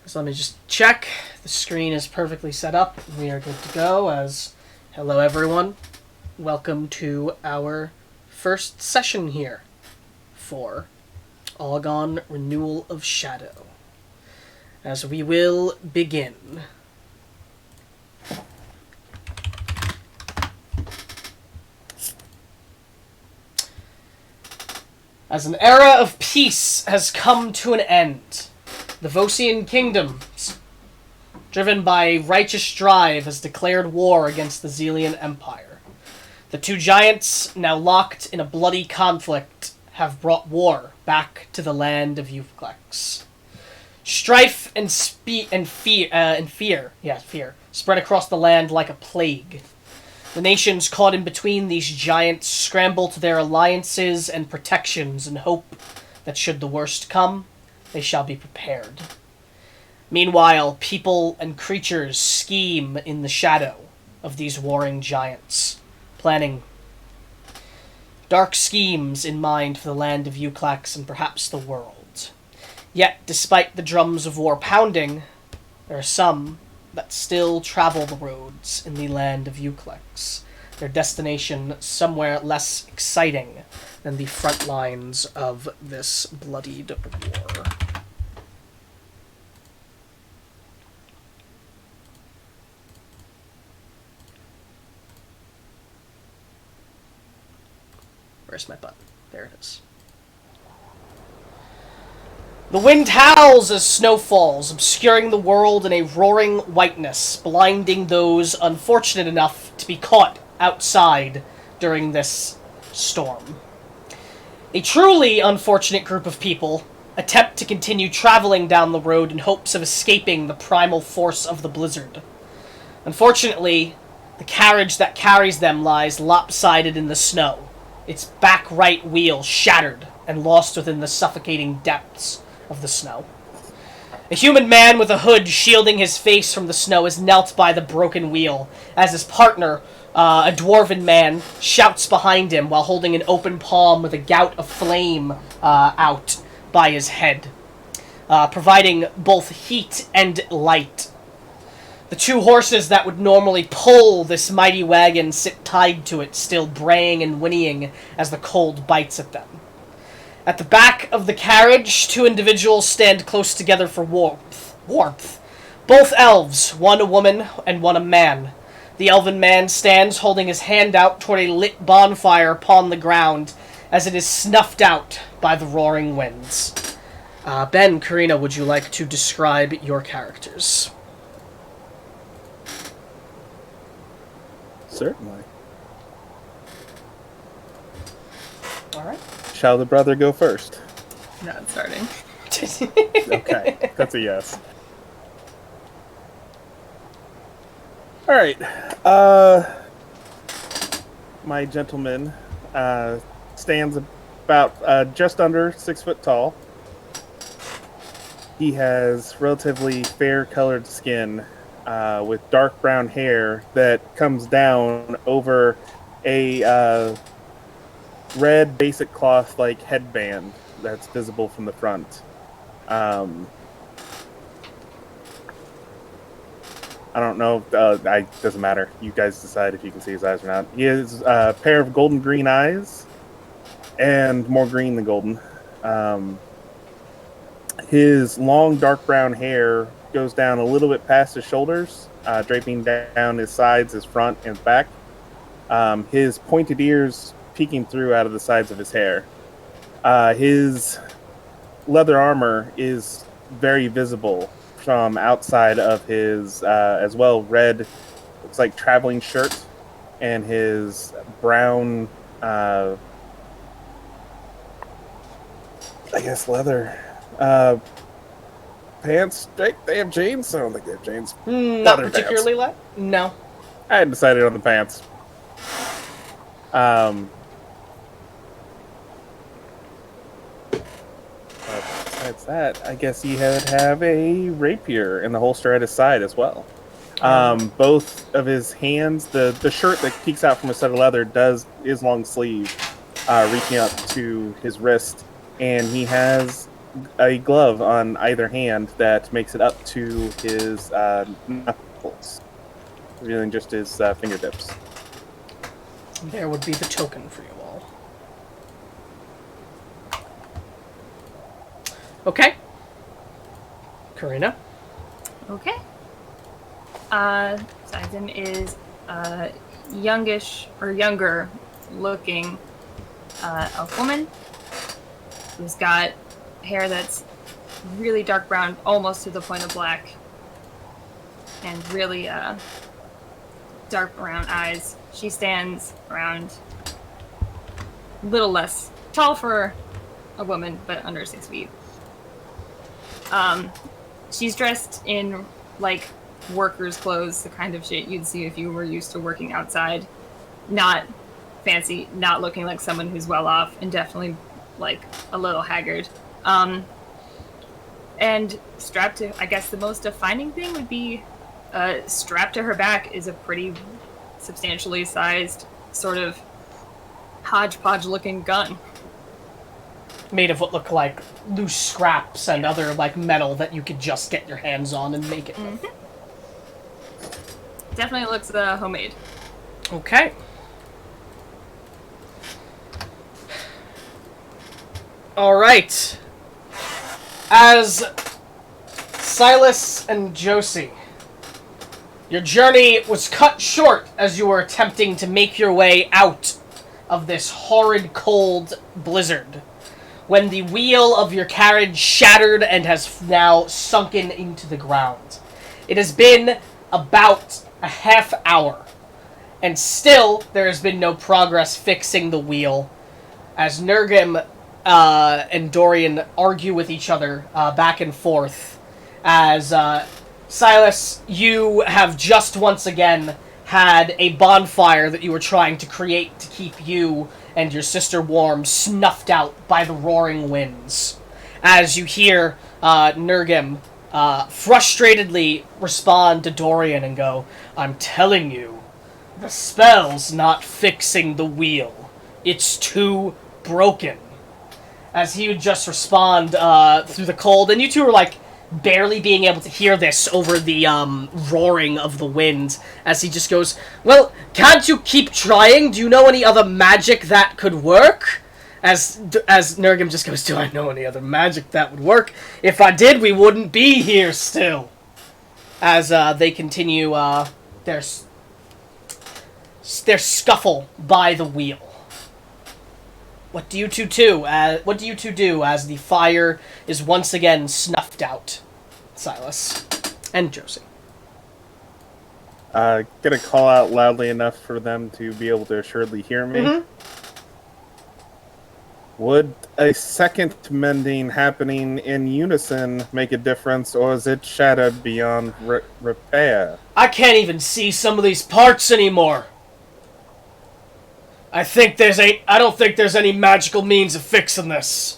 So let me just check. The screen is perfectly set up. We are good to go as... Hello, everyone. Welcome to our first session here for Augon Renewal of Shadow. As we will begin. As an era of peace has come to an end, the Vocian kingdoms, driven by righteous strife, has declared war against the Zilian Empire. The two giants, now locked in a bloody conflict, have brought war back to the land of Euclax. Strife and fear spread across the land like a plague. The nations caught in between these giants scramble to their alliances and protections in hope that should the worst come, they shall be prepared. Meanwhile, people and creatures scheme in the shadow of these warring giants, planning dark schemes in mind for the land of Euclax and perhaps the world. Yet, despite the drums of war pounding, there are some that still travel the roads in the land of Euclax, their destination somewhere less exciting than the front lines of this bloodied war. Where's my button? There it is. The wind howls as snow falls, obscuring the world in a roaring whiteness, blinding those unfortunate enough to be caught outside during this storm. A truly unfortunate group of people attempt to continue traveling down the road in hopes of escaping the primal force of the blizzard. Unfortunately, the carriage that carries them lies lopsided in the snow, its back right wheel shattered and lost within the suffocating depths of the snow. A human man with a hood shielding his face from the snow is knelt by the broken wheel, as his partner, a dwarven man, shouts behind him while holding an open palm with a gout of flame out by his head, providing both heat and light. The two horses that would normally pull this mighty wagon sit tied to it, still braying and whinnying as the cold bites at them. At the back of the carriage, two individuals stand close together for warmth. Both elves, one a woman and one a man. The elven man stands holding his hand out toward a lit bonfire upon the ground as it is snuffed out by the roaring winds. Ben, Karina, would you like to describe your characters? Certainly. All right. Shall the brother go first? Not starting. Okay, that's a yes. Alright. My gentleman stands about just under 6 foot tall. He has relatively fair-colored skin with dark brown hair that comes down over a red basic cloth-like headband that's visible from the front. I don't know. Doesn't matter. You guys decide if you can see his eyes or not. He has a pair of golden green eyes, and more green than golden. His long dark brown hair goes down a little bit past his shoulders, draping down his sides, his front, and his back. His pointed ears peeking through out of the sides of his hair. His leather armor is very visible from outside of his, as well, red, looks like traveling shirt, and his brown, I guess, leather pants. They have jeans? I don't think they have jeans. Not particularly light? No. I hadn't decided on the pants. Besides that, I guess he would have a rapier in the holster at his side as well. Both of his hands, the shirt that peeks out from a set of leather is long sleeve, reaching up to his wrist, and he has a glove on either hand that makes it up to his knuckles, revealing just his fingertips. There would be the token for you all. Okay. Karina? Okay. Sizen is youngish or younger looking elf woman who's got hair that's really dark brown, almost to the point of black, and really dark brown eyes. She stands around a little less tall for a woman, but under 6 feet. She's dressed in like workers' clothes, the kind of shit you'd see if you were used to working outside. Not fancy, not looking like someone who's well off, and definitely like a little haggard. And strapped to, I guess the most defining thing would be strapped to her back is a pretty substantially sized sort of hodgepodge looking gun. Made of what look like loose scraps and other like metal that you could just get your hands on and make it. Mm-hmm. Definitely looks homemade. Okay. Alright. As Silas and Josie, your journey was cut short as you were attempting to make your way out of this horrid cold blizzard, when the wheel of your carriage shattered and has now sunken into the ground. It has been about a half hour, and still there has been no progress fixing the wheel, as Nurgim and Dorian argue with each other back and forth, as Silas, you have just once again had a bonfire that you were trying to create to keep you and your sister warm snuffed out by the roaring winds. As you hear Nurgim frustratedly respond to Dorian and go, "I'm telling you, the spell's not fixing the wheel. It's too broken." As he would just respond through the cold, and you two are like barely being able to hear this over the roaring of the wind, as he just goes, "Well, can't you keep trying? Do you know any other magic that could work?" As Nurgim just goes, "Do I know any other magic that would work? If I did, we wouldn't be here still." As they continue their scuffle by the wheel. What do you two do? What do you two do as the fire is once again snuffed out? Silas and Josie. Gonna call out loudly enough for them to be able to assuredly hear me. Mm-hmm. Would a second mending happening in unison make a difference, or is it shattered beyond repair? I can't even see some of these parts anymore. I don't think there's any magical means of fixing this.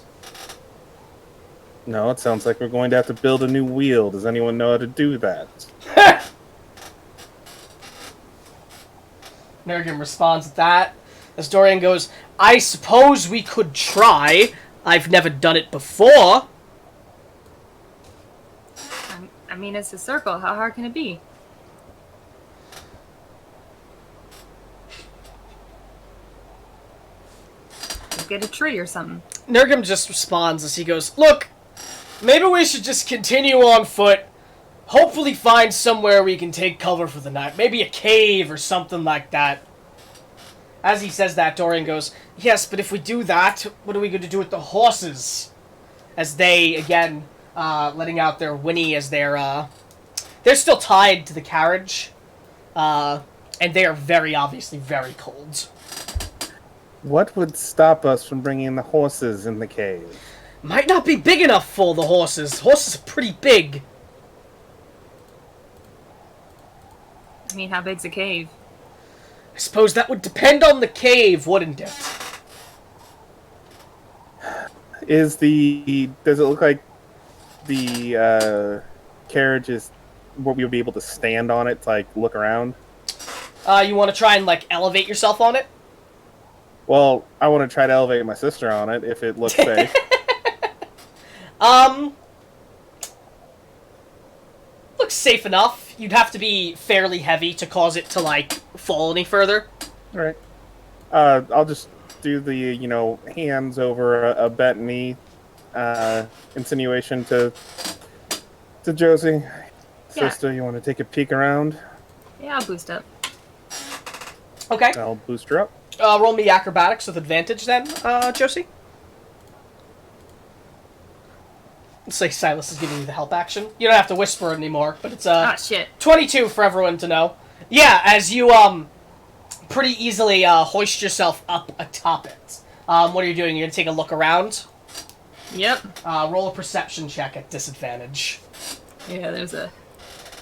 No, it sounds like we're going to have to build a new wheel. Does anyone know how to do that? Nurgim responds to that, as Dorian goes, "I suppose we could try. I've never done it before." I mean, it's a circle. How hard can it be? Get a tree or something. Nurgim just responds as he goes, "Look, maybe we should just continue on foot. Hopefully find somewhere we can take cover for the night. Maybe a cave or something like that." As he says that, Dorian goes, "Yes, but if we do that, what are we going to do with the horses?" As they, again, letting out their whinny as they're still tied to the carriage. And they are very obviously very cold. What would stop us from bringing the horses in the cave? Might not be big enough for the horses. Horses are pretty big. I mean, how big's a cave? I suppose that would depend on the cave, wouldn't it? Does it look like the carriage is what we would be able to stand on it to like look around? You want to try and like elevate yourself on it? Well, I want to try to elevate my sister on it if it looks safe. Looks safe enough. You'd have to be fairly heavy to cause it to, like, fall any further. All right. I'll just do the, hands over a bent knee insinuation to Josie. Yeah. Sister, you want to take a peek around? Yeah, I'll boost up. Okay. I'll boost her up. Roll me acrobatics with advantage then, Josie. Let's say Silas is giving you the help action. You don't have to whisper anymore, but it's Shit. 22 for everyone to know. Yeah, as you pretty easily hoist yourself up atop it. What are you doing? You're gonna take a look around. Yep. Roll a perception check at disadvantage. Yeah, there's a...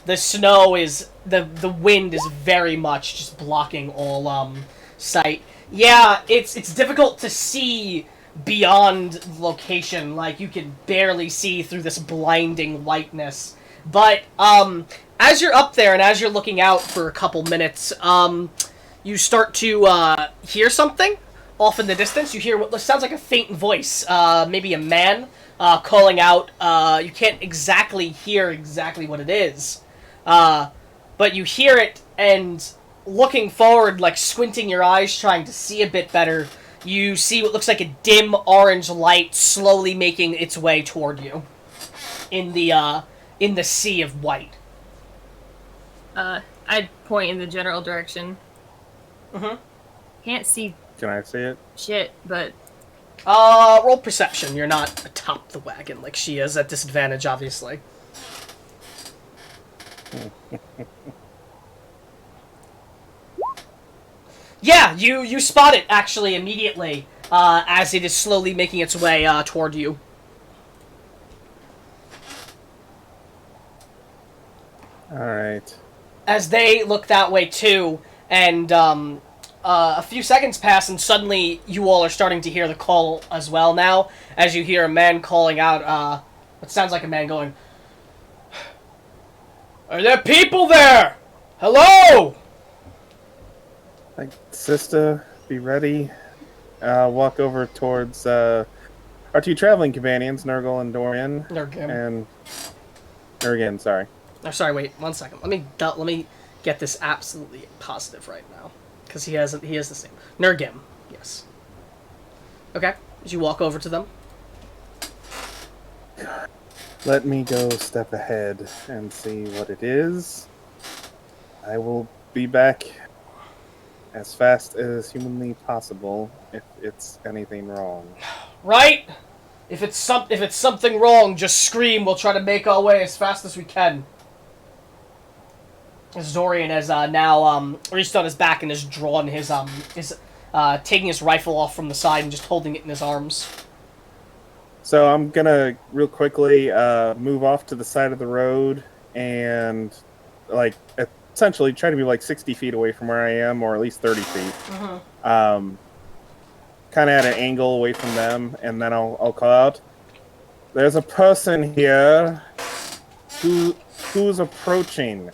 The snow is the wind is very much just blocking all sight. Yeah, it's difficult to see beyond location. Like, you can barely see through this blinding whiteness. But as you're up there and as you're looking out for a couple minutes, you start to hear something off in the distance. You hear what sounds like a faint voice, maybe a man calling out. You can't exactly hear exactly what it is, but you hear it, and looking forward, like squinting your eyes, trying to see a bit better, you see what looks like a dim orange light slowly making its way toward you in the sea of white. I'd point in the general direction. Mm-hmm. Can't see Can I see it? shit, but... Roll perception. You're not atop the wagon like she is, at disadvantage, obviously. Yeah, you spot it, actually, immediately, as it is slowly making its way toward you. Alright. As they look that way, too, and a few seconds pass, and suddenly you all are starting to hear the call as well now, as you hear a man calling out, what sounds like a man going, "Are there people there? Hello?" Like, sister, be ready. Walk over towards our two traveling companions, Nurgle and Dorian. Nurgim. And Nurgen, sorry. Oh, sorry, wait, 1 second. Let me get this absolutely positive right now, because he is the same. Nurgim, yes. Okay, as you walk over to them. Let me go step ahead and see what it is. I will be back as fast as humanly possible if it's anything wrong. Right? If it's something wrong, just scream. We'll try to make our way as fast as we can. As Dorian has now reached on his back and has drawn his taking his rifle off from the side and just holding it in his arms. So I'm gonna real quickly move off to the side of the road and essentially try to be 60 feet away from where I am, or at least 30 feet. Mm-hmm. Kind of at an angle away from them, and then I'll call out, "There's a person here who's approaching."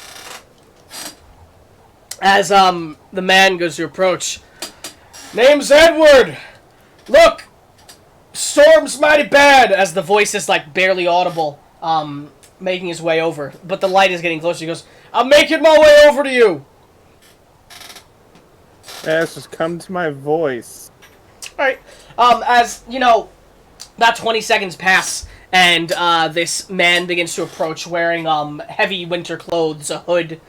As the man goes to approach, "Name's Edward. Look, storm's mighty bad." As the voice is barely audible, making his way over, but the light is getting closer. He goes, "I'm making my way over to you." Yes, just come to my voice. All right. As about 20 seconds pass, and this man begins to approach, wearing heavy winter clothes, a hood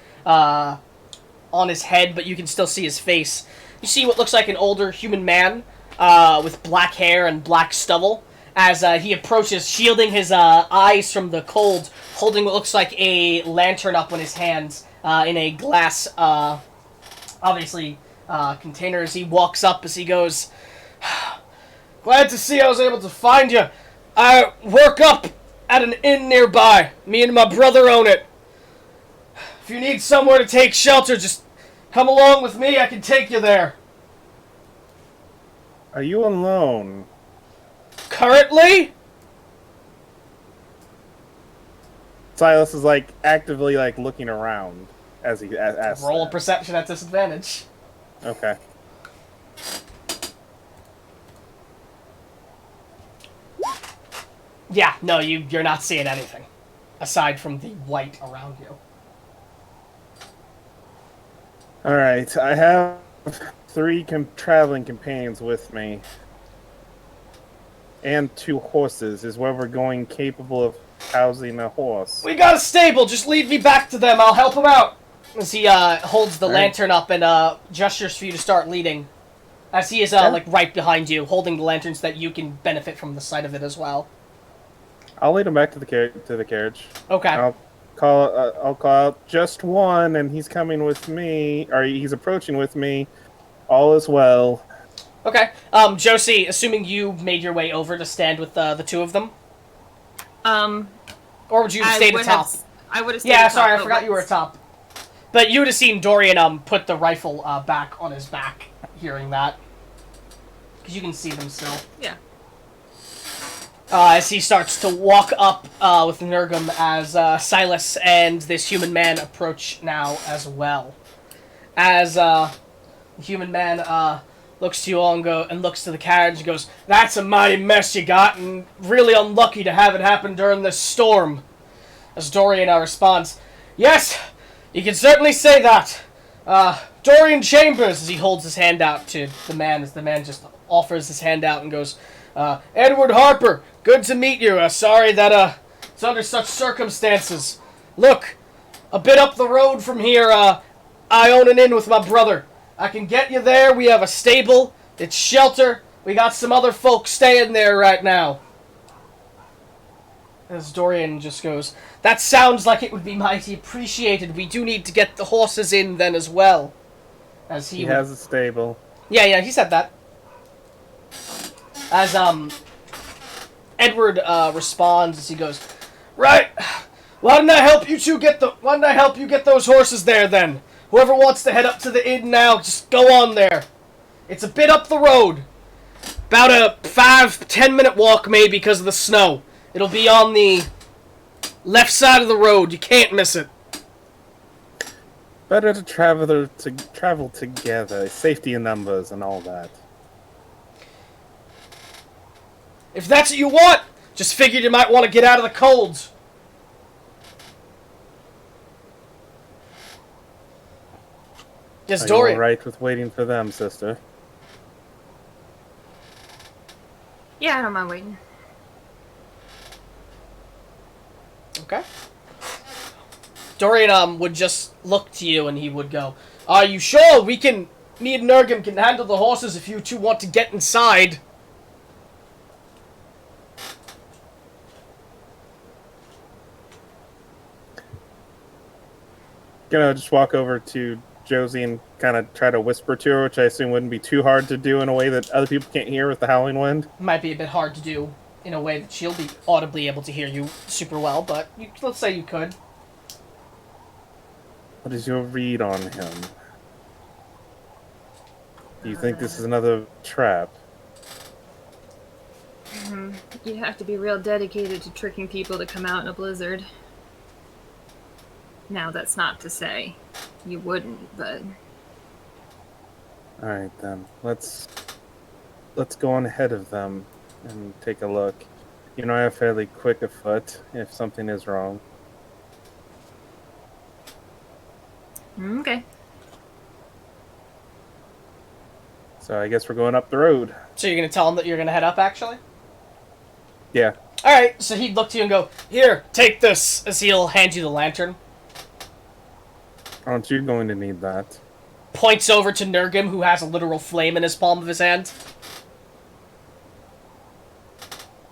on his head, but you can still see his face. You see what looks like an older human man with black hair and black stubble. As he approaches, shielding his eyes from the cold, holding what looks like a lantern up in his hands in a glass, obviously, container. As he walks up, as he goes, "Glad to see I was able to find you. I work up at an inn nearby. Me and my brother own it. If you need somewhere to take shelter, just come along with me. I can take you there." Are you alone? "Currently?" Silas is actively looking around as he asks. Roll a that. perception at disadvantage. Okay. Yeah, no, you're not seeing anything. Aside from the white around you. Alright, I have 3 traveling companions with me. And 2 horses. Is where we're going capable of housing a horse? We got a stable, just lead me back to them, I'll help them out! As he holds the lantern up and gestures for you to start leading. As he is like right behind you, holding the lantern so that you can benefit from the sight of it as well. I'll lead him back to the carriage. Okay. I'll call out just one, and he's coming with me, or he's approaching with me. All is well. Okay. Josie, assuming you made your way over to stand with the 2 of them? Or would you stay at the top? I would have stayed Yeah, at the top. sorry, I forgot you were at top. But you would have seen Dorian put the rifle back on his back, hearing that. Because you can see them still. Yeah. As he starts to walk up with Nurgum as Silas and this human man approach now as well. As the human man looks to you all and looks to the carriage and goes, "That's a mighty mess you got, and really unlucky to have it happen during this storm." As Dorian responds, "Yes, you can certainly say that. Dorian Chambers," as he holds his hand out to the man, as the man just offers his hand out and goes, "Edward Harper, good to meet you. Sorry that it's under such circumstances. Look, a bit up the road from here, I own an inn with my brother. I can get you there. We have a stable. It's shelter. We got some other folks staying there right now." As Dorian just goes, "That sounds like it would be mighty appreciated. We do need to get the horses in then as well." As he has a stable. Yeah, he said that. As Edward responds as he goes, "Right. Why didn't I help you get those horses there then? Whoever wants to head up to the inn now, just go on there. It's a bit up the road. About a 5-10 minute walk maybe because of the snow. It'll be on the left side of the road. You can't miss it." Better to travel together. Safety in numbers and all that. "If that's what you want, just figured you might want to get out of the cold." Yes, Are Dorian. you all right with waiting for them, sister? Yeah, I don't mind waiting. Okay. Dorian would just look to you and he would go, "Are you sure me and Nurgum can handle the horses if you 2 want to get inside?" Gonna just walk over to Josie and kind of try to whisper to her, which I assume wouldn't be too hard to do in a way that other people can't hear with the howling wind. Might be a bit hard to do in a way that she'll be audibly able to hear you super well, but let's say you could. What is your read on him? Do you think this is another trap? You'd have to be real dedicated to tricking people to come out in a blizzard. Now, that's not to say you wouldn't, but... Alright then, let's go on ahead of them and take a look. You know, I have fairly quick afoot if something is wrong. Okay. So I guess we're going up the road. So you're going to tell him that you're going to head up, actually? Yeah. Alright, so he'd look to you and go, "Here, take this," as he'll hand you the lantern. Aren't you going to need that? Points over to Nurgum, who has a literal flame in his palm of his hand.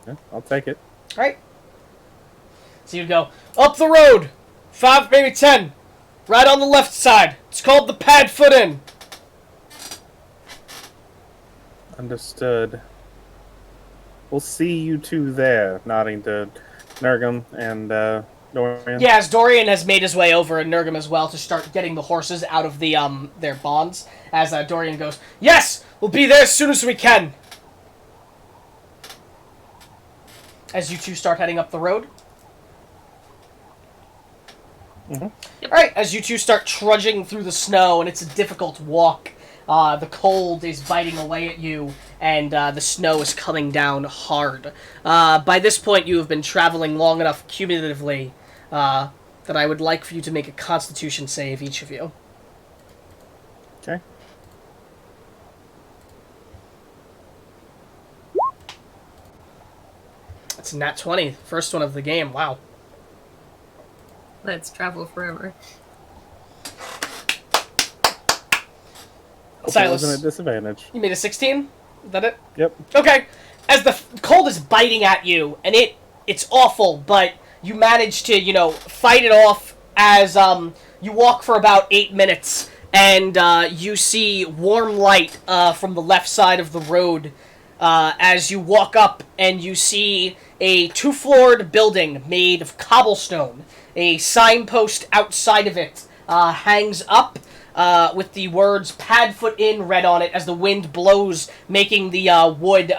Yeah, I'll take it. Alright. So you'd go, "Up the road! 5, maybe 10. Right on the left side. It's called the Padfoot Inn." Understood. We'll see you 2 there, nodding to Nurgum and Dorian. Yeah, as Dorian has made his way over, and Nurgum as well, to start getting the horses out of the their bonds. As Dorian goes, "Yes! We'll be there as soon as we can!" As you 2 start heading up the road. Mm-hmm. Yep. Alright, as you 2 start trudging through the snow, and it's a difficult walk. The cold is biting away at you, and the snow is coming down hard. By this point, you have been traveling long enough cumulatively that I would like for you to make a Constitution save, each of you. Okay. It's a nat 20, first one of the game. Wow. Let's travel forever. Silas, wasn't at disadvantage. you made a 16? Is that it? Yep. Okay. As the cold is biting at you, and it's awful, but you manage to, fight it off as you walk for about 8 minutes, and you see warm light from the left side of the road as you walk up, and you see a 2-floored building made of cobblestone. A signpost outside of it hangs up with the words Padfoot Inn read on it as the wind blows, making the wood,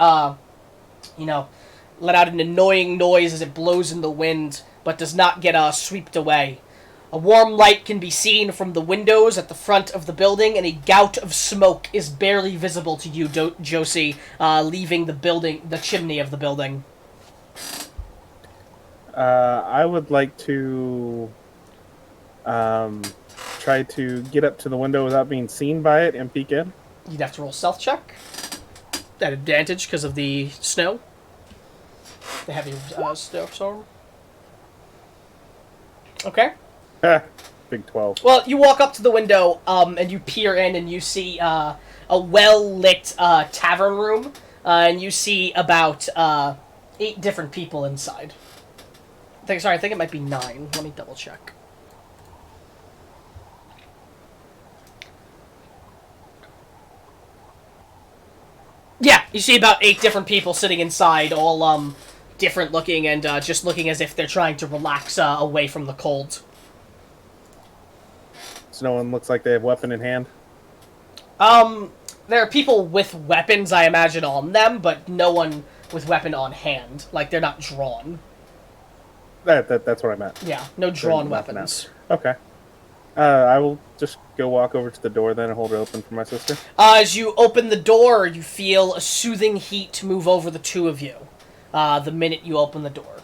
let out an annoying noise as it blows in the wind, but does not get swept away. A warm light can be seen from the windows at the front of the building, and a gout of smoke is barely visible to you, Josie, leaving the chimney of the building. I would like to try to get up to the window without being seen by it and peek in. You'd have to roll stealth check. At advantage because of the snow. The heavy snowstorm. Okay. Big 12. Well, you walk up to the window, and you peer in, and you see a well-lit tavern room, and you see about 8 different people inside. I think it might be 9. Let me double check. Yeah, you see about 8 different people sitting inside, all different looking and just looking as if they're trying to relax away from the cold. So no one looks like they have weapon in hand? There are people with weapons, I imagine, on them, but no one with weapon on hand. Like, they're not drawn. That's what I meant. Yeah, no drawn weapons. Okay. I will just go walk over to the door then and hold it open for my sister. As you open the door, you feel a soothing heat move over the two of you. The minute you open the door.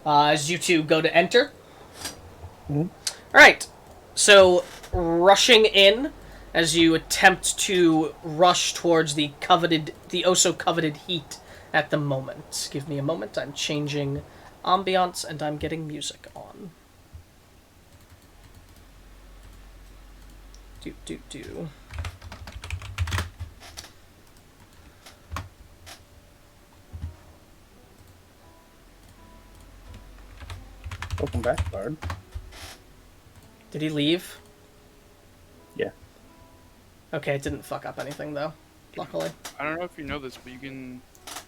As you two go to enter. Mm-hmm. Alright. So, rushing in, as you attempt to rush towards the oh-so-coveted heat at the moment. Give me a moment, I'm changing ambiance and I'm getting music on. Do. Welcome back, Bard. Did he leave? Yeah. Okay, it didn't fuck up anything, though. Luckily. I don't know if you know this, but you can,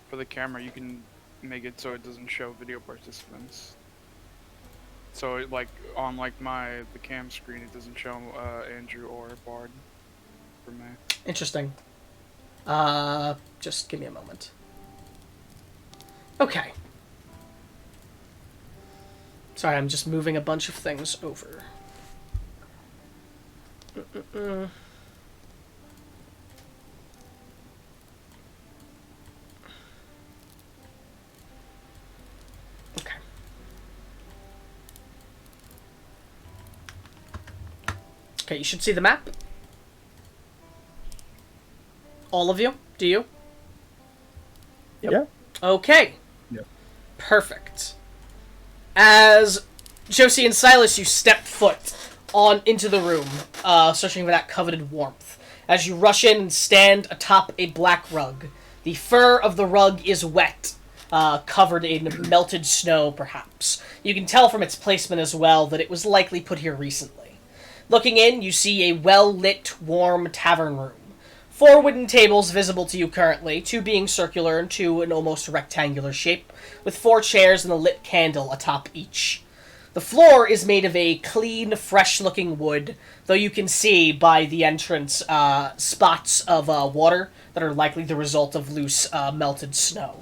for the camera, you can make it so it doesn't show video participants. So, on the cam screen, it doesn't show Andrew or Bard for me. Interesting. Just give me a moment. Okay. Sorry, I'm just moving a bunch of things over. Okay. Okay, you should see the map. All of you? Do you? Yep. Yeah. Okay. Yep. Perfect. As Josie and Silas, you step foot into the room, searching for that coveted warmth. As you rush in and stand atop a black rug. The fur of the rug is wet, covered in melted snow, perhaps. You can tell from its placement as well that it was likely put here recently. Looking in, you see a well-lit, warm tavern room. 4 wooden tables visible to you currently, 2 being circular and 2 in almost rectangular shape, with 4 chairs and a lit candle atop each. The floor is made of a clean, fresh-looking wood, though you can see by the entrance spots of water that are likely the result of loose, melted snow.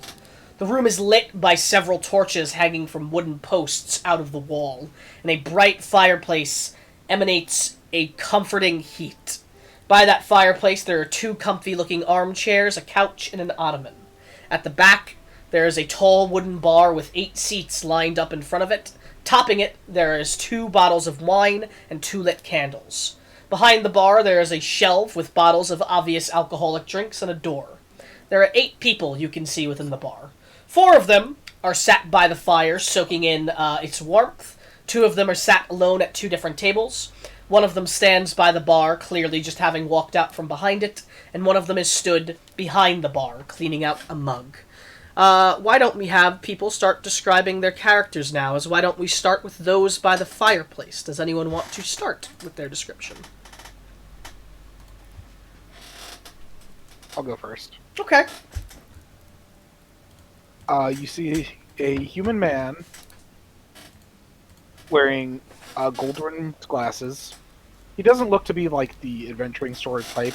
The room is lit by several torches hanging from wooden posts out of the wall, and a bright fireplace emanates a comforting heat. By that fireplace, there are 2 comfy-looking armchairs, a couch, and an ottoman. At the back, there is a tall wooden bar with 8 seats lined up in front of it. Topping it, there is 2 bottles of wine and 2 lit candles. Behind the bar, there is a shelf with bottles of obvious alcoholic drinks and a door. There are 8 people you can see within the bar. 4 of them are sat by the fire, soaking in its warmth. 2 of them are sat alone at 2 different tables. One of them stands by the bar, clearly just having walked out from behind it, and one of them is stood behind the bar, cleaning out a mug. Why don't we have people start describing their characters now? Why don't we start with those by the fireplace? Does anyone want to start with their description? I'll go first. Okay. You see a human man wearing gold-rimmed glasses. He doesn't look to be like the adventuring store type.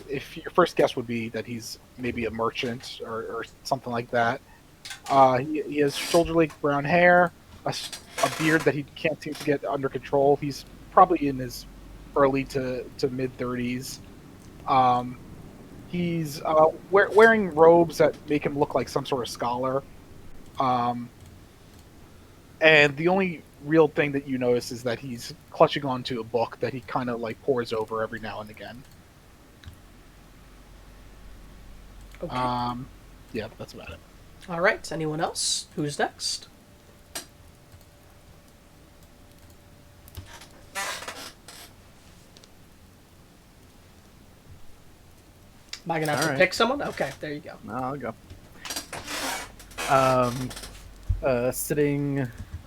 If your first guess would be that he's maybe a merchant or something like that. He has shoulder-length brown hair, a beard that he can't seem to get under control. He's probably in his early to mid-30s. He's wearing robes that make him look like some sort of scholar. And the only real thing that you notice is that he's clutching onto a book that he kind of like pores over every now and again. Okay. Yeah, that's about it. All right. Anyone else? Who's next? Am I gonna have to pick someone? Okay, there you go. No, I'll go. Sitting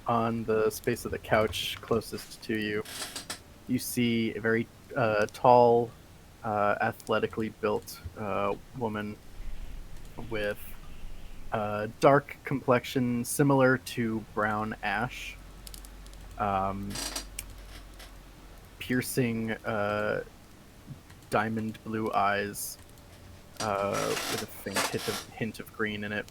on the space of the couch closest to you, you see a very tall, athletically built woman with dark complexion similar to brown ash, piercing diamond blue eyes with a faint hint of green in it,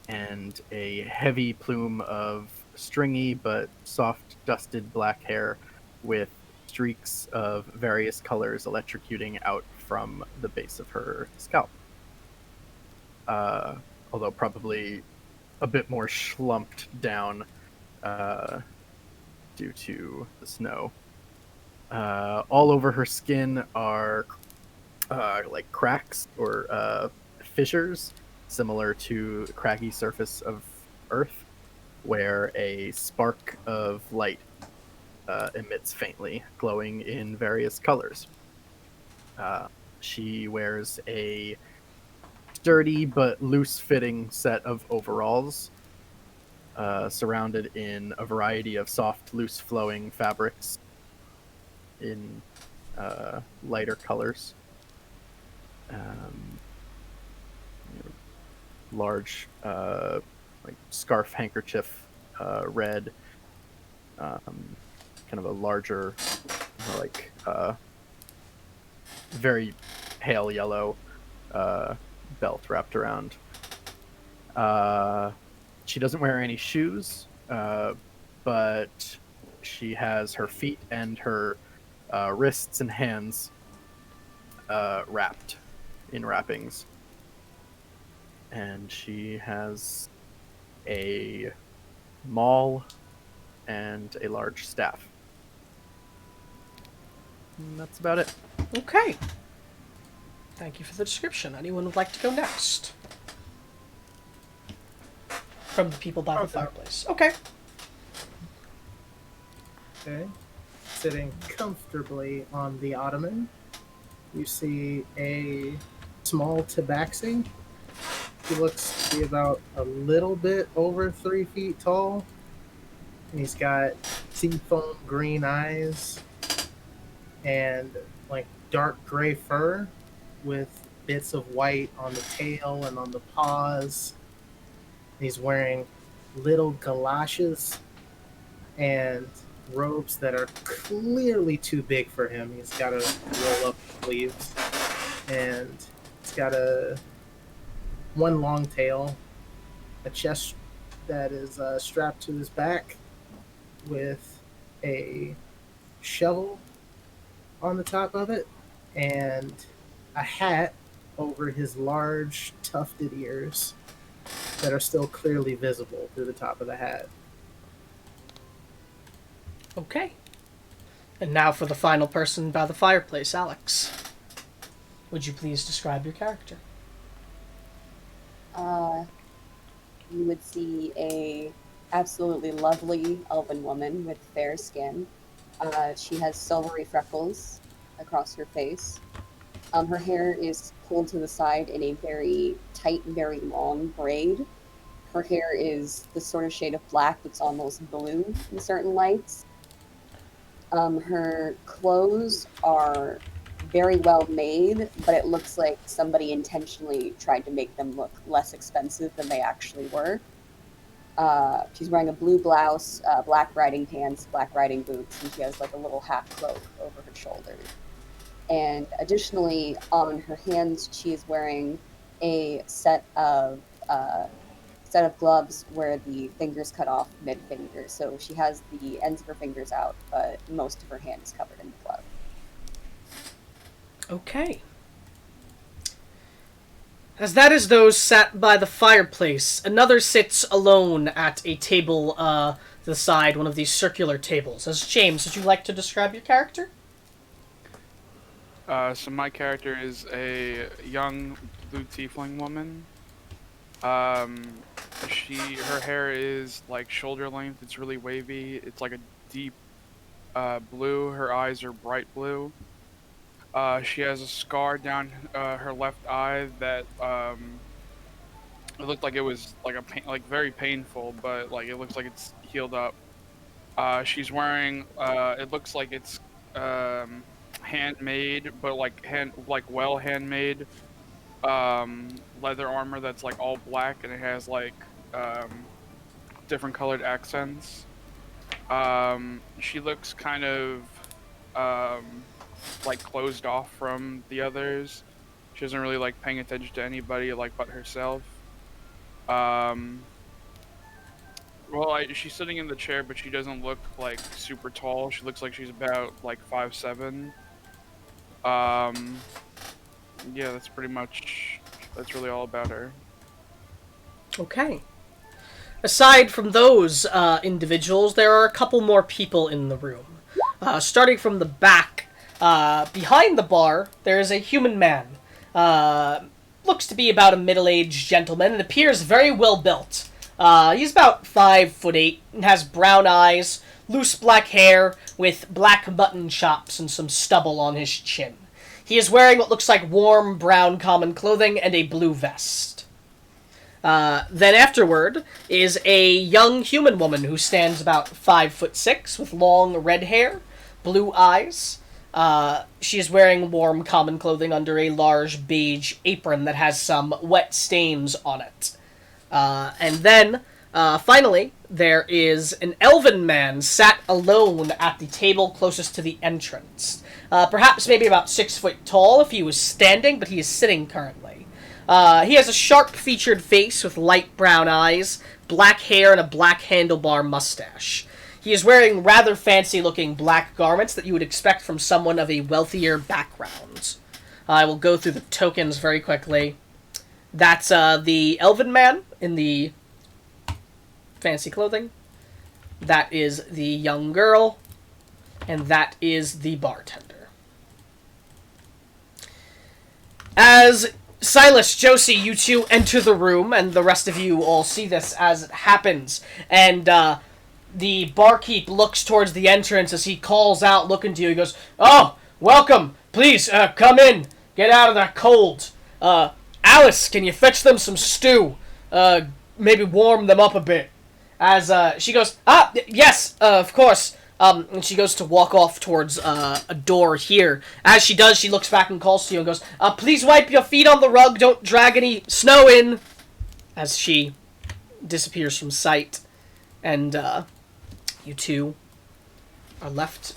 and a heavy plume of stringy but soft dusted black hair with streaks of various colors electrocuting out from the base of her scalp. Although probably a bit more schlumped down due to the snow. All over her skin are like cracks or fissures, similar to the craggy surface of Earth, where a spark of light emits faintly, glowing in various colors. She wears a sturdy but loose-fitting set of overalls, surrounded in a variety of soft, loose-flowing fabrics in lighter colors. Large like scarf handkerchief, red, kind of a larger, like very pale yellow belt wrapped around. She doesn't wear any shoes, but she has her feet and her wrists and hands wrapped in wrappings. And she has a maul and a large staff. And that's about it. Okay. Thank you for the description. Anyone would like to go next? From the people by the fireplace. Okay. Okay. Sitting comfortably on the ottoman, you see a small tabaxi. He looks to be about a little bit over 3 feet tall. And he's got seafoam green eyes and like dark gray fur with bits of white on the tail and on the paws. He's wearing little galoshes and robes that are clearly too big for him. He's got to roll up sleeves, and he's got one long tail, a chest that is strapped to his back with a shovel on the top of it, and a hat over his large, tufted ears that are still clearly visible through the top of the hat. Okay. And now for the final person by the fireplace, Alex. Would you please describe your character? You would see a absolutely lovely elven woman with fair skin. She has silvery freckles across her face. Her hair is pulled to the side in a very tight, very long braid. Her hair is the sort of shade of black that's almost blue in certain lights. Her clothes are very well made, but it looks like somebody intentionally tried to make them look less expensive than they actually were. She's wearing a blue blouse, black riding pants, black riding boots, and she has like a little half cloak over her shoulders. And additionally, on her hands, she is wearing a set of gloves where the fingers cut off mid-finger. So she has the ends of her fingers out, but most of her hand is covered in the glove. Okay. As that is those sat by the fireplace, another sits alone at a table to the side, one of these circular tables. As James, would you like to describe your character? So my character is a young blue tiefling woman. Her hair is like shoulder length. It's really wavy. It's like a deep blue. Her eyes are bright blue. She has a scar down her left eye that it looked like it was like very painful, but like it looks like it's healed up. She's wearing it looks like it's handmade, but well handmade leather armor that's like all black, and it has like different colored accents. She looks kind of like closed off from the others. She isn't really like paying attention to anybody like but herself. She's sitting in the chair, but she doesn't look like super tall. She looks like she's about like 5'7". Yeah, that's really all about her. Okay. Aside from those individuals, there are a couple more people in the room. Starting from the back, behind the bar, there is a human man. Looks to be about a middle-aged gentleman and appears very well built. He's about 5'8" and has brown eyes, loose black hair, with black mutton chops and some stubble on his chin. He is wearing what looks like warm brown common clothing and a blue vest. Then afterward is a young human woman who stands about 5'6" with long red hair, blue eyes. She is wearing warm common clothing under a large beige apron that has some wet stains on it. And then, finally, there is an elven man sat alone at the table closest to the entrance. Perhaps maybe about 6 foot tall if he was standing, but he is sitting currently. He has a sharp-featured face with light brown eyes, black hair, and a black handlebar mustache. He is wearing rather fancy-looking black garments that you would expect from someone of a wealthier background. I will go through the tokens very quickly. That's the elven man in the fancy clothing. That is the young girl. And that is the bartender. As Silas, Josie, you two enter the room, and the rest of you all see this as it happens. And the barkeep looks towards the entrance as he calls out, looking to you. He goes, "Oh, welcome. Please, come in. Get out of that cold. Alice, can you fetch them some stew? Maybe warm them up a bit." As she goes, yes, of course. And she goes to walk off towards a door here. As she does, she looks back and calls to you and goes, "Please wipe your feet on the rug. Don't drag any snow in." As she disappears from sight. And you two are left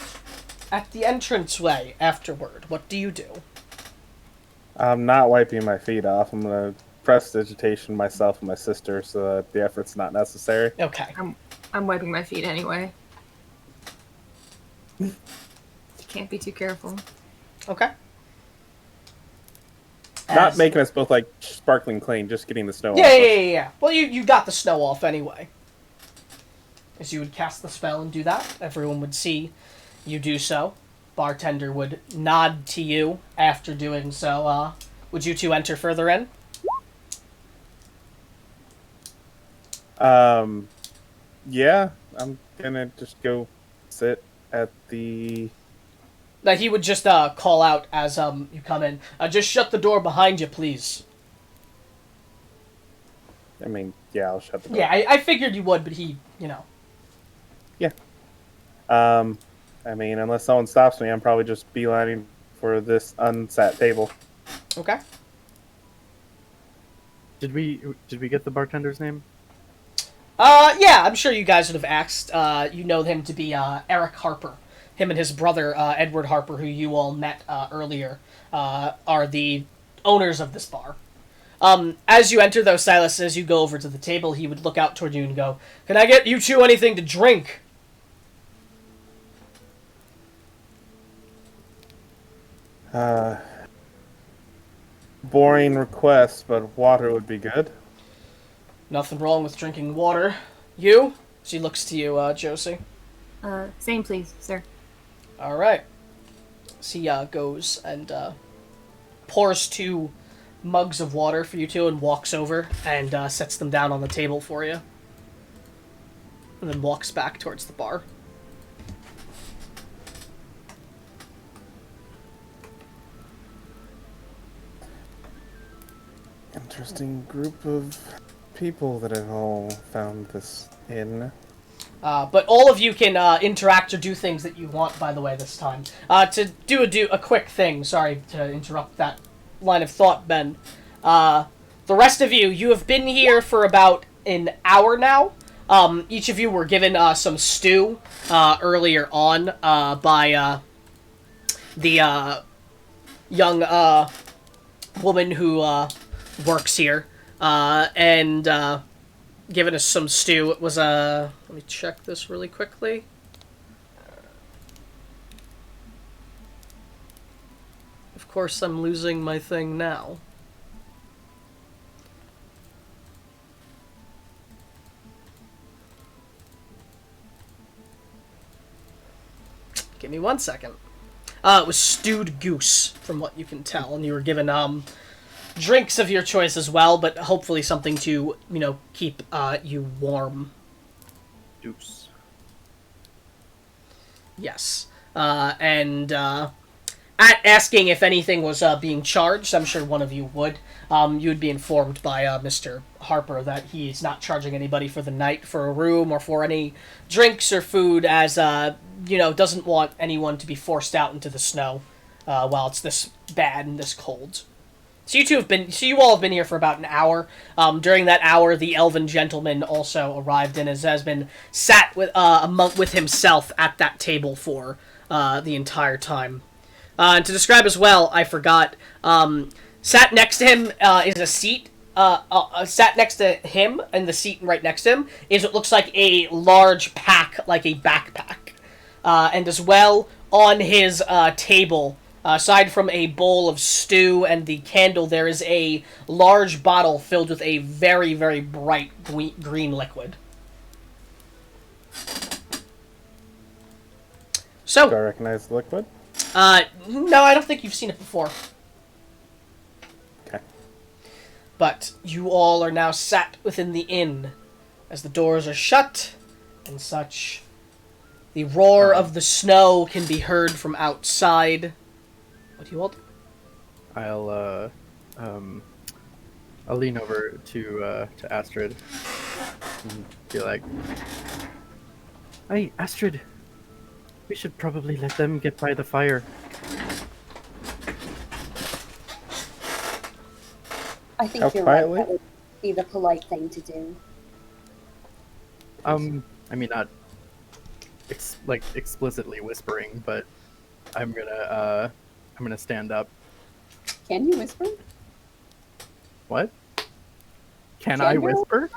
at the entranceway afterward. What do you do? I'm not wiping my feet off. I'm going to prestidigitation myself and my sister so that the effort's not necessary. Okay. I'm wiping my feet anyway. You can't be too careful. Okay. Not As- making us both like sparkling clean, just getting the snow Yeah, off. yeah, yeah, yeah. Well, you got the snow off anyway. As you would cast the spell and do that, everyone would see you do so. Bartender would nod to you after doing so. Would you two enter further in? Yeah, I'm gonna just go sit at the. That he would just call out as you come in. Just shut the door behind you, please. I mean, yeah, I'll shut the door. Yeah, I figured you would, but he, you know. I mean, unless someone stops me, I'm probably just beelining for this unsat table. Okay. Did we get the bartender's name? Yeah, I'm sure you guys would have asked. You know him to be Eric Harper. Him and his brother, Edward Harper, who you all met earlier, are the owners of this bar. As you enter, though, Silas, as you go over to the table, he would look out toward you and go, "Can I get you two anything to drink?" Boring request, but water would be good. Nothing wrong with drinking water. You? She looks to you, Josie. Same, please, sir. All right. So he goes and pours 2 mugs of water for you two and walks over and sets them down on the table for you. And then walks back towards the bar. Interesting group of people that have all found this in. But all of you can interact or do things that you want, by the way, this time. To do a quick thing, sorry to interrupt that line of thought, Ben. The rest of you have been here for about an hour now. Each of you were given some stew earlier on by the young woman who works here, and given us some stew. It was let me check this really quickly. Of course, I'm losing my thing now. Give me 1 second. It was stewed goose, from what you can tell, and you were given drinks of your choice as well, but hopefully something to, keep you warm. Deuce. Yes. And at asking if anything was being charged, I'm sure one of you would. You would be informed by Mr. Harper that he's not charging anybody for the night for a room or for any drinks or food, as doesn't want anyone to be forced out into the snow while it's this bad and this cold. So you all have been here for about an hour. During that hour, the elven gentleman also arrived and has been sat with himself at that table for the entire time. And to describe as well, I forgot. Sat next to him is a seat. Sat next to him, and the seat right next to him is what looks like a large pack, like a backpack. And as well, on his table, aside from a bowl of stew and the candle, there is a large bottle filled with a very, very bright green liquid. So, Do I recognize the liquid? no, I don't think you've seen it before. Okay. But you all are now sat within the inn, as the doors are shut and such. The roar of the snow can be heard from outside. What do you all do? I'll lean over to Astrid and be like, "Hey, Astrid, we should probably let them get by the fire." I think How you're quietly? right. That would be the polite thing to do. I mean, not explicitly whispering, but I'm gonna stand up. Can you whisper? What? Can Can I you whisper?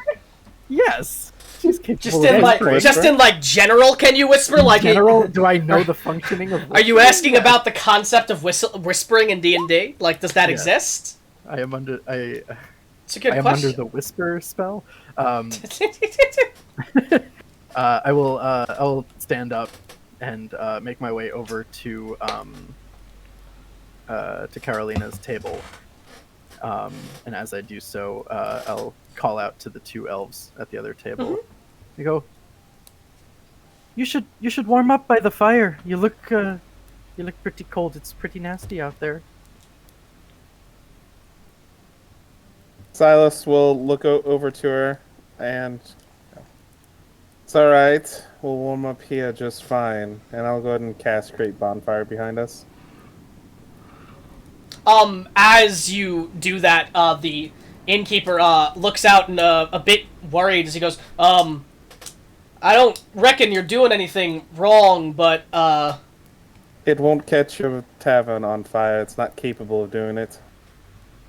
Yes. She's capable of whispering. Just in like general, can you whisper? In Like general, do I know the functioning of? Are you asking about the concept of whispering in D&D? Like, does that exist? I am under. It's a good I am question. under the whisper spell. I will stand up and make my way over to Carolina's table. And as I do so, I'll call out to the two elves at the other table. I go, You should warm up by the fire. You look pretty cold. It's pretty nasty out there. Silas will look over to her and it's all right. We'll warm up here just fine, and I'll go ahead and cast Create Bonfire behind us. As you do that, the innkeeper looks out and a bit worried as he goes, I don't reckon you're doing anything wrong, but It won't catch your tavern on fire. It's not capable of doing it.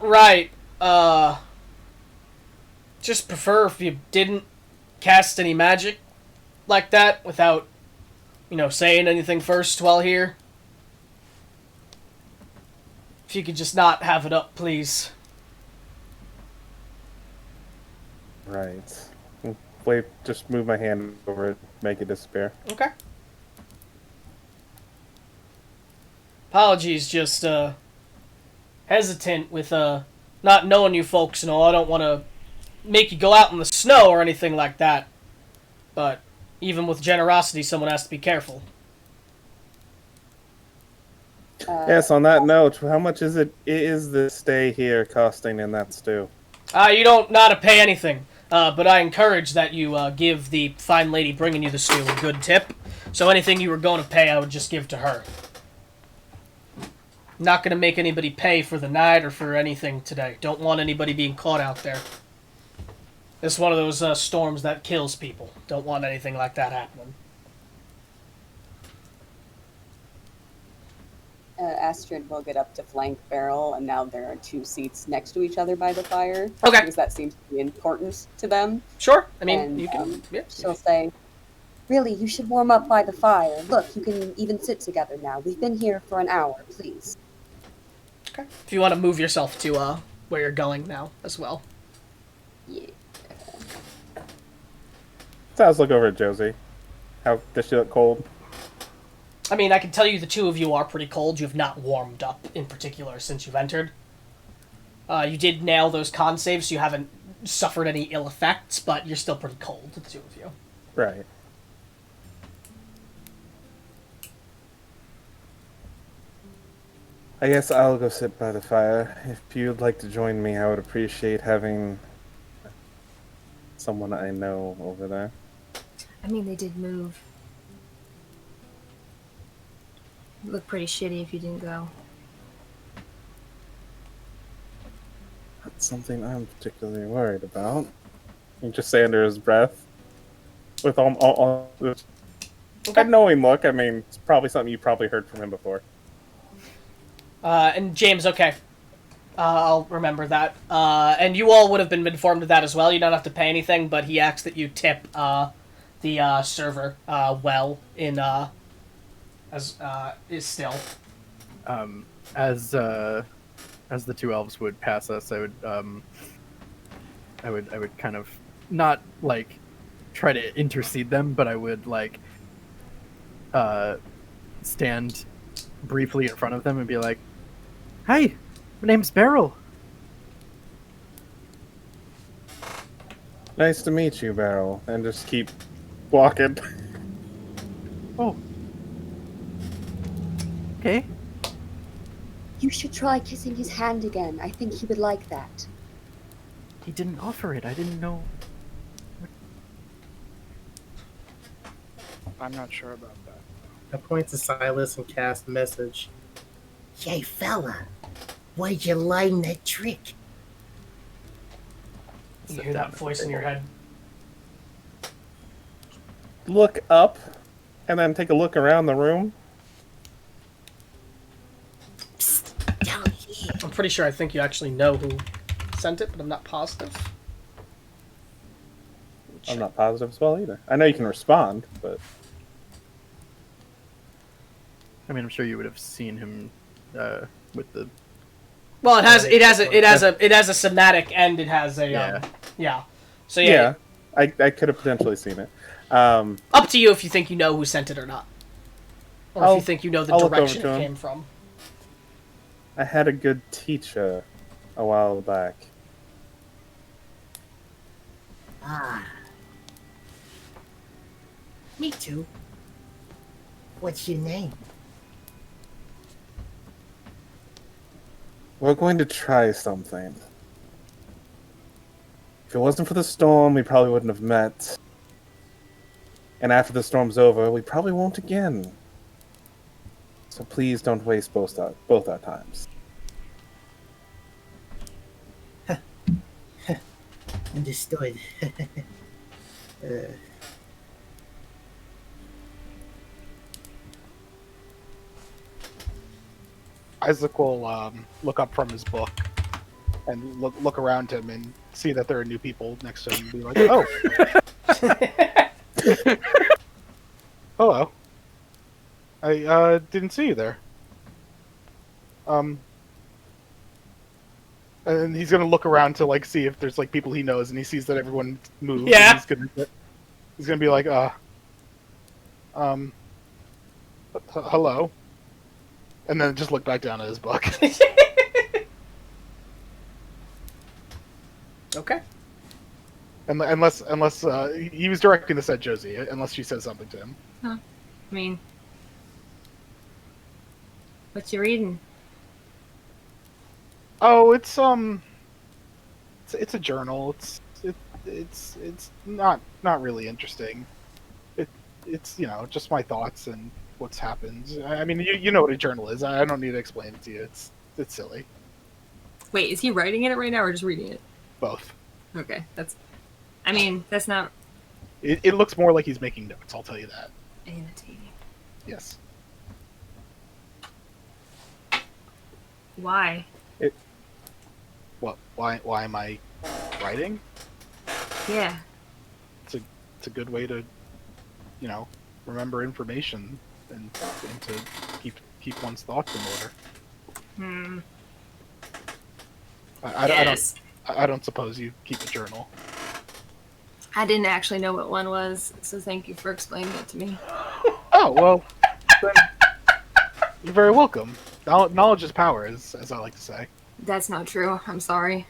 right, just prefer if you didn't cast any magic like that without, saying anything first while here. If you could just not have it up, please. Right. Wait, just move my hand over it, make it disappear. Okay. Apologies, just hesitant with not knowing you folks and all. I don't want to make you go out in the snow or anything like that. But even with generosity, someone has to be careful. Yes, on that note, how much is the stay here costing in that stew? You don't not to pay anything, but I encourage that you give the fine lady bringing you the stew a good tip. So anything you were going to pay, I would just give to her. Not going to make anybody pay for the night or for anything today. Don't want anybody being caught out there. It's one of those storms that kills people. Don't want anything like that happening. Astrid will get up to flank Beryl, and now there are two seats next to each other by the fire. Okay. Because that seems to be important to them. Sure. I mean, And, you can... yeah. She'll say, really, you should warm up by the fire. Look, you can even sit together now. We've been here for an hour, please. Okay. If you want to move yourself to where you're going now as well. Yeah. Let's look over at Josie. How does she look cold? I mean, I can tell you the two of you are pretty cold. You have not warmed up, in particular, since you've entered. You did nail those con saves, so you haven't suffered any ill effects, but you're still pretty cold, the two of you. Right. I guess I'll go sit by the fire. If you'd like to join me, I would appreciate having someone I know over there. I mean, they did move. It'd look pretty shitty if you didn't go. That's something I'm particularly worried about. You just say under his breath. With all this knowing look, I mean, it's probably something you probably heard from him before. And James, okay. I'll remember that. And you all would have been informed of that as well. You don't have to pay anything, but he asks that you tip the server well in as is still. As the two elves would pass us, I would kind of not like try to intercede them, but I would like stand briefly in front of them and be like, "Hi, my name's Beryl." Nice to meet you, Beryl. And just keep walking. Oh. Okay. You should try kissing his hand again. I think he would like that. He didn't offer it. I didn't know. I'm not sure about that. I point to Silas and cast message. Hey fella, why'd you learn that trick? You hear that voice in your head. Look up, and then take a look around the room. Psst, down here. I'm pretty sure I think you actually know who sent it, but I'm not positive. I'm not positive as well either. I know you can respond, but I mean, I'm sure you would have seen him with the. Well, it has a somatic and it has a yeah. So yeah, I could have potentially seen it. Up to you if you think you know who sent it or not, or if you think you know the I'll look direction over it to him. came from. I had a good teacher a while back. Ah. Me too. What's your name? We're going to try something. If it wasn't for the storm, we probably wouldn't have met. And after the storm's over, we probably won't again. So please don't waste both our times. Understood. Isaac will look up from his book and look around him and see that there are new people next to him and be like, "Oh, hello. I didn't see you there." And he's gonna look around to like see if there's like people he knows, and he sees that everyone moved. Yeah. And he's gonna be like, hello, and then just look back down at his book. Okay. Unless he was directing this at Josie, unless she says something to him. I mean, what you reading? Oh, it's a journal. It's not really interesting. It's just my thoughts and what's happened. I mean, you know what a journal is. I don't need to explain it to you. It's silly. Wait, is he writing it right now or just reading it? Both. Okay, that's not It looks more like he's making notes. I'll tell you that. annotating. Yes. Why? What? Why am I writing? Yeah. It's a good way to, remember information and to keep one's thoughts in order. Yes. I don't suppose you keep a journal. I didn't actually know what one was, so thank you for explaining it to me. Oh well, then you're very welcome. Knowledge is power, as I like to say. That's not true. I'm sorry.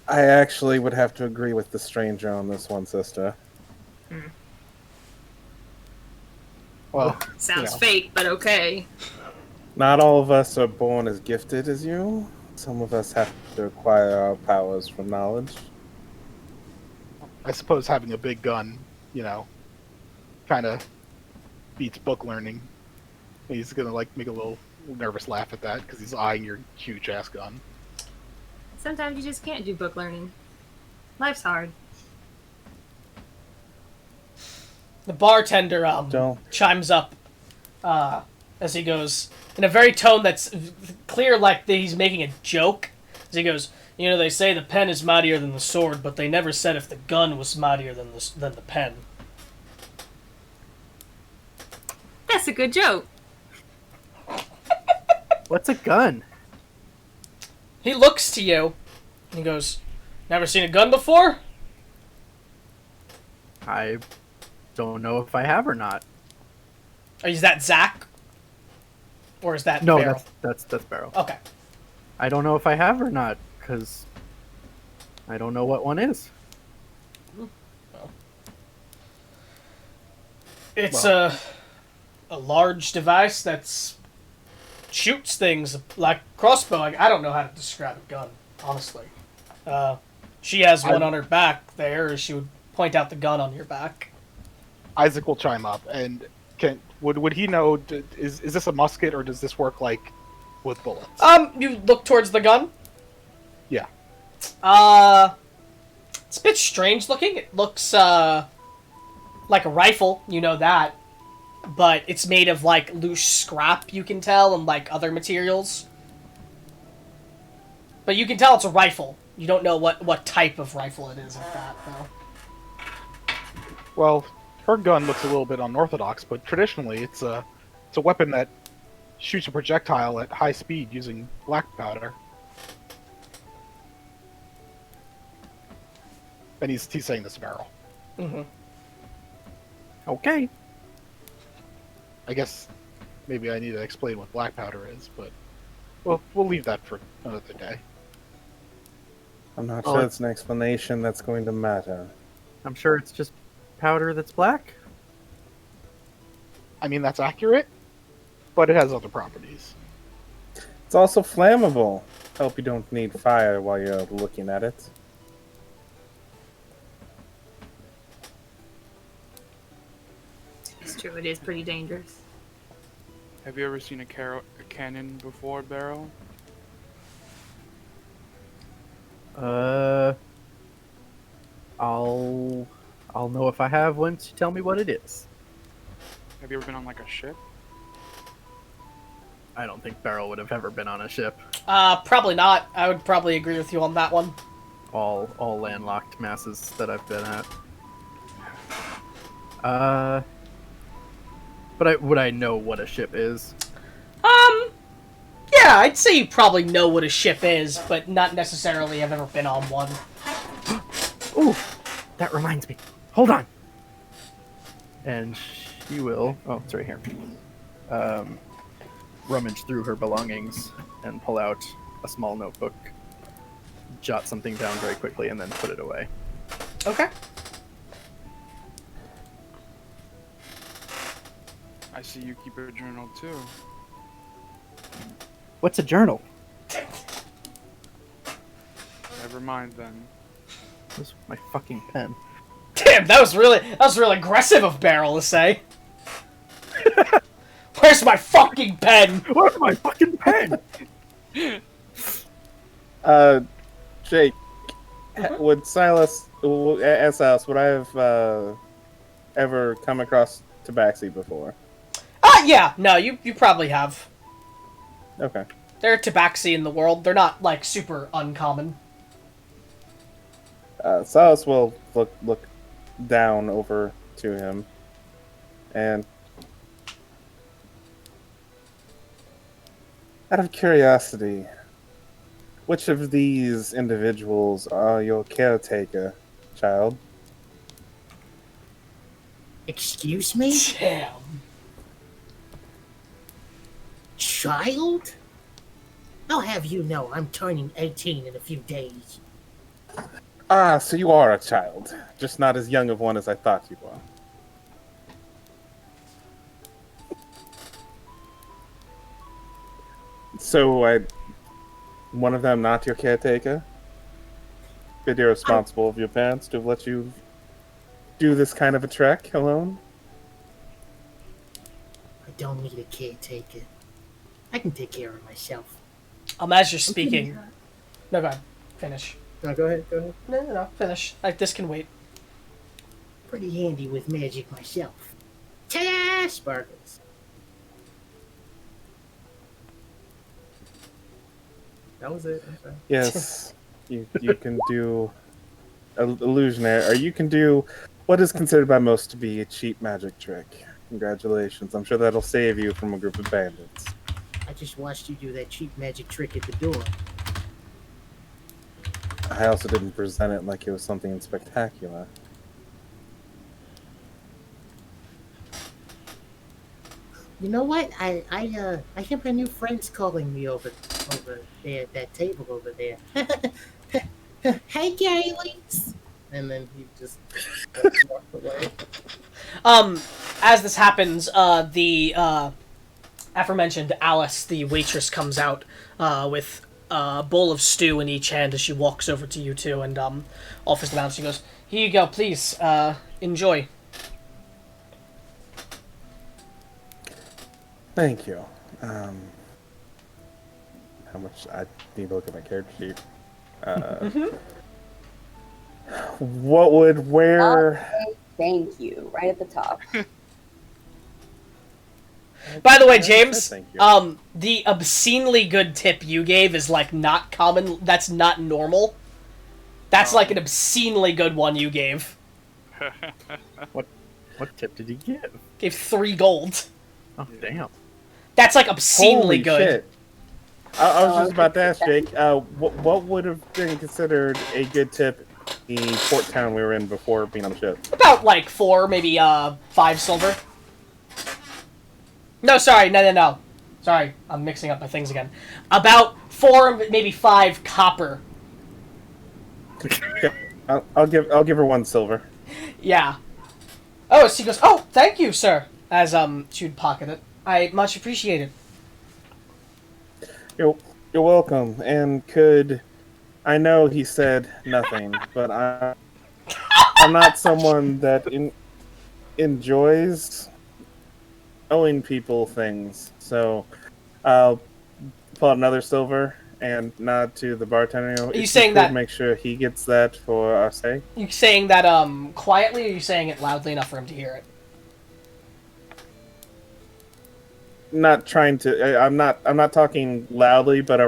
I actually would have to agree with the stranger on this one, sister. Well, Sounds fake, but okay. Not all of us are born as gifted as you. Some of us have to acquire our powers from knowledge. I suppose having a big gun, kind of beats book learning. He's gonna make a little nervous laugh at that because he's eyeing your huge ass gun. Sometimes you just can't do book learning. Life's hard. The bartender chimes up as he goes in a very tone that's clear, like that he's making a joke. As he goes, they say the pen is mightier than the sword, but they never said if the gun was mightier than the pen. That's a good joke. What's a gun? He looks to you and he goes, "Never seen a gun before?" I don't know if I have or not. Is that Zach? Or is that No, Beryl? that's Barrel. Okay. I don't know if I have or not because I don't know what one is. It's a large device that's shoots things like crossbow. I don't know how to describe a gun, honestly. She has one on her back there. She would point out the gun on your back. Isaac will chime up, and would he know? Is this a musket or does this work like with bullets? You look towards the gun. Yeah. It's a bit strange looking. It looks like a rifle, you know that, but it's made of like loose scrap, you can tell, and like other materials. But you can tell it's a rifle. You don't know what type of rifle it is at that, though. Well, her gun looks a little bit unorthodox, but traditionally it's a weapon that shoots a projectile at high speed using black powder. And he's saying this barrel. Mm-hmm. Okay. I guess maybe I need to explain what black powder is, but we'll leave that for another day. I'm not sure it's an explanation that's going to matter. I'm sure it's just powder that's black. I mean, that's accurate, but it has other properties. It's also flammable. Hope you don't need fire while you're looking at it. It's true, it is pretty dangerous. Have you ever seen a cannon before, Barrel? I'll know if I have once you tell me what it is. Have you ever been on like a ship? I don't think Beryl would have ever been on a ship. Probably not. I would probably agree with you on that one. All landlocked masses that I've been at. But would I know what a ship is? Yeah, I'd say you probably know what a ship is, but not necessarily have ever been on one. Ooh, that reminds me. Hold on. And she will. Oh, it's right here. Rummage through her belongings and pull out a small notebook, jot something down very quickly, and then put it away. Okay. I see you keep a journal too. What's a journal? Never mind then. Where's my fucking pen? Damn, that was really aggressive of Beryl to say. Where's my fucking pen? Where's my fucking pen? Jake, would Silas, would I have ever come across Tabaxi before? Yeah, no, you probably have. Okay. There are Tabaxi in the world. They're not, like, super uncommon. Silas will look down over to him, and out of curiosity, which of these individuals are your caretaker, child? Excuse me? Damn. Child? I'll have you know I'm turning 18 in a few days. Ah, so you are a child, just not as young of one as I thought you were. So, one of them not your caretaker? Bit irresponsible of your parents to have let you do this kind of a trek alone? I don't need a caretaker. I can take care of myself. As you're speaking... No, go ahead. Finish. No, go ahead. No, finish. This can wait. Pretty handy with magic myself. Ta-da! Sparkles. That was it. I'm sorry. Yes, you can do illusionary, or you can do what is considered by most to be a cheap magic trick. Congratulations. I'm sure that'll save you from a group of bandits. I just watched you do that cheap magic trick at the door. I also didn't present it like it was something spectacular. You know what? I have my new friends calling me over there at that table over there. Hey, Gaylings! And then he just walked away. As this happens, the aforementioned Alice, the waitress, comes out with a bowl of stew in each hand as she walks over to you two and offers them out. She goes, "Here you go, please. Enjoy." Thank you. How much? I need to look at my character sheet. What would where? Thank you. Right at the top. By the way, James, Thank you. the obscenely good tip you gave is, like, not common. That's not normal. That's like an obscenely good one you gave. What tip did he give? Gave 3 gold. Oh, damn. That's like obscenely Holy good. shit. I was Oh, just about to okay. ask Jake, what would have been considered a good tip in the port town we were in before being on the ship? About like 4, maybe 5 silver. No, sorry, no. Sorry, I'm mixing up my things again. About 4, maybe 5 copper. Okay, I'll give her 1 silver. Yeah. Oh, she goes, oh, thank you, sir. As she would pocket it. I much appreciate it. You're welcome. And I know he said nothing, but I'm not someone that enjoys owing people things. So I'll pull out another silver and nod to the bartender. Are you saying that? Make sure he gets that for our sake. You saying that quietly, or are you saying it loudly enough for him to hear it? Not trying to. I'm not talking loudly, but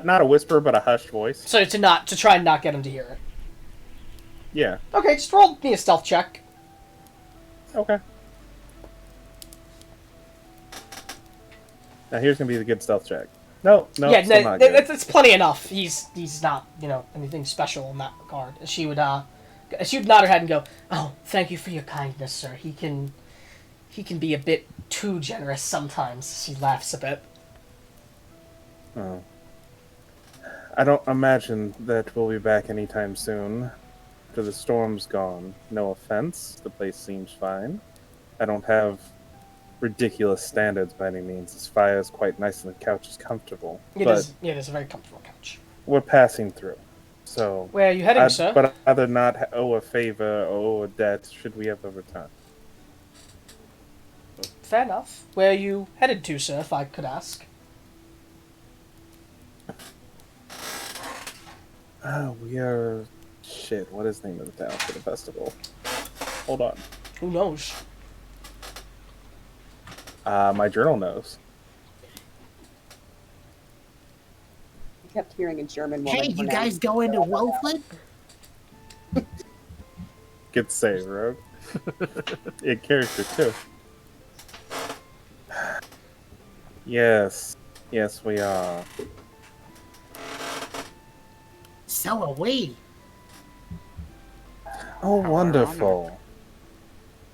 not a whisper, but a hushed voice. So to try and not get him to hear it. Yeah. Okay, just roll me a stealth check. Okay. Now here's gonna be the good stealth check. No, Yeah, still not good. it's plenty enough. He's not anything special in that regard. She would nod her head and go, "Oh, thank you for your kindness, sir. He can be a bit too generous sometimes." She laughs a bit. Oh. I don't imagine that we'll be back anytime soon. After the storm's gone. No offense, the place seems fine. I don't have ridiculous standards by any means. This fire is quite nice and the couch is comfortable. It is a very comfortable couch. We're passing through. So Where are you heading, sir? But I'd rather not owe a favor or owe a debt should we ever return. Fair enough. Where are you headed to, sir, if I could ask? We are... Shit, what is the name of the town for the festival? Hold on. Who knows? My journal knows. I kept hearing a German woman. Hey, you guys going to Wolfwood? Good save, Rogue. Yeah, character, too. Yes, we are. So are we. Oh, wonderful.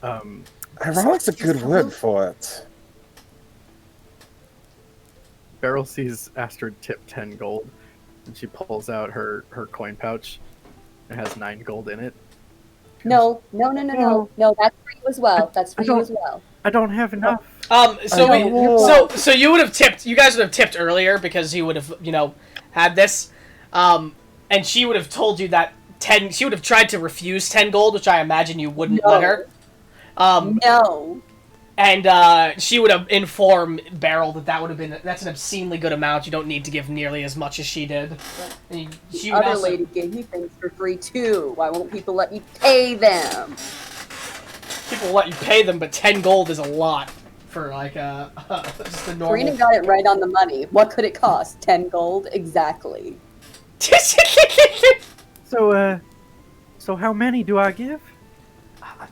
Ironic's a good word for it. Beryl sees Astrid tip 10 gold, and she pulls out her coin pouch. It has 9 gold in it. No, that's for you as well. That's for you as well. I don't have enough. So you would have tipped. You guys would have tipped earlier because he would have, had this, and she would have told you that 10. She would have tried to refuse 10 gold, which I imagine you wouldn't let her. No. And she would have informed Beryl that's an obscenely good amount. You don't need to give nearly as much as she did. And The other lady gave me things for free too. Why won't people let me pay them? People let you pay them, but 10 gold is a lot for like just a normal. Karina got it right on the money. What could it cost? 10 gold? Exactly. So how many do I give?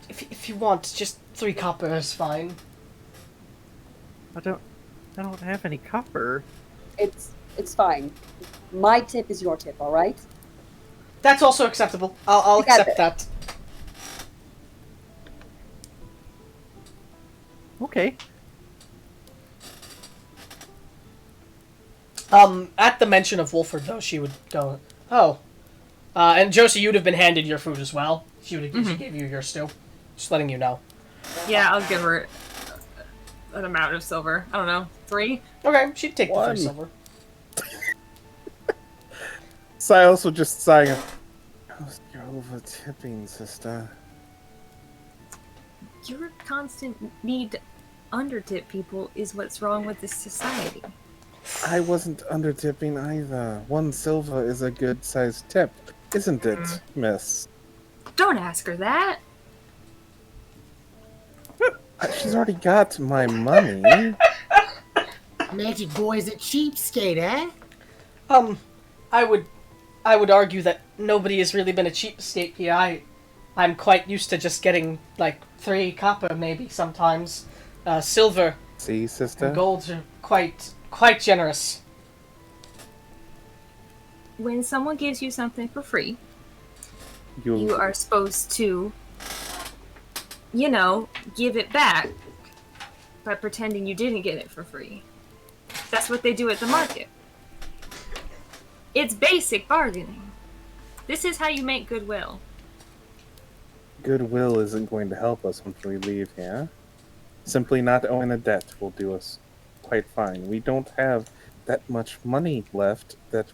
If you want, just 3 copper is fine. I don't have any copper. It's fine. My tip is your tip, all right? That's also acceptable. I'll accept that. Okay. At the mention of Wolford, though, she would go, "Oh." And Josie, you'd have been handed your food as well. She gave you your stew. Just letting you know. Yeah, I'll give her an amount of silver. I don't know, 3? Okay, she'd take the 1. 3 silver. Silas would just sigh. You're over tipping, sister. Your constant need to undertip people is what's wrong with this society. I wasn't under tipping either. 1 silver is a good sized tip, isn't it, miss? Don't ask her that. She's already got my money. Magic boy's a cheapskate, eh? I would argue that nobody has really been a cheapskate here. I'm quite used to just getting, like, 3 copper, maybe, sometimes. Silver See, sister? and gold are quite generous. When someone gives you something for free, You you are supposed to, you know, give it back by pretending you didn't get it for free. That's what they do at the market. It's basic bargaining. This is how you make goodwill. Goodwill isn't going to help us once we leave here. Simply not owing a debt will do us quite fine. We don't have that much money left that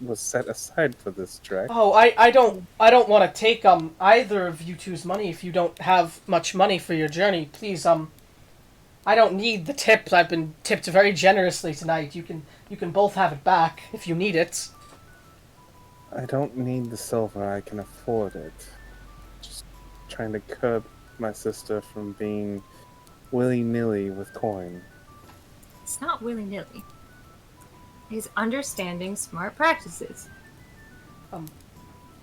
was set aside for this trek. Oh, I don't want to take either of you two's money if you don't have much money for your journey. Please, I don't need the tip. I've been tipped very generously tonight. You can both have it back if you need it. I don't need the silver. I can afford it. Just trying to curb my sister from being willy-nilly with coin. It's not willy-nilly. It's understanding smart practices.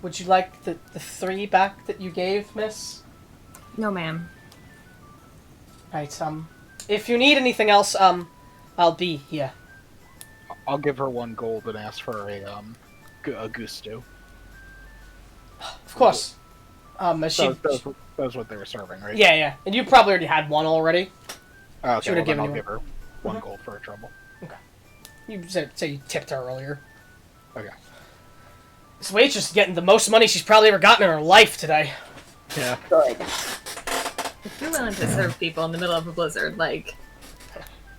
Would you like the 3 back that you gave, miss? No, ma'am. Right, if you need anything else, I'll be here. I'll give her 1 gold and ask for a gusto. Of course. As she... That was what they were serving, right? Yeah. And you probably already had 1 already. Okay, She would've well, then given I'll you give her 1 gold for her trouble. You said you tipped her earlier. Okay. This waitress is getting the most money she's probably ever gotten in her life today. Yeah. Good. If you're willing to serve people in the middle of a blizzard, like...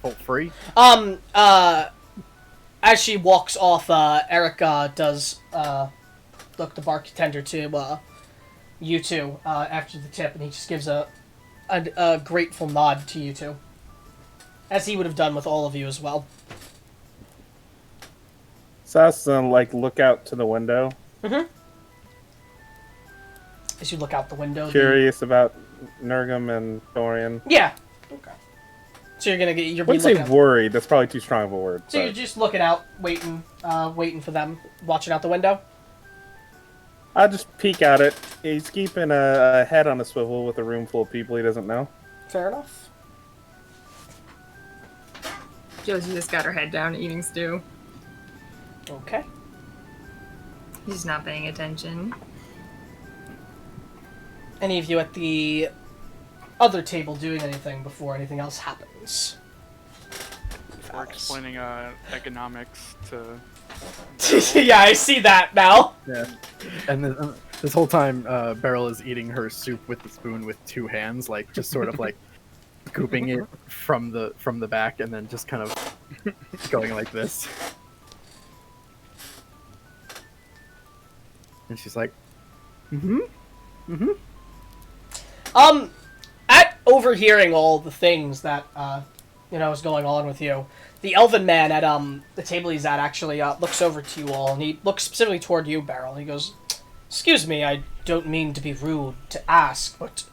Bolt free. As she walks off, Erica does look the bartender to you two after the tip, and he just gives a grateful nod to you two, as he would have done with all of you as well. Sas look out to the window. Mm-hmm. As you look out the window. Curious about Nurgum and Dorian. Yeah. Okay. So you're gonna get. You're Wouldn't say worried. That's probably too strong of a word. So you're just looking out, waiting for them, watching out the window. I'll just peek at it. He's keeping a head on a swivel with a room full of people he doesn't know. Fair enough. Josie just got her head down eating stew. Okay. She's not paying attention. Any of you at the other table doing anything before anything else happens? We're explaining economics to... Yeah, I see that now. Yeah. And this whole time, Beryl is eating her soup with the spoon with 2 hands, like just sort of like scooping it from the back, and then just kind of going like this. And she's like, At overhearing all the things that is going on with you, the elven man at the table he's at actually looks over to you all, and he looks specifically toward you, Beryl. He goes, "Excuse me, I don't mean to be rude to ask, but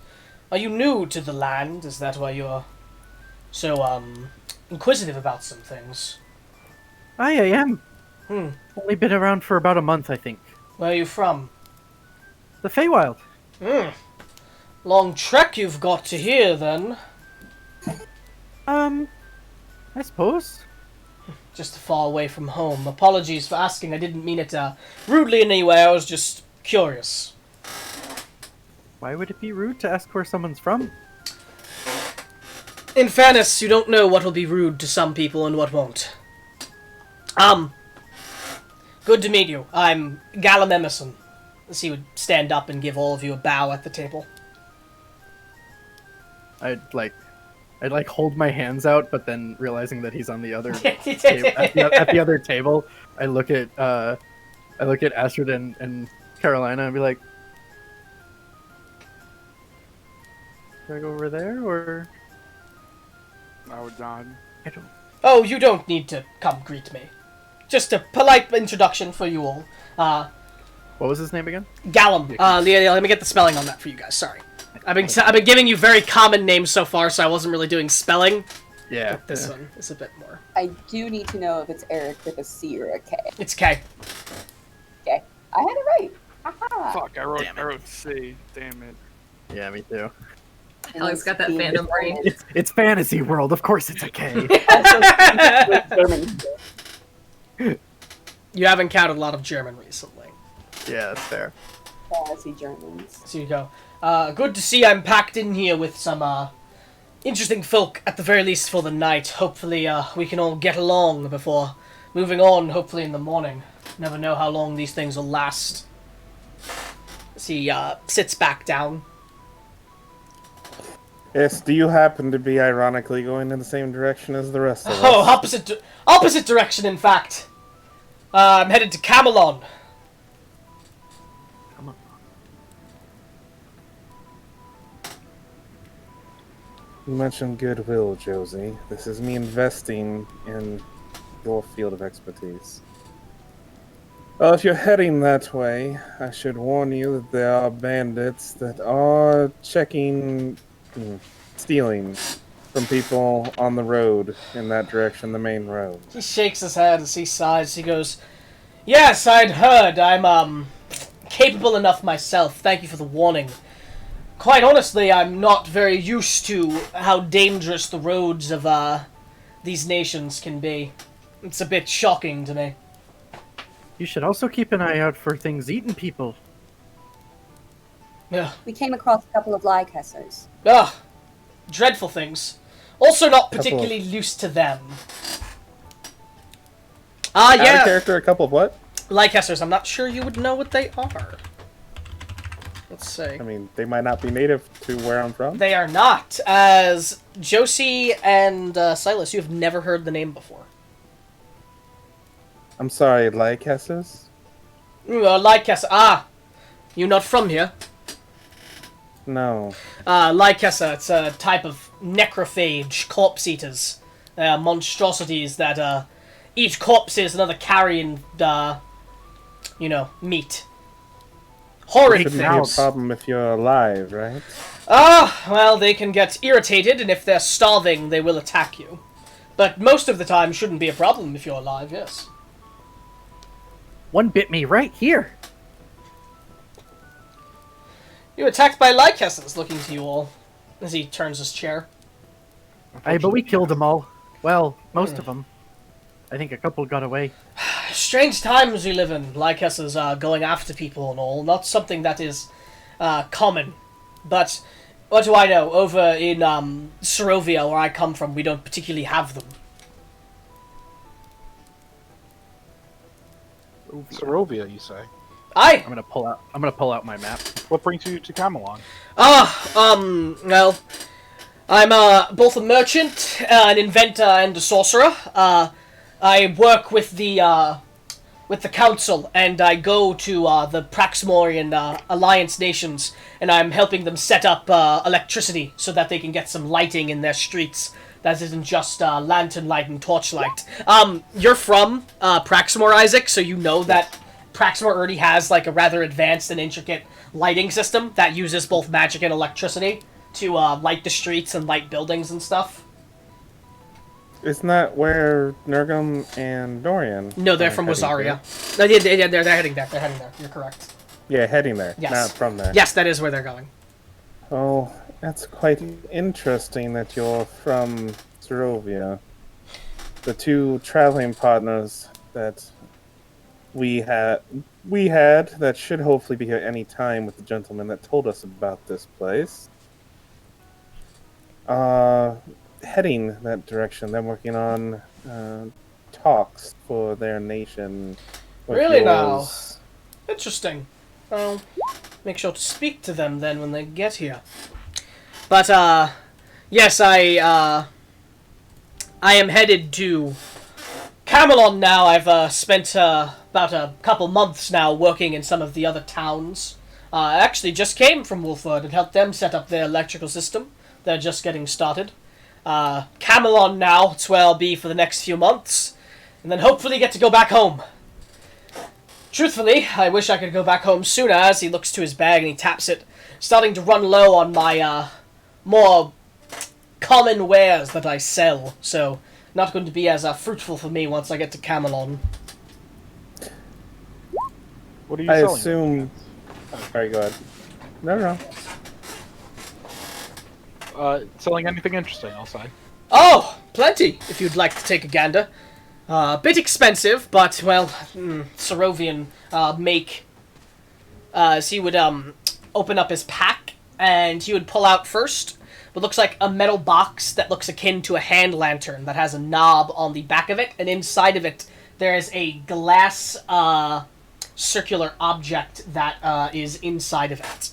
are you new to the land? Is that why you're so inquisitive about some things?" I am. Only been around for about a month, I think. Where are you from? The Feywild. Long trek you've got to here, then. I suppose. Just far away from home. Apologies for asking. I didn't mean it rudely in any way. I was just curious. Why would it be rude to ask where someone's from? In fairness, you don't know what will be rude to some people and what won't. Good to meet you. I'm Gallum Emerson. As he would stand up and give all of you a bow at the table. I'd hold my hands out, but then realizing that he's on the other at the other table, I look at Astrid and Carolina and be like, "Should I go over there or?" I would nod. I don't. Oh, you don't need to come greet me. Just a polite introduction for you all. What was his name again? Gallum. Let me get the spelling on that for you guys. Sorry. I've been giving you very common names so far, so I wasn't really doing spelling. Yeah. But this one is a bit more. I do need to know if it's Eric with a C or a K. It's K. Okay. I had it right. Fuck, I Damn it. wrote C. Damn it. Yeah, me too. Alex got that fandom brain. It's fantasy world. Of course, it's a K. You have encountered a lot of German recently. Yeah, that's fair. Fantasy Germans. So you go. Good to see I'm packed in here with some interesting folk, at the very least for the night. Hopefully we can all get along before moving on, hopefully in the morning. Never know how long these things will last. As he sits back down. Yes, do you happen to be ironically going in the same direction as the rest of us? Oh, opposite direction, in fact. I'm headed to Camelon. Come on. You mentioned goodwill, Josie. This is me investing in your field of expertise. Well, if you're heading that way, I should warn you that there are bandits that are stealing from people on the road in that direction, the main road. He shakes his head as he sighs. He goes, "Yes, I'd heard. I'm capable enough myself. Thank you for the warning. Quite honestly, I'm not very used to how dangerous the roads of these nations can be. It's a bit shocking to me." You should also keep an eye out for things eating people. Ugh. We came across a couple of Lycessers. Ugh. Dreadful things. Also not Couple particularly used to them. Out of Yeah. character, a couple of what? Lycessers, I'm not sure you would know what they are. Let's see. I mean, they might not be native to where I'm from. They are not. As Josie and Silas, you have never heard the name before. I'm sorry, Lycessers? Lycessa. Ah! You not from here? No. Lycessa, it's a type of necrophage, corpse eaters. Monstrosities that eat corpses and other carrion, meat. Horrid Shouldn't be a things. problem if you're alive, right? Well, they can get irritated, and if they're starving, they will attack you. But most of the time, shouldn't be a problem if you're alive, yes. One bit me right here. You're attacked by Lycessers, looking to you all, as he turns his chair. Aye, but we killed them all. Well, most of them. I think a couple got away. Strange times we live in. Lycessers are going after people and all. Not something that is common. But what do I know? Over in Sorovia, where I come from, we don't particularly have them. Sorovia, you say? Aye! I'm gonna pull out my map. What brings you to Camelon? Well, I'm both a merchant, an inventor, and a sorcerer. I work with the council, and I go to the Praxmorian Alliance nations, and I'm helping them set up electricity so that they can get some lighting in their streets. That isn't just lantern light and torchlight. You're from Praxmore, Isaac, so you know that Praxmore already has like a rather advanced and intricate lighting system that uses both magic and electricity to light the streets and light buildings and stuff. Isn't that where Nurgum and Dorian? No, they're are from heading Wazaria. No, yeah, they're heading there. They're heading there. You're correct. to? Yeah, heading there. Yes. Not from there. Yes, that is where they're going. Oh, that's quite interesting that you're from Sorovia. The two traveling partners that we had that should hopefully be here any time with the gentleman that told us about this place. Heading that direction. They're working on talks for their nation. with Really now? yours. Interesting. Well, make sure to speak to them then when they get here. But, yes, I am headed to Camelon now. I've spent about a couple months now working in some of the other towns. I actually just came from Wolford and helped them set up their electrical system. They're just getting started. Camelon now, it's where I'll be for the next few months. And then hopefully get to go back home. Truthfully, I wish I could go back home sooner, as he looks to his bag and he taps it, starting to run low on my more common wares that I sell. So, not going to be as fruitful for me once I get to Camelon. What are you I selling? assume Sorry, go ahead. No. Selling anything interesting, I'll say. Oh, plenty, if you'd like to take a gander. A bit expensive, but, well, Serovian make... so he would open up his pack, and he would pull out first what looks like a metal box that looks akin to a hand lantern that has a knob on the back of it, and inside of it there is a glass circular object that is inside of it.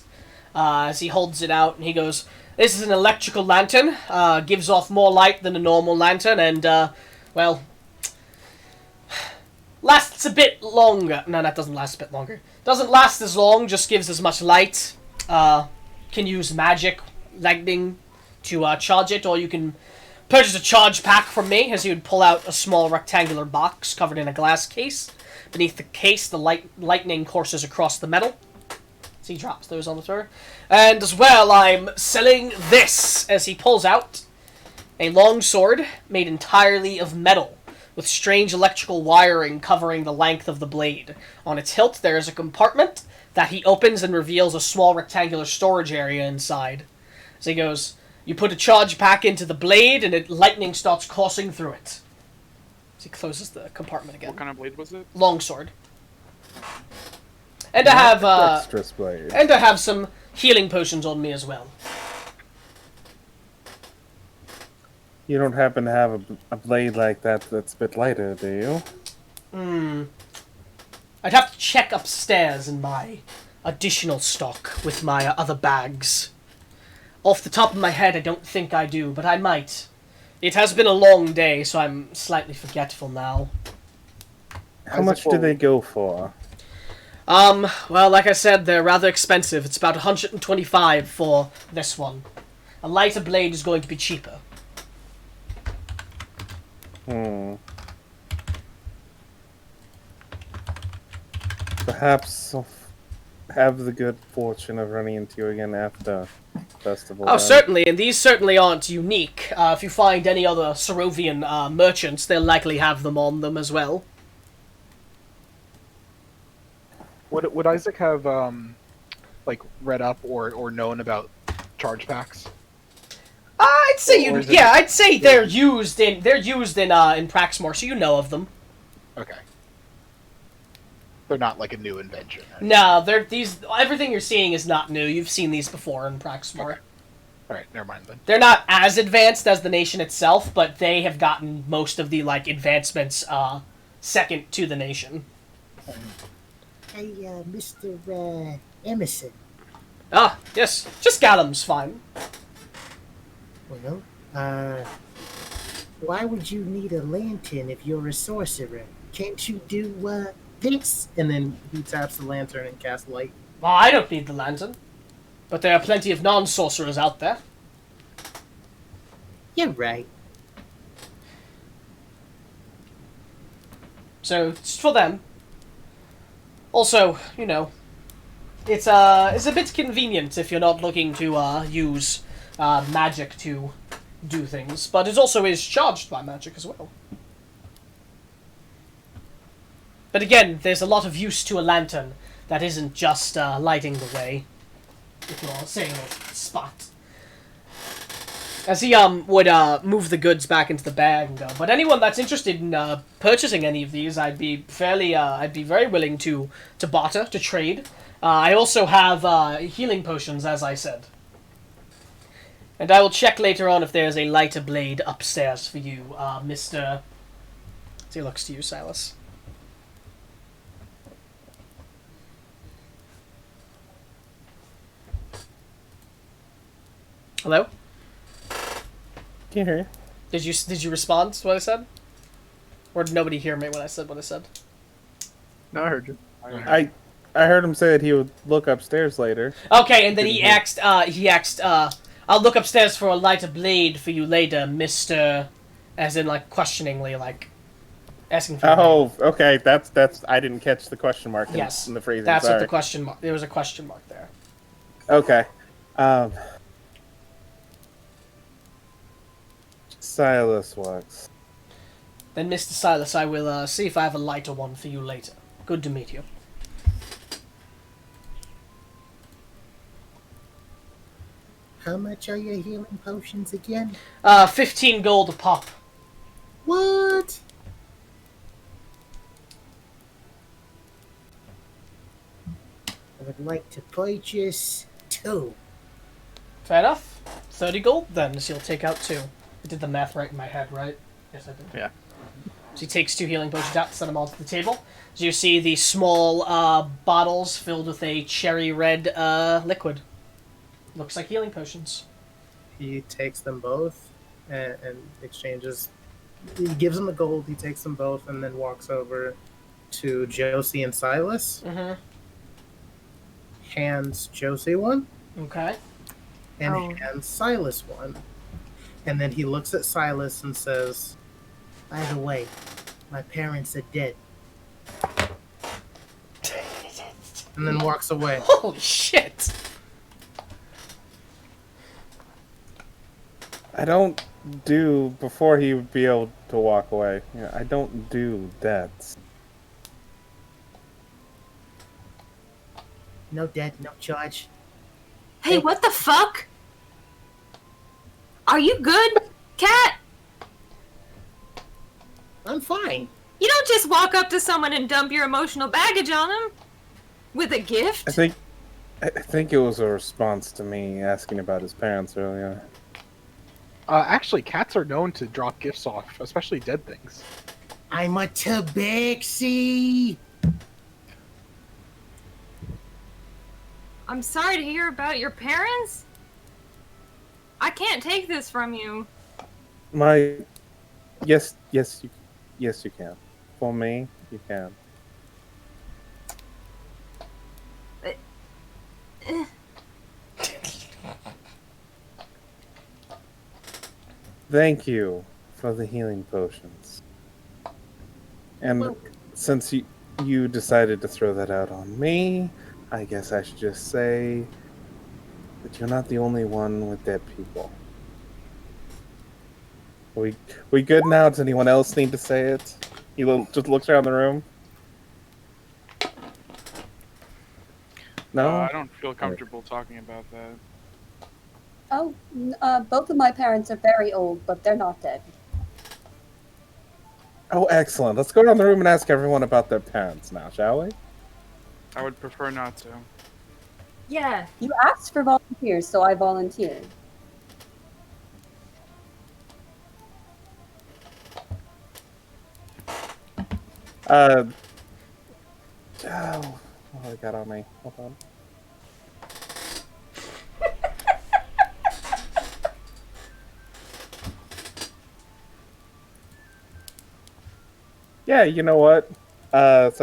As he holds it out, and he goes, "This is an electrical lantern, gives off more light than a normal lantern, and, well, lasts a bit longer." No, that doesn't last a bit longer. Doesn't last as long, just gives as much light. Can use magic, lightning, to charge it, or you can purchase a charge pack from me, as he would pull out a small rectangular box covered in a glass case. Beneath the case, the lightning courses across the metal. So he drops those on the floor. And as well, I'm selling this, as he pulls out a long sword made entirely of metal, with strange electrical wiring covering the length of the blade. On its hilt, there is a compartment that he opens and reveals a small rectangular storage area inside. So he goes, "You put a charge pack into the blade, and lightning starts coursing through it." So he closes the compartment again. What kind of blade was it? Longsword. And I have Dexterous blade. and I have some healing potions on me as well. You don't happen to have a blade like that that's a bit lighter, do you? I'd have to check upstairs in my additional stock with my other bags. Off the top of my head, I don't think I do, but I might. It has been a long day, so I'm slightly forgetful now. How much do they go for? Well, like I said, they're rather expensive. It's about 125 for this one. A lighter blade is going to be cheaper. Perhaps I'll have the good fortune of running into you again after festival. Oh, then. certainly, and these certainly aren't unique. If you find any other Serovian merchants, they'll likely have them on them as well. Would Isaac have like read up or known about charge packs? I'd say Or you. is it- Yeah, I'd say they're used in Praxmore, so you know of them. Okay. They're not like a new invention. Right? No, they're these. Everything you're seeing is not new. You've seen these before in Praxmore. Okay. All right, never mind then. They're not as advanced as the nation itself, but they have gotten most of the advancements second to the nation. Hey, Mr. Emerson. Ah, yes, just Gallum's fine. Well, why would you need a lantern if you're a sorcerer? Can't you do, this? And then he taps the lantern and casts light. Well, I don't need the lantern, but there are plenty of non-sorcerers out there. You're right. So it's for them. Also, it's a bit convenient if you're not looking to use magic to do things, but it also is charged by magic as well. But again, there's a lot of use to a lantern that isn't just lighting the way, if you're saying a spot. As he would move the goods back into the bag and go, but anyone that's interested in purchasing any of these, I'd be very willing to barter, to trade. I also have healing potions, as I said. And I will check later on if there's a lighter blade upstairs for you, Mr. So he looks to you, Silas. Hello? Can't hear you. Did you respond to what I said? Or did nobody hear me when I said what I said? No, I heard you. I heard him say that he would look upstairs later. Okay, and then he Didn't asked, I'll look upstairs for a lighter blade for you later, Mr. As in, questioningly, asking for Oh, okay. That's. I didn't catch the question mark Yes, in the phrasing. that's Sorry. what the question mark, there was a question mark there. Okay. Silas works. Then, Mr. Silas, I will see if I have a lighter one for you later. Good to meet you. How much are your healing potions again? 15 gold a pop. What? I would like to purchase 2. Fair enough. 30 gold then, so you'll take out 2. I did the math right in my head, right? Yes, I did. Yeah. So he takes 2 healing potions out, set them all to the table. So you see the small bottles filled with a cherry red liquid. Looks like healing potions. He takes them both and exchanges. He gives them the gold. He takes them both and then walks over to Josie and Silas. Mm-hmm. Hands Josie one Okay. and hands Silas one. And then he looks at Silas and says, By the way, my parents are dead. and then walks away. Holy shit! I don't do, before he would be able to walk away, I don't do debts. No debt, no charge. Hey, what the fuck? Are you good, Cat? I'm fine. You don't just walk up to someone and dump your emotional baggage on them with a gift. I think it was a response to me asking about his parents earlier. Actually, cats are known to drop gifts off, especially dead things. I'm a tabaxi. I'm sorry to hear about your parents. I can't take this from you. Yes, you can. For me, you can. Thank you for the healing potions. And since you decided to throw that out on me, I guess I should just say that you're not the only one with dead people. We good now? Does anyone else need to say it? He just looks around the room. No? I don't feel comfortable talking about that. Oh, both of my parents are very old, but they're not dead. Oh, excellent. Let's go around the room and ask everyone about their parents now, shall we? I would prefer not to. Yeah. You asked for volunteers, so I volunteered. What do I got on me? Hold on. Yeah, you know what? But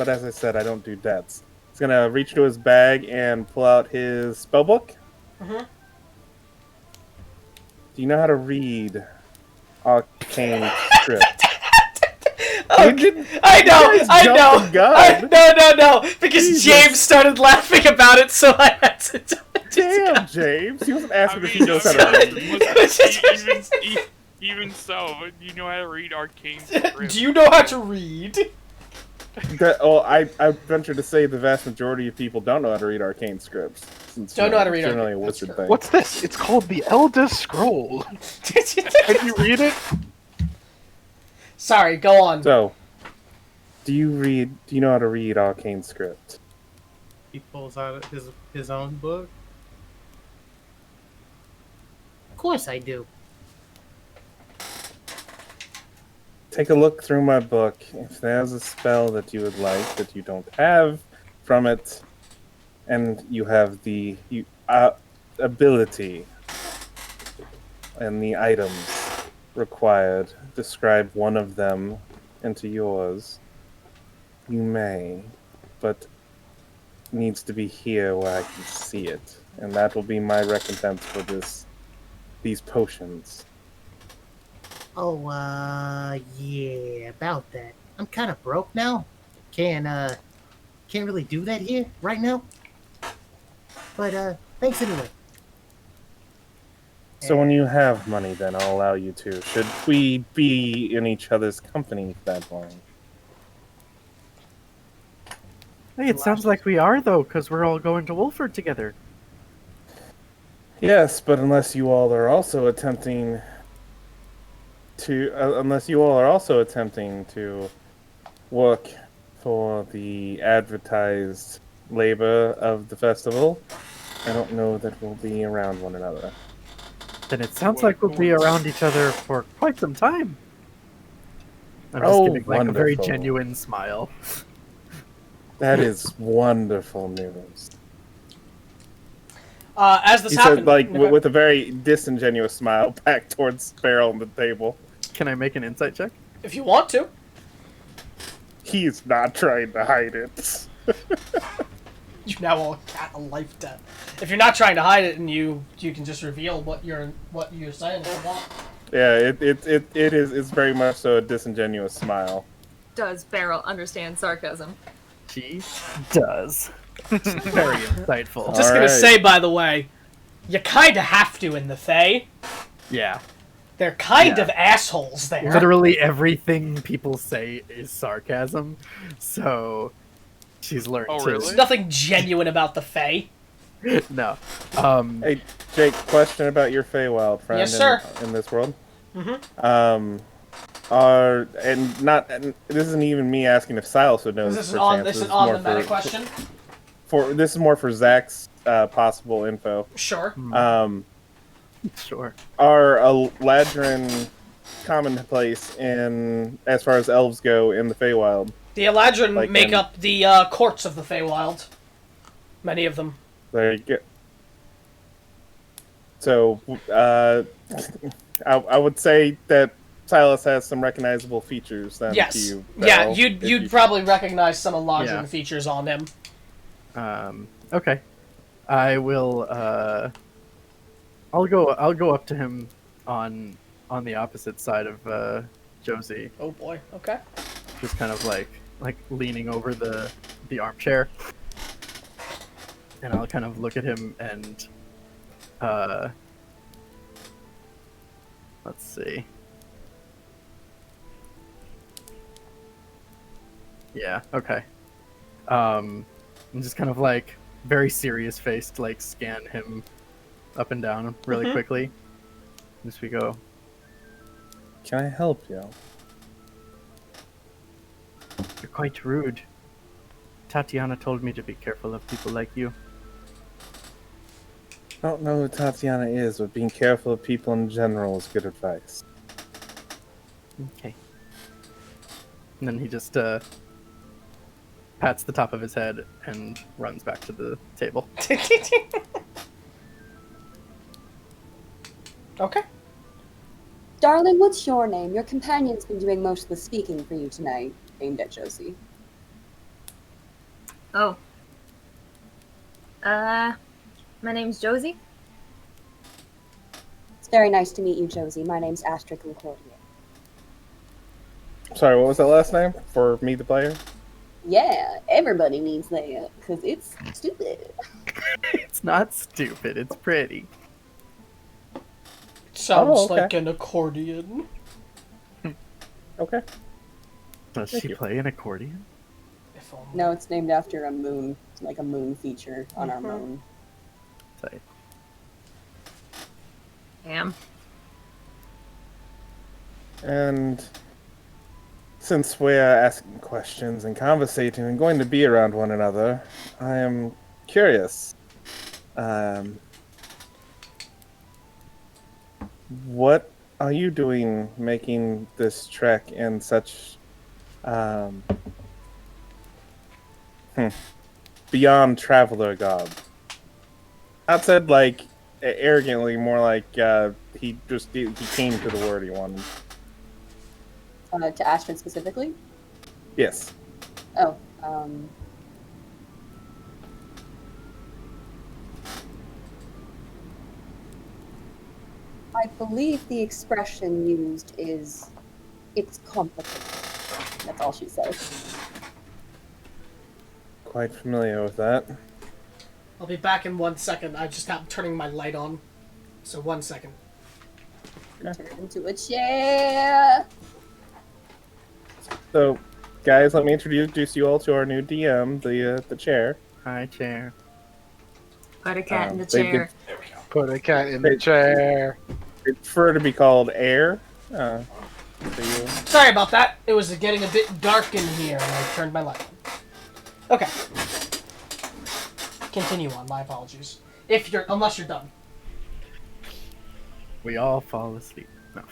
as I said, I don't do debts. He's gonna reach into his bag and pull out his spellbook. Mm-hmm. Do you know how to read arcane script? Okay. I know. No. Because Jesus. James started laughing about it, so I had to do it. Damn, James! He wasn't asking if he knows how to read. Even so, you know how to read arcane script. Do you know how to read? I venture to say the vast majority of people don't know how to read arcane scripts. Since, Don't know how to read generally arcane. a wizard thing. What's this? It's called the Elder Scroll. Can you read it? Sorry, go on. So, do you know how to read arcane script? He pulls out his own book. Of course I do. Take a look through my book. If there's a spell that you would like that you don't have from it, and you have the ability and the items required, describe one of them into yours, you may, but needs to be here where I can see it. And that will be my recompense for these potions. Oh, yeah, about that. I'm kind of broke now. Can't really do that here right now. But, thanks anyway. So when you have money, then I'll allow you to. Should we be in each other's company that long? Hey, it sounds like we are, though, because we're all going to Wolford together. Yes, but unless you all are also attempting to work for the advertised labor of the festival, I don't know that we'll be around one another. Then it sounds What a like we'll be around each other for quite some time. I'm just Oh, giving like a very wonderful. genuine smile. That is wonderful news. As this He happened, said, like, okay. with a very disingenuous smile, back towards Sparrow on the table. Can I make an insight check? If you want to, He's not trying to hide it. you now owe a cat a life debt. If you're not trying to hide it, and you can just reveal what you're saying if you want. Yeah, it's very much so a disingenuous smile. Does Beryl understand sarcasm? She does. Very insightful. Just gonna Alright. say, by the way, you kind of have to in the Fae. Yeah. They're kind Yeah. of assholes there. Literally everything people say is sarcasm, so she's learned Oh, to. really? There's nothing genuine about the Fae. No. Hey, Jake, question about your Feywild friend Yes, sir. in this world. Mm-hmm. And this isn't even me asking if Silas would know This this. is per on chance. this is is on more the meta for- question. This is more for Zach's possible info. Sure. Sure. Are Eladrin commonplace in as far as elves go in the Feywild? The Eladrin Like make in- up the courts of the Feywild. Many of them. There you go. So, I would say that Silas has some recognizable features then to Yes. you. Yeah, Beryl, you'd if you'd you- probably recognize some Eladrin Yeah. features on him. Okay. I will. I'll go up to him on the opposite side of Josie, Oh boy. Okay. just kind of like leaning over the armchair, and I'll kind of look at him and let's see. Yeah. Okay. And just kind of like very serious faced, like scan him up and down really Mhm. quickly. As we go. Can I help you? You're quite rude. Tatiana told me to be careful of people like you. I don't know who Tatiana is, but being careful of people in general is good advice. Okay. And then he just pats the top of his head and runs back to the table. Okay. Darling, what's your name? Your companion's been doing most of the speaking for you tonight, aimed at Josie. Oh. My name's Josie. It's very nice to meet you, Josie. My name's Astrid Concordia. Sorry, what was that last name for me, the player? Yeah, everybody needs that, because it's stupid. It's not stupid, it's pretty. Sounds Oh, okay. like an accordion. Okay. Does Thank she you. play an accordion? If only. No, it's named after a moon, like a moon feature on our moon. Tight. Damn. And since we're asking questions and conversating and going to be around one another, I am curious. What are you doing making this trek in such beyond traveler garb? Not said like arrogantly, more like he came to the word he wanted. To Astrid specifically? Yes. Oh, I believe the expression used is, it's complicated. That's all she says. Quite familiar with that. I'll be back in 1 second. I just have turning my light on. So 1 second. Turn into a chair. So, guys, let me introduce you all to our new DM, the chair. Hi, chair. Put a cat in the they've chair. been- Put a cat in the chair. They prefer to be called air. For you. Sorry about that. It was getting a bit dark in here, and I turned my light on. Okay. Continue on. My apologies. Unless you're done. We all fall asleep. No.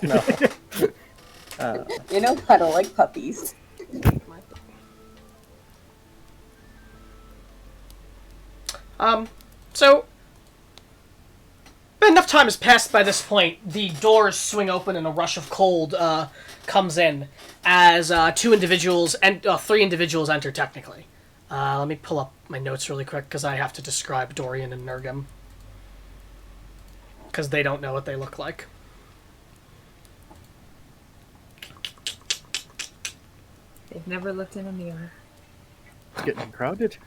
No. You know, cuddle like puppies. So enough time has passed by this point. The doors swing open and a rush of cold comes in as 2 individuals and 3 individuals enter technically. Let me pull up my notes really quick because I have to describe Dorian and Nurgim because they don't know what they look like. They've never looked in a mirror. It's getting crowded.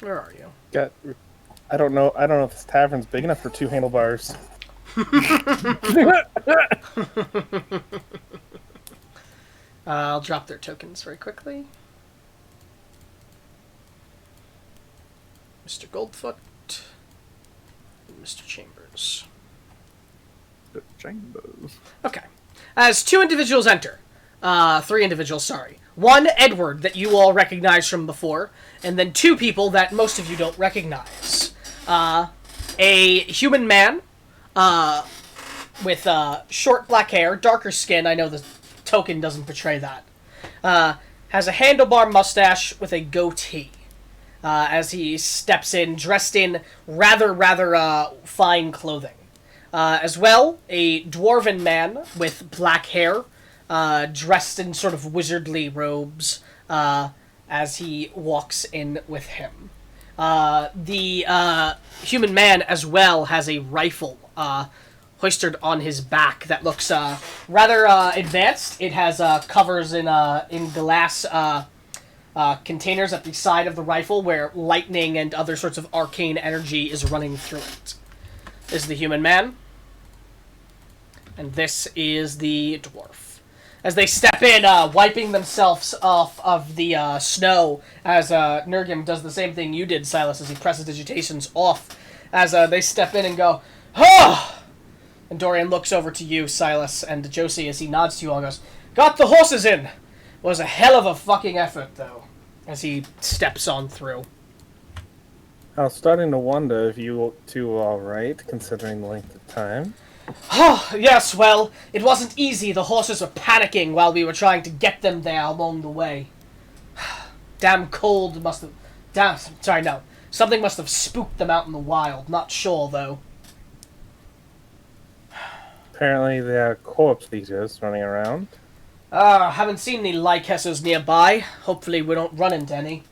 Where are you? I don't know if this tavern's big enough for 2 handlebars. I'll drop their tokens very quickly. Mr. Goldfoot and Mr. Chambers. The chambers. Okay. As 2 individuals enter. 3 individuals, sorry. 1, Edward, that you all recognize from before, and then 2 people that most of you don't recognize. A human man, with short black hair, darker skin, I know the token doesn't portray that, has a handlebar mustache with a goatee, as he steps in, dressed in rather fine clothing. As well, a dwarven man with black hair, dressed in sort of wizardly robes, as he walks in with him. The human man as well has a rifle hoisted on his back that looks rather advanced. It has covers in glass containers at the side of the rifle where lightning and other sorts of arcane energy is running through it. This is the human man. And this is the dwarf. As they step in, wiping themselves off of the snow, as Nurgim does the same thing you did, Silas, as he presses digitations off, as they step in and go, "Oh!" And Dorian looks over to you, Silas, and Josie, as he nods to you all, goes, "Got the horses in!" Was a hell of a fucking effort, though, as he steps on through. I was starting to wonder if you 2 were alright, considering the length of time. Oh, yes, well, it wasn't easy. The horses were panicking while we were trying to get them there along the way. Damn cold must have... Something must have spooked them out in the wild. Not sure, though. Apparently there are corpse eaters running around. Haven't seen any Lycessers nearby. Hopefully we don't run into any.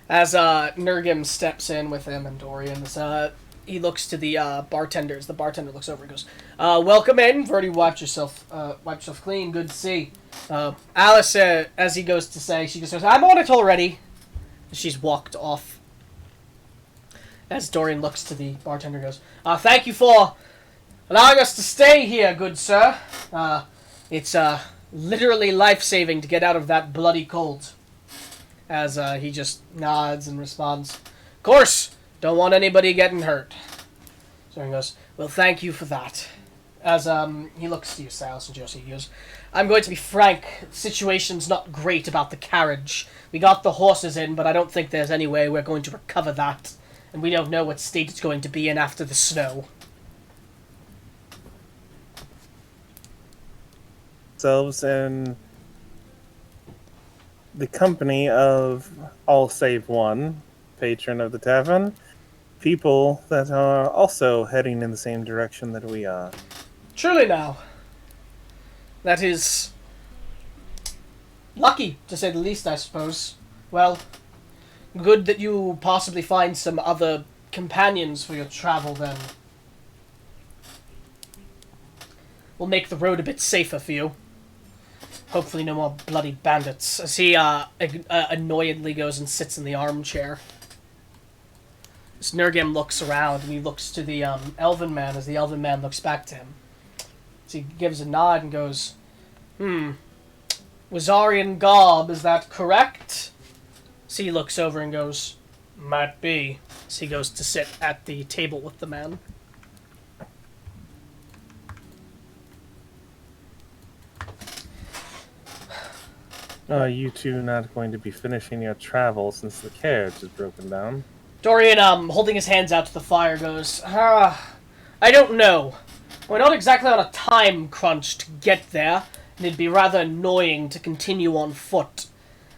As Nurgim steps in with him and Dorian, he looks to the bartenders. The bartender looks over and goes, "Welcome in. You've already wiped yourself clean. Good to see." Alice, as he goes to say, she just goes, "I'm on it already." She's walked off. As Dorian looks to the bartender and goes, "Thank you for allowing us to stay here, good sir. It's literally life-saving to get out of that bloody cold." As he just nods and responds, "Of course, don't want anybody getting hurt." So he goes, "Well, thank you for that." As he looks to you, Silas and Josie, he goes, "I'm going to be frank, the situation's not great about the carriage. We got the horses in, but I don't think there's any way we're going to recover that. And we don't know what state it's going to be in after the snow." Selves in the company of all save one patron of the tavern, people that are also heading in the same direction that we are. Truly now. That is lucky, to say the least, I suppose. Well, good that you possibly find some other companions for your travel, then. We'll make the road a bit safer for you. Hopefully no more bloody bandits. As he annoyedly goes and sits in the armchair. As Nurgim looks around, and he looks to the elven man, as the elven man looks back to him. As he gives a nod and goes, Wazarian garb, is that correct? So he looks over and goes, "Might be." So he goes to sit at the table with the man. Are you two not going to be finishing your travel since the carriage is broken down? Dorian, holding his hands out to the fire, goes, I don't know. We're not exactly on a time crunch to get there, and it'd be rather annoying to continue on foot.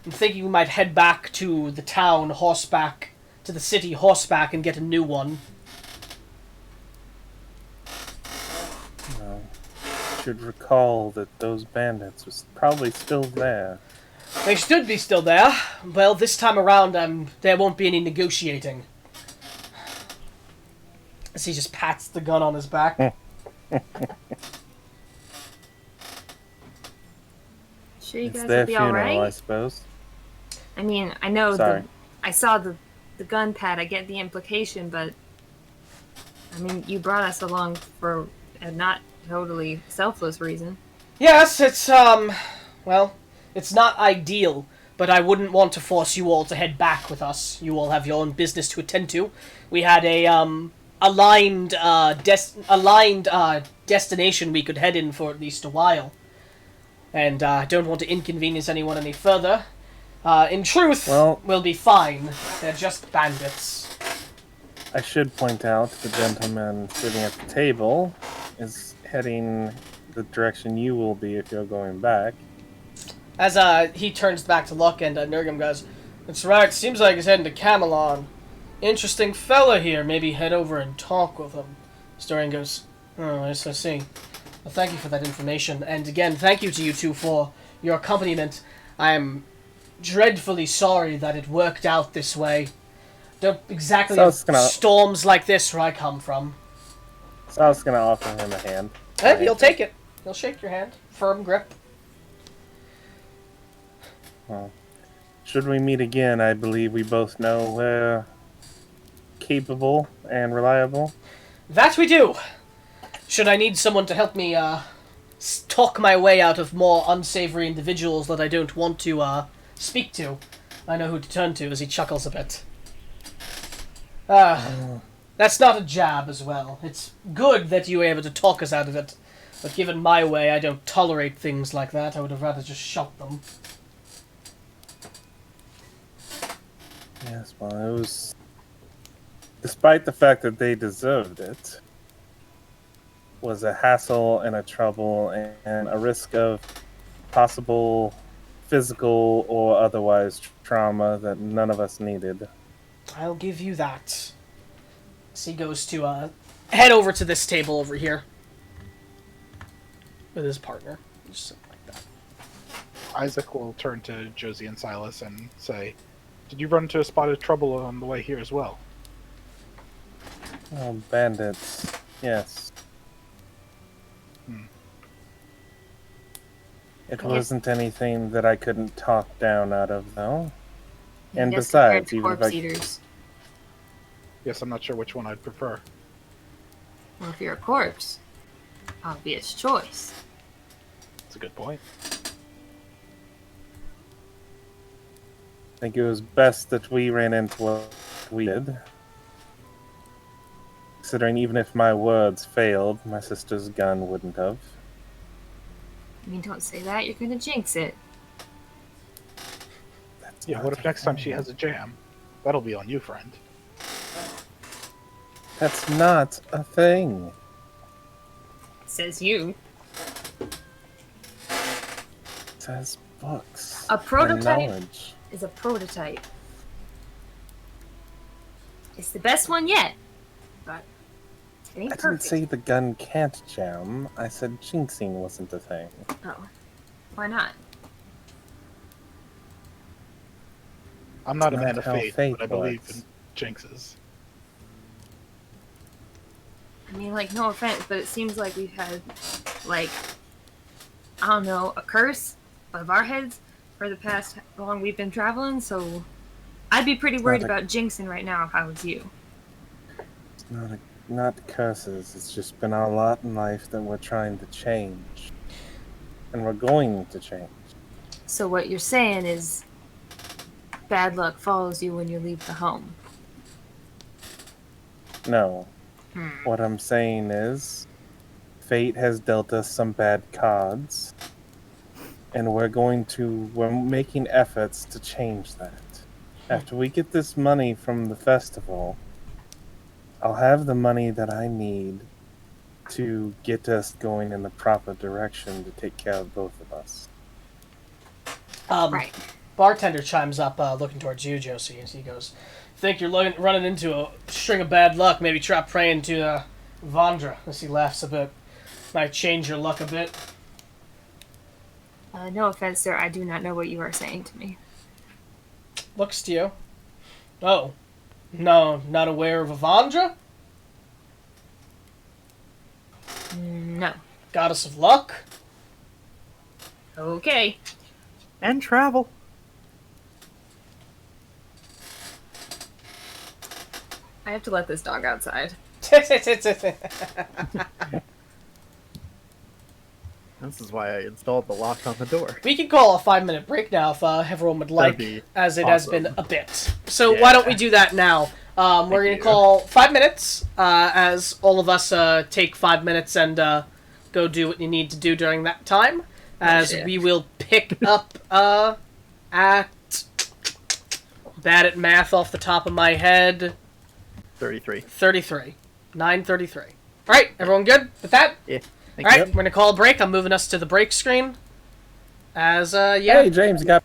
I'm thinking we might head back to the town horseback, to the city horseback, and get a new one. No. You should recall that those bandits was probably still there. They should be still there. Well, this time around, there won't be any negotiating. As he just pats the gun on his back. Sure, you It's guys their will be all funeral, I right. suppose. I mean, I know Sorry. I saw the gun pad. I get the implication, but I mean, you brought us along for a not totally selfless reason. Yes, it's, well, it's not ideal, but I wouldn't want to force you all to head back with us. You all have your own business to attend to. We had a, aligned destination we could head in for at least a while. And I don't want to inconvenience anyone any further. In truth, Well- we'll be fine. They're just bandits. I should point out the gentleman sitting at the table is heading the direction you will be if you're going back. As he turns back to look, and Nurgum goes, "That's right, seems like he's heading to Camelon. Interesting fella here, maybe head over and talk with him." Storian goes, "Oh, yes, I see. Well, thank you for that information, and again, thank you to you two for your accompaniment. I am dreadfully sorry that it worked out this way. Don't exactly So I have was gonna- storms like this where I come from." So I was going to offer him a hand. Hey, he'll take it. He'll shake your hand. Firm grip. Well, should we meet again, I believe we both know we're capable and reliable. That we do. Should I need someone to help me talk my way out of more unsavory individuals that I don't want to speak to, I know who to turn to. As he chuckles a bit. That's not a jab as well. It's good that you were able to talk us out of it, but given my way, I don't tolerate things like that. I would have rather just shot them. Yes, well, it was... Despite the fact that they deserved it, was a hassle and a trouble and a risk of possible physical or otherwise trauma that none of us needed. I'll give you that. So he goes to head over to this table over here with his partner. Just something like that. Isaac will turn to Josie and Silas and say, "Did you run into a spot of trouble on the way here as well?" Oh, bandits. Yes. It wasn't anything that I couldn't talk down out of, though. And Yes, compared besides, to even if corpse I... eaters. Yes, I'm not sure which one I'd prefer. Well, if you're a corpse, obvious choice. That's a good point. I think it was best that we ran into what we did. Considering even if my words failed, my sister's gun wouldn't have. I mean, don't say that. You're gonna jinx it. That's Yeah, not what if a next time she thing. has a jam? That'll be on you, friend. That's not a thing. Says you. It says books. A and prototype knowledge. is a prototype. It's the best one yet, but it ain't I didn't perfect. say the gun can't jam. I said jinxing wasn't a thing. Oh, why not? I'm not a Not man of how faith, fate but I believe works. in jinxes. I mean, like, no offense, but it seems like we've had, like, I don't know, a curse above our heads for the past how long we've been traveling, so I'd be pretty worried Not a- about jinxing right now if I was you. It's not curses. It's just been our lot in life that we're trying to change. And we're going to change. So what you're saying is bad luck follows you when you leave the home. No. What I'm saying is, fate has dealt us some bad cards, and we're making efforts to change that. After we get this money from the festival, I'll have the money that I need to get us going in the proper direction to take care of both of us. Right. Bartender chimes up, looking towards you, Josie, as he goes, "Think you're running into a string of bad luck? Maybe try praying to Vandra." As he laughs a bit, might change your luck a bit. No offense, sir. I do not know what you are saying to me. Looks to you. Oh, no, not aware of Avandra? No. Goddess of luck? Okay. And travel. I have to let this dog outside. This is why I installed the lock on the door. We can call a 5-minute break now if everyone would like, be as it has awesome. been a bit. So Yeah. why don't we do that now? We're going to you. call 5 minutes, as all of us take 5 minutes and go do what you need to do during that time, as shit. we will pick up at... Bad at math off the top of my head. 33. 33. 9:33. Alright, everyone good with that? Yeah. Thank Alright, you. we're gonna call a break. I'm moving us to the break screen. As, yeah. Hey, James, you got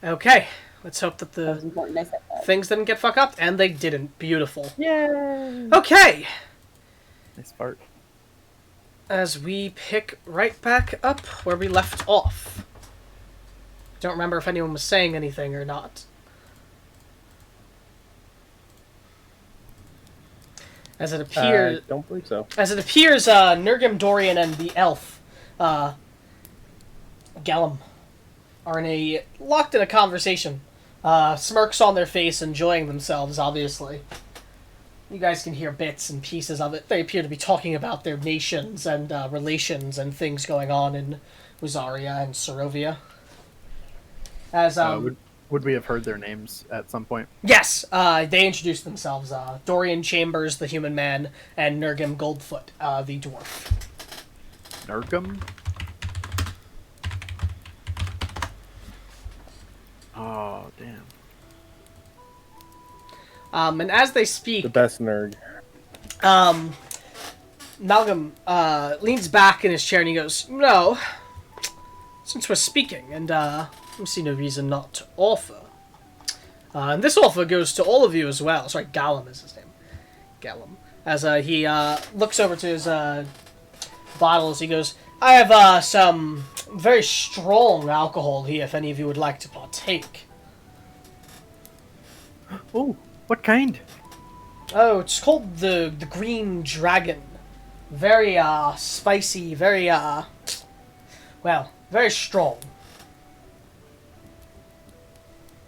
Okay, let's hope that That was the important. I said that. things didn't get fucked up, and they didn't. Beautiful. Yay! Okay, Nice fart. as we pick right back up where we left off. Don't remember if anyone was saying anything or not. As it appears, I don't believe so. Nurgim, Dorian, and the elf, Gallum, are locked in a conversation. Smirks on their face, enjoying themselves, obviously. You guys can hear bits and pieces of it. They appear to be talking about their nations and Relations and things going on in Uzaria and Sorovia. As would we have heard their names at some point? Yes, they introduced themselves. Dorian Chambers, the human man, and Nurgim Goldfoot, the dwarf. Nurgim? Oh, damn. And as they speak, The best nerd. Malcolm leans back in his chair and he goes, "No, since we're speaking, and I see no reason not to offer. And this offer goes to all of you as well." Sorry, Gallum is his name. Gallum. As he looks over to his bottles, he goes, "I have some very strong alcohol here if any of you would like to partake." Oh, what kind? Oh, it's called the Green Dragon. Very spicy, very very strong.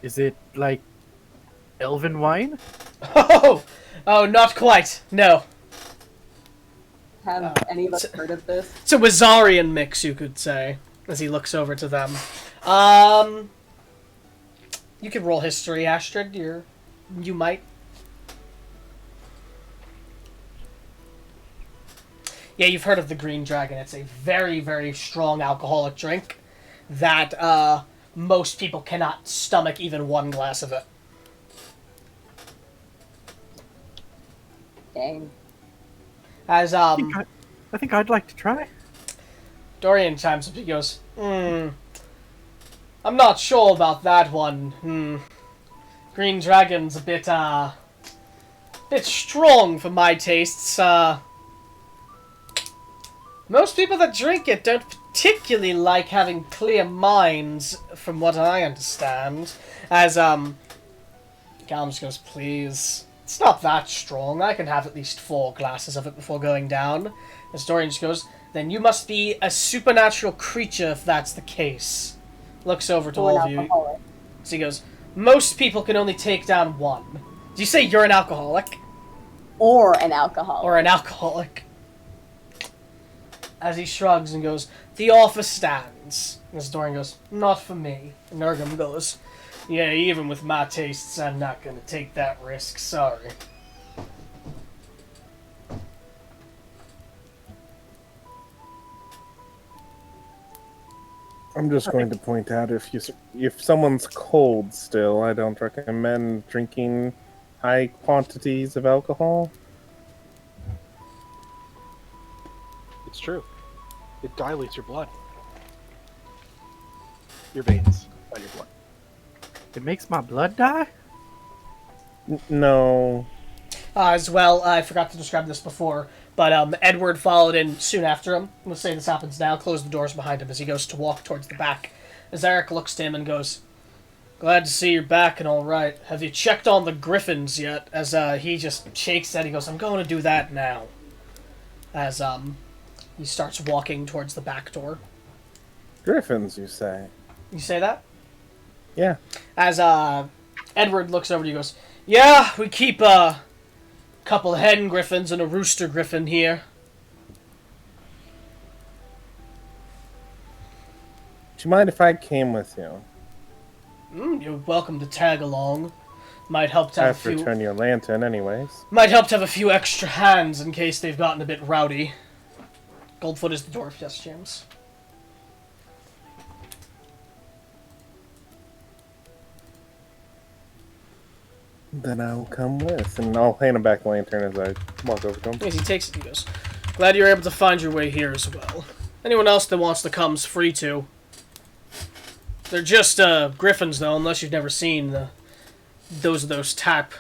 Is it like elven wine? Oh, not quite. No, Have any of us heard of this? it's a Wizarian mix, you could say. As he looks over to them, you could roll history, Astrid. You might. Yeah, you've heard of the Green Dragon. It's a very, very strong alcoholic drink that most people cannot stomach even one glass of it. Dang. As I think I'd like to try. Dorian chimes up, he goes, I'm not sure about that one. Green Dragon's a bit strong for my tastes. Most people that drink it don't particularly like having clear minds, from what I understand. As, Gallum just goes, "Please, it's not that strong. I can have at least 4 glasses of it before going down." As Dorian just goes, "Then you must be a supernatural creature if that's the case." Looks over to all of you. Alcoholic. So he goes, "Most people can only take down 1. Do you say you're an alcoholic? Or an alcoholic. Or an alcoholic?" As he shrugs and goes, "The offer stands." As Dorian goes, "Not for me." And Nurgim goes, "Yeah, even with my tastes, I'm not gonna take that risk, sorry." I'm just going to point out if someone's cold still, I don't recommend drinking high quantities of alcohol. It's true. It dilates your blood. Your veins, not your blood. It makes my blood die? No. As well, I forgot to describe this before, but Edward followed in soon after him. Let's say this happens now. Close the doors behind him as he goes to walk towards the back. As Eric looks to him and goes, "Glad to see you're back and all right. Have you checked on the griffins yet?" As he just shakes that, he goes, "I'm going to do that now." As he starts walking towards the back door. Griffins, you say? You say that? Yeah. As Edward looks over to you and goes, "Yeah, we keep a couple hen griffins and a rooster griffin here." Do you mind if I came with you? You're welcome to tag along. Might help to I have have to a few. return your lantern anyways. Might help to have a few extra hands in case they've gotten a bit rowdy. Goldfoot is the dwarf, yes, James. Then I'll come with, and I'll hand him back the lantern as I walk over to him. As he takes it, he goes, "Glad you're able to find your way here as well. Anyone else that wants to come's free to." They're just griffins, though, unless you've never seen those type.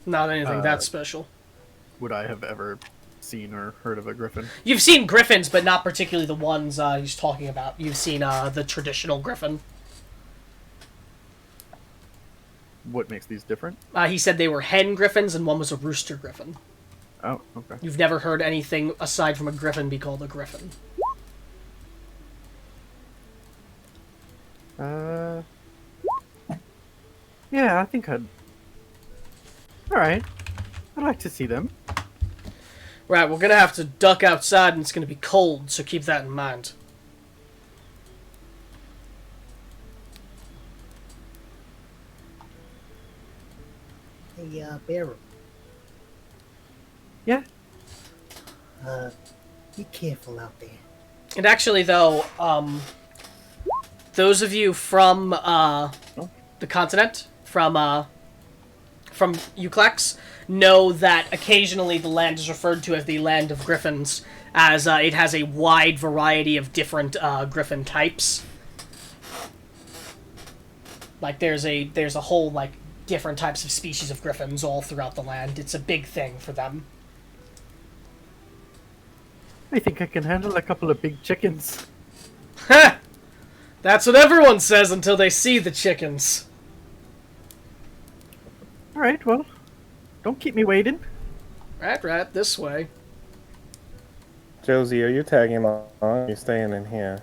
Not anything that special. Would I have ever seen or heard of a griffin? You've seen griffins, but not particularly the ones he's talking about. You've seen the traditional griffin. What makes these different? He said they were hen griffins, and one was a rooster griffin. Oh, okay. You've never heard anything aside from a griffin be called a griffin. Yeah, I think I'd... Alright. I'd like to see them. Right, we're gonna have to duck outside, and it's gonna be cold, so keep that in mind. Hey, Barrel. Yeah? Be careful out there. And actually, though, those of you from the continent, from Euclax, know that occasionally the land is referred to as the Land of Griffins, as it has a wide variety of different griffin types. Like there's a whole like different types of species of griffins all throughout the land. It's a big thing for them. I think I can handle a couple of big chickens. Ha! That's what everyone says until they see the chickens. Alright, well, don't keep me waiting. Right, this way. Josie, are you tagging along? Are you staying in here?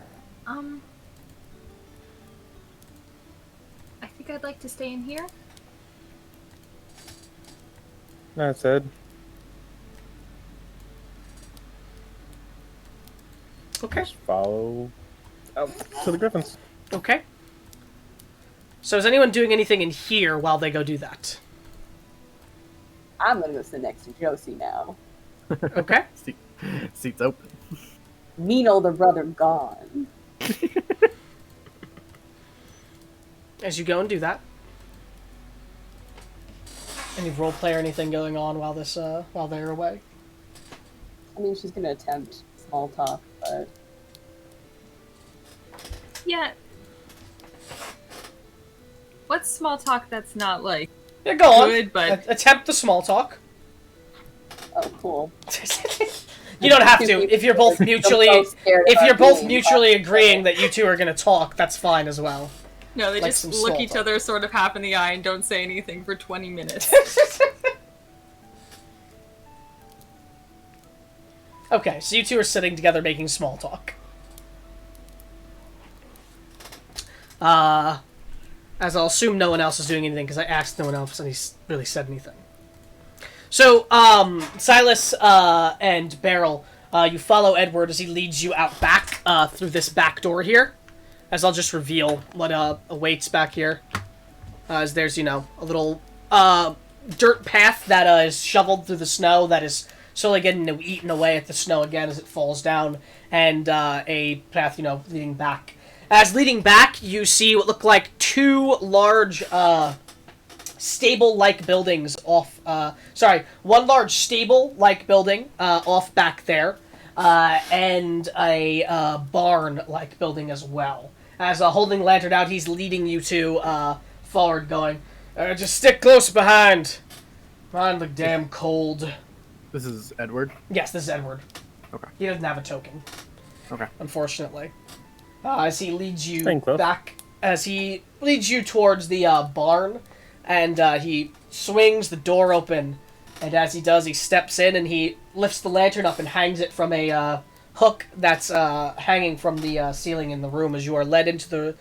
I think I'd like to stay in here. No, I said. Okay. Just follow out to the griffins. Okay. So is anyone doing anything in here while they go do that? I'm gonna go sit next to Josie now. Okay. Seat's open. Mean older brother gone. As you go and do that. Any roleplay or anything going on while while they're away? I mean, she's gonna attempt small talk, but Yeah. What's small talk that's not like Yeah, go on. good, but Attempt the small talk. oh, cool. You don't have to. If you're both mutually, agreeing that you two are going to talk, that's fine as well. no, they Like just some look small each talk. other sort of half in the eye and don't say anything for 20 minutes. Okay, so you two are sitting together making small talk. As I'll assume no one else is doing anything because I asked no one else and he's really said anything. So, Silas and Beryl, you follow Edward as he leads you out back through this back door here. As I'll just reveal what awaits back here. As there's, a little dirt path that is shoveled through the snow that is slowly getting eaten away at the snow again as it falls down. And a path, leading back. As leading back, you see what look like two large stable-like buildings off... one large stable-like building off back there. And a barn-like building as well. As holding lantern out, he's leading you to forward, going, just stick close behind. Mind the damn cold. This is Edward? Yes, this is Edward. Okay. He doesn't have a token. Okay. Unfortunately. As he leads you Staying close. back, as he leads you towards the barn, and he swings the door open, and as he does, he steps in and he lifts the lantern up and hangs it from a hook that's hanging from the ceiling in the room as you are led into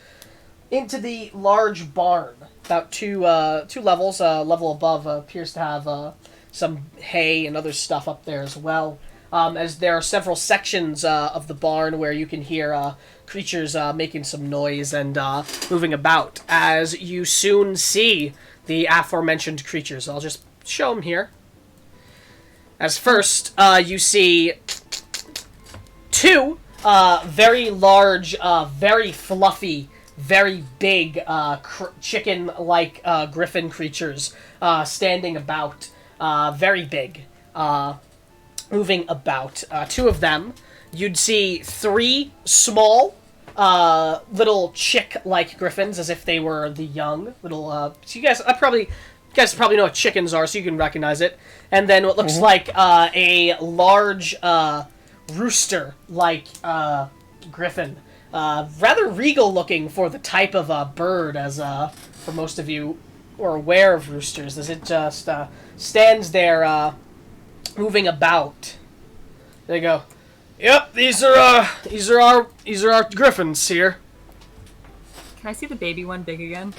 the large barn. About two levels. Level above appears to have some hay and other stuff up there as well. As there are several sections of the barn where you can hear creatures making some noise and moving about. As you soon see the aforementioned creatures. I'll just show them here. As first, you see two very large, very fluffy, very big chicken-like griffin creatures standing about. Very big. Moving about. Two of them. You'd see three small, little chick-like griffins, as if they were the young little. So you guys probably know what chickens are, so you can recognize it. And then what looks like a large rooster-like griffin, rather regal-looking for the type of bird, as for most of you who are aware of roosters, as it just stands there moving about. There you go. Yep, these are our griffins here. Can I see the baby one big again?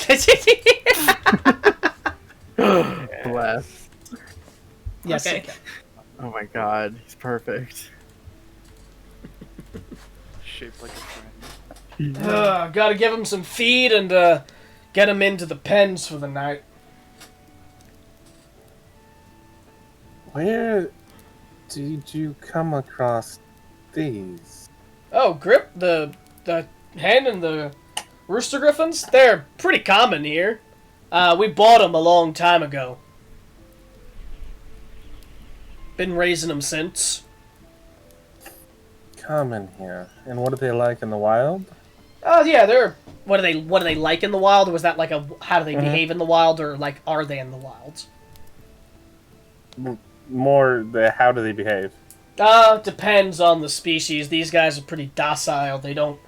Bless. Yes. Okay. you can. Oh my god, he's perfect. Shaped like a friend. Gotta give him some feed and get him into the pens for the night. Where did you come across these? Oh, Grip, the hen and the rooster griffins, they're pretty common here. We bought them a long time ago. Been raising them since. Common here. And what are they like in the wild? Oh yeah, they're what are they like in the wild? Or was that like a how do they behave in the wild, or like are they in the wild? More the how do they behave? Depends on the species. These guys are pretty docile. They don't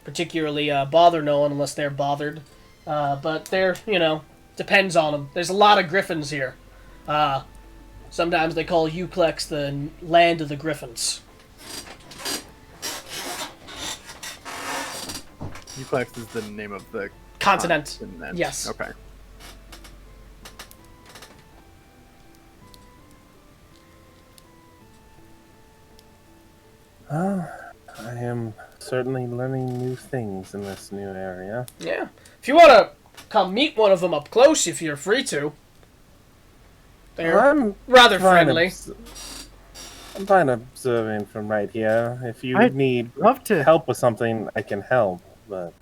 particularly bother no one unless they're bothered. But they're, depends on them. There's a lot of griffins here. Sometimes they call Euclax the land of the griffins. Euclax is the name of the Continent. Yes. Okay. I am certainly learning new things in this new area. Yeah. If you want to come meet one of them up close, if you're free to. They're I'm rather fine friendly. I'm fine observing from right here. If you I'd need love to help with something, I can help, but...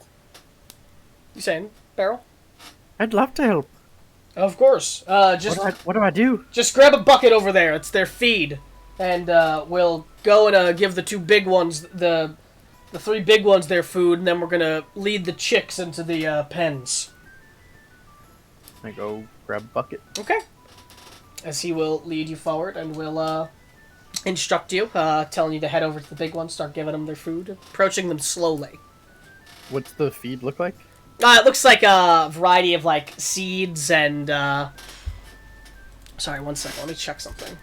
You saying, Beryl? I'd love to help. Of course. Just What do I do? Just grab a bucket over there. It's their feed. And we'll go and give the two big ones, the three big ones their food, and then we're going to lead the chicks into the pens. I go grab a bucket. Okay. As he will lead you forward and will instruct you, telling you to head over to the big ones, start giving them their food, approaching them slowly. What's the feed look like? It looks like a variety of, like, seeds and, Sorry, one second. Let me check something.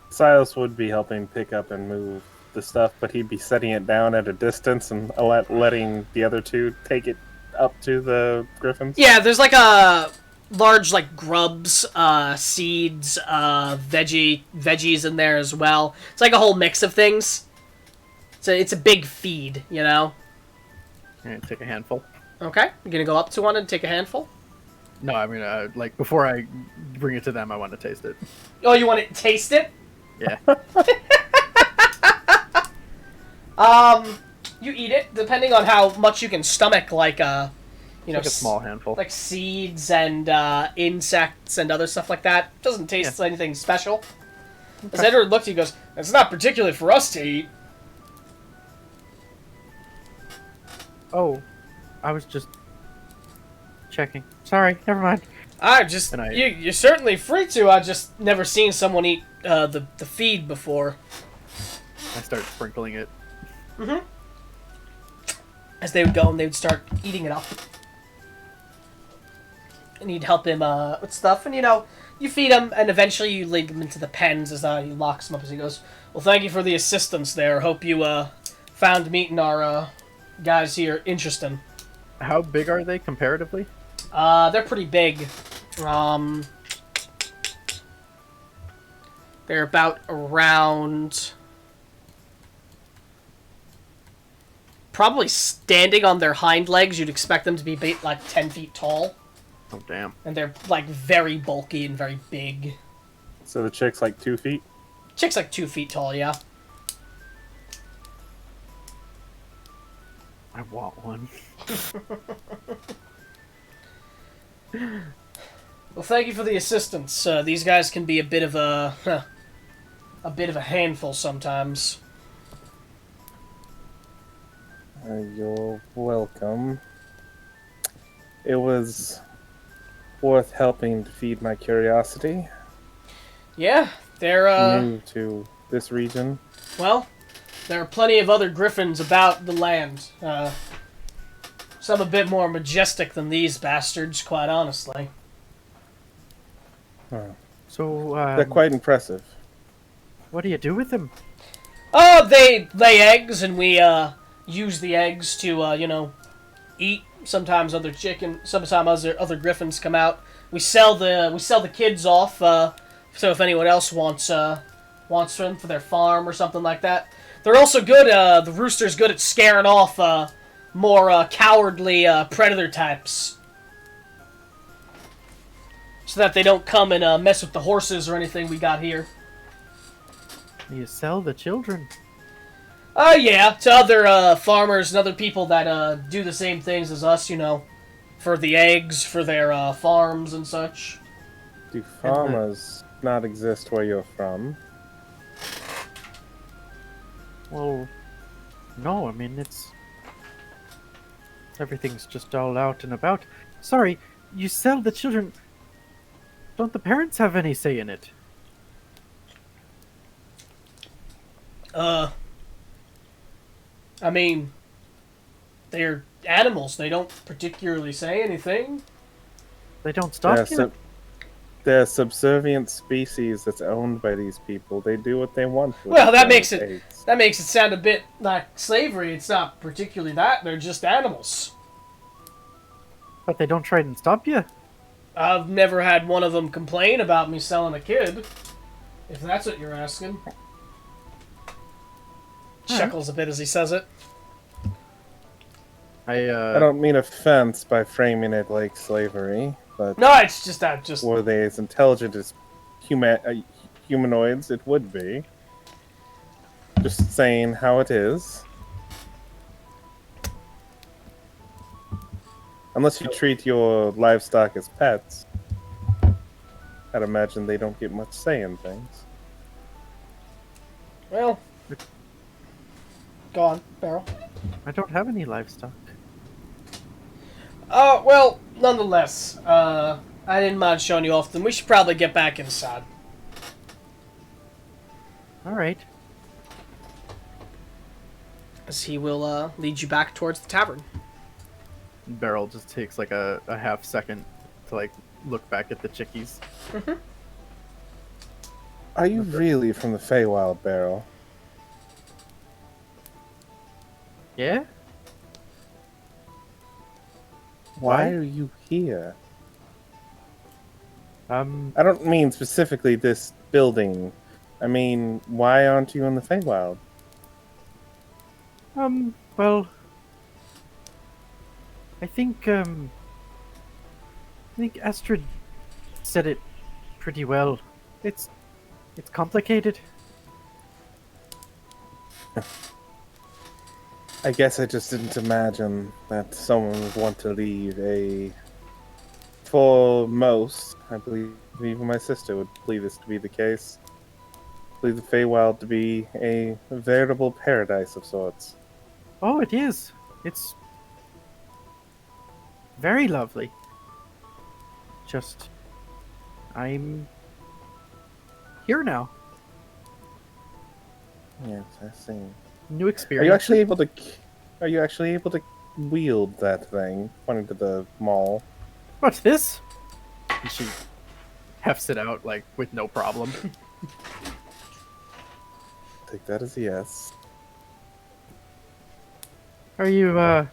Silas would be helping pick up and move the stuff, but he'd be setting it down at a distance and letting the other two take it up to the griffins. Yeah, there's like a large like grubs, seeds, veggies in there as well. It's like a whole mix of things. So it's a big feed, you know. Alright, take a handful. Okay, you're gonna go up to one and take a handful. No, I mean, like before I bring it to them, I want to taste it. Oh, you want to taste it? Yeah. You eat it, depending on how much you can stomach, like, Like a small handful. like seeds and insects and other stuff like that. Doesn't taste anything special. As Edward looked, he goes, "It's not particularly for us to eat." Oh, I was just checking. Sorry, never mind. You're certainly free to. I've just never seen someone eat the feed before. I start sprinkling it. Mm-hmm. As they would go and they would start eating it up. And you'd help him with stuff, and you feed him, and eventually you lead him into the pens as he locks them up as he goes, "Well, thank you for the assistance there. Hope you found meeting our guys here interesting." How big are they comparatively? They're pretty big. They're about around... Probably standing on their hind legs, you'd expect them to be like 10 feet tall. Oh, damn. And they're like very bulky and very big. So the chick's like 2 feet? Chick's like 2 feet tall, yeah. I want one. Well, thank you for the assistance. These guys can be a bit of a handful sometimes. You're welcome. It was worth helping to feed my curiosity. Yeah, they're, New to this region. well, there are plenty of other griffins about the land. Some a bit more majestic than these bastards, quite honestly. Oh, So, they're quite impressive. what do you do with them? Oh, they lay eggs, and we use the eggs to eat. Sometimes other griffins come out. We sell the kids off. So if anyone else wants them for their farm or something like that, they're also good. The rooster's good at scaring off more cowardly predator types, so that they don't come and mess with the horses or anything we got here. You sell the children. Yeah, to other farmers and other people that do the same things as us, for the eggs, for their farms and such. Do farmers not exist where you're from? Well, no, I mean, everything's just all out and about. Sorry, you sell the children. Don't the parents have any say in it? I mean, they're animals. They don't particularly say anything. They don't stop you? They're a subservient species that's owned by these people. They do what they want with Well, that their makes it eggs. that makes it sound a bit like slavery. It's not particularly that. They're just animals. But they don't try and stop you? I've never had one of them complain about me selling a kid, if that's what you're asking. Chuckles a bit as he says it. I don't mean offense by framing it like slavery, but No, it's just that. were they as intelligent as humanoids? It would be. Just saying how it is. Unless you treat your livestock as pets, I'd imagine they don't get much say in things. Well, go on, Barrel. I don't have any livestock. Well, nonetheless, I didn't mind showing you off. Then we should probably get back inside. All right. As he will lead you back towards the tavern. Beryl just takes like a half second to like look back at the chickies. Are you really from the Feywild, Beryl? Yeah? Why Why? are you here? I I don't mean specifically this building. I mean, why aren't you in the Feywild? well, I think Astrid said it pretty well. It's complicated. I guess I just didn't imagine that someone would want to leave for most, I believe even my sister would believe this to be the case. Believe the Feywild to be a veritable paradise of sorts. Oh, it is. It's very lovely. Just, I'm here now. Yes, I see. New Are experience. you actually able to? Are you actually able to wield that thing? Pointing to the mall. What's this? And she hefts it out like with no problem. Take that as a yes. Are you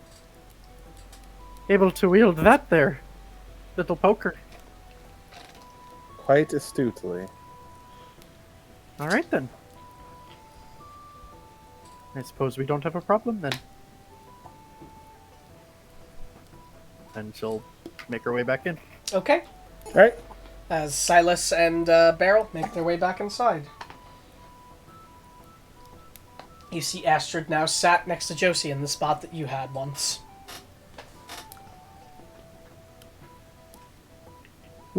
able to wield that there, little poker? Quite astutely. All right then. I suppose we don't have a problem then. And she'll make her way back in. Okay. All right. As Silas and Beryl make their way back inside. You see Astrid now sat next to Josie in the spot that you had once. He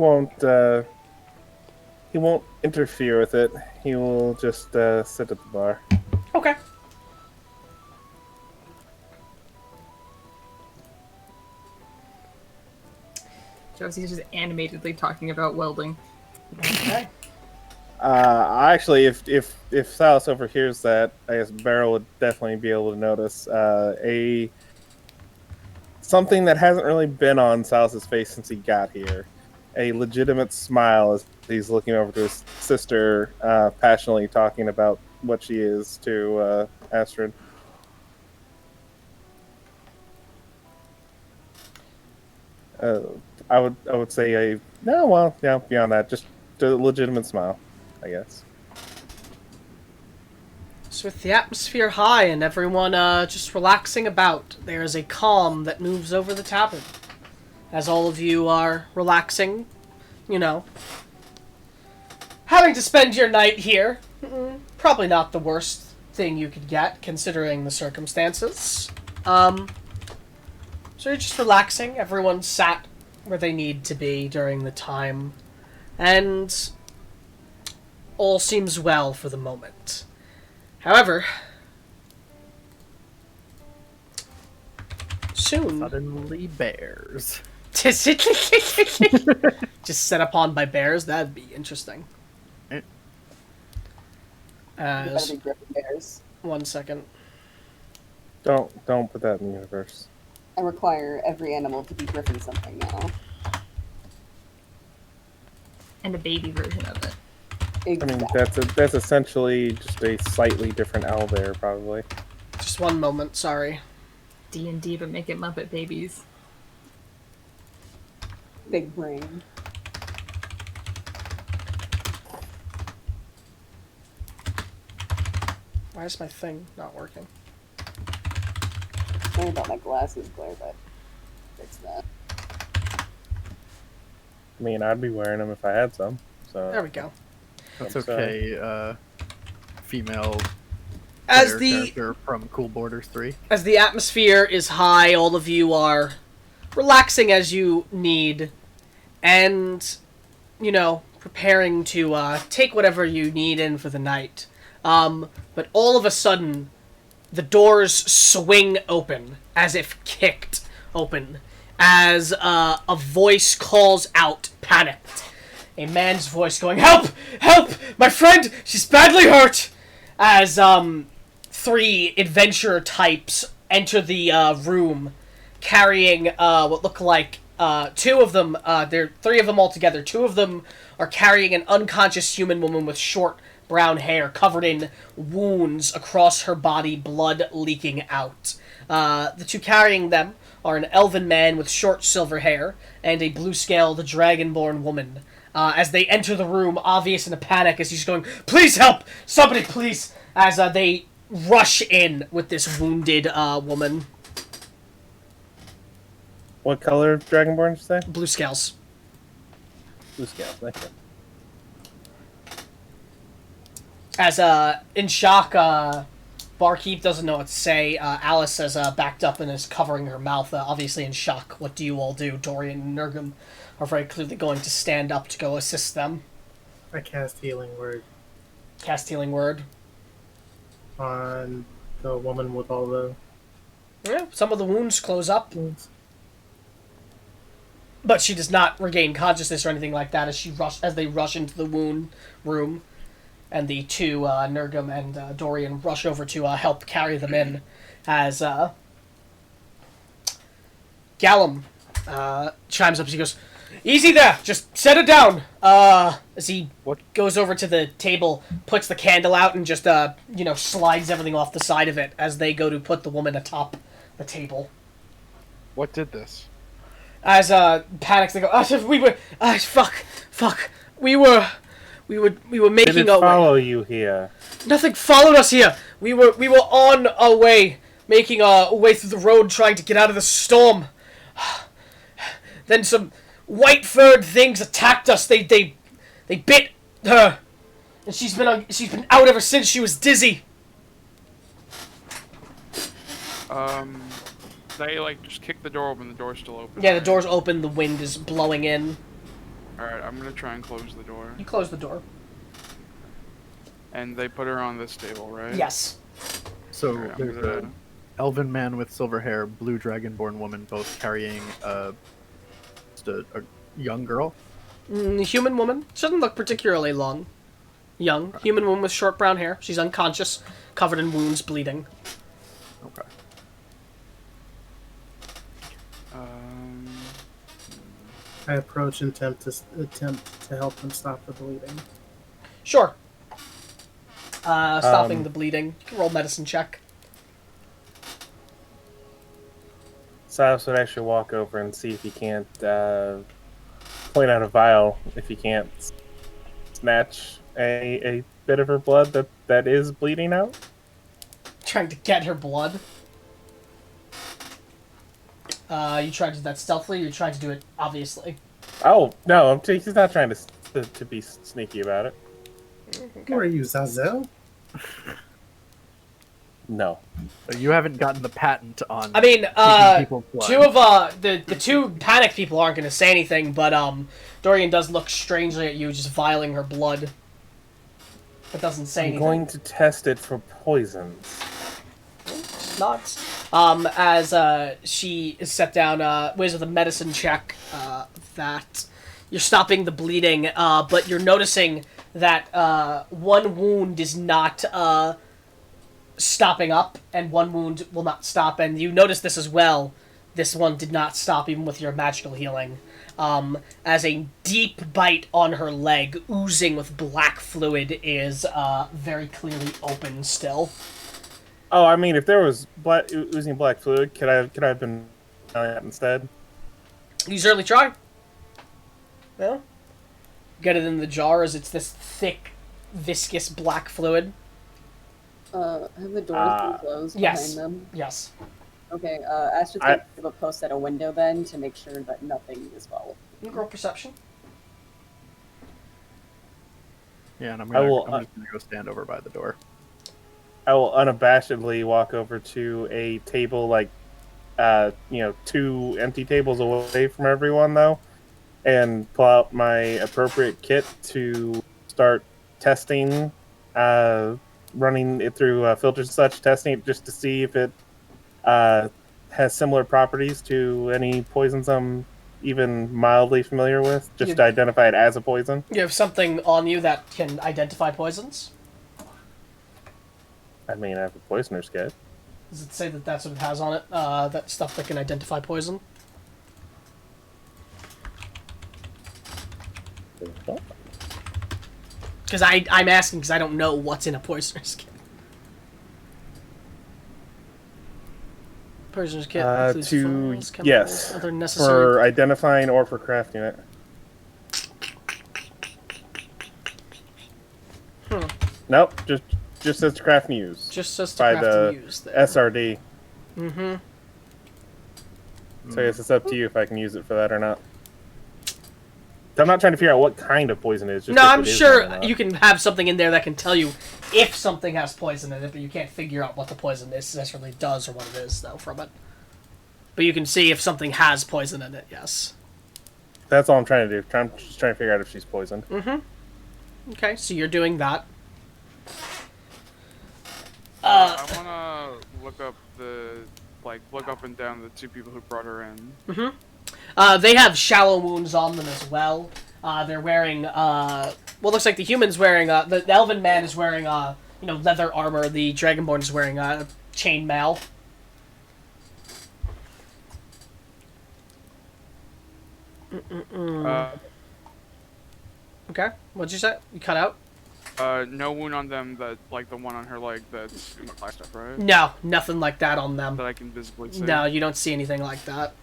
won't interfere with it. He will just sit at the bar. Okay. Josie's just animatedly talking about welding. Okay. Actually, if Silas overhears that, I guess Beryl would definitely be able to notice something that hasn't really been on Silas's face since he got here. A legitimate smile as he's looking over to his sister, passionately talking about what she is to Astrid. I would say beyond that, just a legitimate smile, I guess. So with the atmosphere high and everyone just relaxing about, there is a calm that moves over the tavern. As all of you are relaxing, having to spend your night here. Probably not the worst thing you could get, considering the circumstances. So you're just relaxing. Everyone sat where they need to be during the time. And all seems well for the moment. However, soon... Suddenly bears. Just set upon by bears? That'd be interesting. You better be gripping bears. 1 second. Don't put that in the universe. I require every animal to be gripping something now. And a baby version of it. Exactly. I mean, that's essentially just a slightly different owlbear, probably. Just 1 moment, sorry. D&D, but make it Muppet babies. Big brain. Why is my thing not working? Sorry about my glasses, Blair, but fix that. I mean, I'd be wearing them if I had some. So There we go. That's I'm sorry. okay. Female As player the character from Cool Borders 3. as the atmosphere is high, all of you are relaxing as you need, and preparing to take whatever you need in for the night. But all of a sudden, the doors swing open, as if kicked open, as a voice calls out, panicked. A man's voice going, "Help! Help! My friend! She's badly hurt!" As 3 adventurer types enter the room, carrying what look like 2 of them. There are 3 of them altogether. 2 of them are carrying an unconscious human woman with short brown hair, covered in wounds across her body, blood leaking out. The 2 carrying them are an elven man with short silver hair and a blue-scaled dragonborn woman. As they enter the room, obvious in a panic, as he's going, "Please help! Somebody, please!" As they rush in with this wounded woman. What color Dragonborn did you say? Blue scales. Blue scale, thank you. As in shock, Barkeep doesn't know what to say. Alice has backed up and is covering her mouth, obviously in shock. What do you all do? Dorian and Nurgum are very clearly going to stand up to go assist them. I cast Healing Word Cast Healing Word. on the woman with all the Yeah, some of the wounds close up, wounds. but she does not regain consciousness or anything like that as they rush into the wound room, and the 2, Nurgum and Dorian, rush over to help carry them in, as Gallum chimes up as he goes, "Easy there! Just set it down!" As he goes over to the table, puts the candle out, and just, slides everything off the side of it as they go to put the woman atop the table. What did this? As, panics, they go, we were, fuck, we were making Did it our way. follow you here? Nothing followed us here. We were on our way, making our way through the road, trying to get out of the storm. Then some white-furred things attacked us. They bit her, and she's been out ever since. She was dizzy. They just kick the door open. The door's still open. Yeah, the door's open. The wind is blowing in. All right, I'm gonna try and close the door. You close the door. And they put her on this table, right? Yes. So Alright, I'm there's gonna- an elven man with silver hair, blue dragonborn woman, both carrying just a young girl. Human woman. She doesn't look particularly young. Human woman with short brown hair. She's unconscious, covered in wounds, bleeding. Okay. I approach and attempt to help them stop the bleeding. Sure. Stopping the bleeding. You can roll medicine check. Silas would actually walk over and see if he can't point out a vial, if he can't snatch a bit of her blood that is bleeding out. Trying to get her blood. You tried to do that stealthily, or you tried to do it obviously? Oh, no, he's not trying to be sneaky about it. Who are you, Zazel? No. So you haven't gotten the patent on. I mean, people's blood. two of the two panicked people aren't going to say anything, but Dorian does look strangely at you, just vialing her blood, but doesn't say I'm anything. going to test it for poisons. Not. As she is set down, ways with a medicine check, that you're stopping the bleeding, but you're noticing that one wound is not stopping up, and one wound will not stop, and you notice this as well. This one did not stop even with your magical healing. As a deep bite on her leg, oozing with black fluid, is very clearly open still. Oh, I mean, if there was oozing black fluid, could I have been that instead? You certainly try. Yeah. Get it in the jar as it's this thick, viscous black fluid. Have the doors been closed Yes. behind them? Yes. Okay, Ash just gonna give a post at a window then to make sure that nothing is followed. You can roll perception. Yeah, and I'm will, just gonna go stand over by the door. I will unabashedly walk over to a table, like, 2 empty tables away from everyone, though, and pull out my appropriate kit to start testing, running it through filters and such, testing it just to see if it has similar properties to any poisons I'm even mildly familiar with, just to identify it as a poison. You have something on you that can identify poisons? I mean, I have a poisoner's kit. Does it say that that's what it has on it? That stuff that can identify poison? Because I'm asking because I don't know what's in a poisoner's kit. Poisoner's kit includes files, chemicals, yes, other necessary... for identifying or for crafting it. Nope, just says to craft and use. Just says to by craft the and use there. SRD. Mm-hmm. So I guess it's up to you if I can use it for that or not. I'm not trying to figure out what kind of poison it is. Just No, if I'm it is sure or not. you can have something in there that can tell you if something has poison in it, but you can't figure out what the poison necessarily does or what it is, though, from it. But you can see if something has poison in it, yes. That's all I'm trying to do. I'm just trying to figure out if she's poisoned. Mm-hmm. Okay, so you're doing that. I wanna look up and down the 2 people who brought her in. Mm-hmm. They have shallow wounds on them as well. They're wearing, looks like the human's wearing, the elven man is wearing, leather armor. The dragonborn is wearing, chainmail. Okay, what'd you say? You cut out? No wound on them that, like the one on her leg that's black stuff, right? No, nothing like that on them. That I can visibly see. No, you don't see anything like that.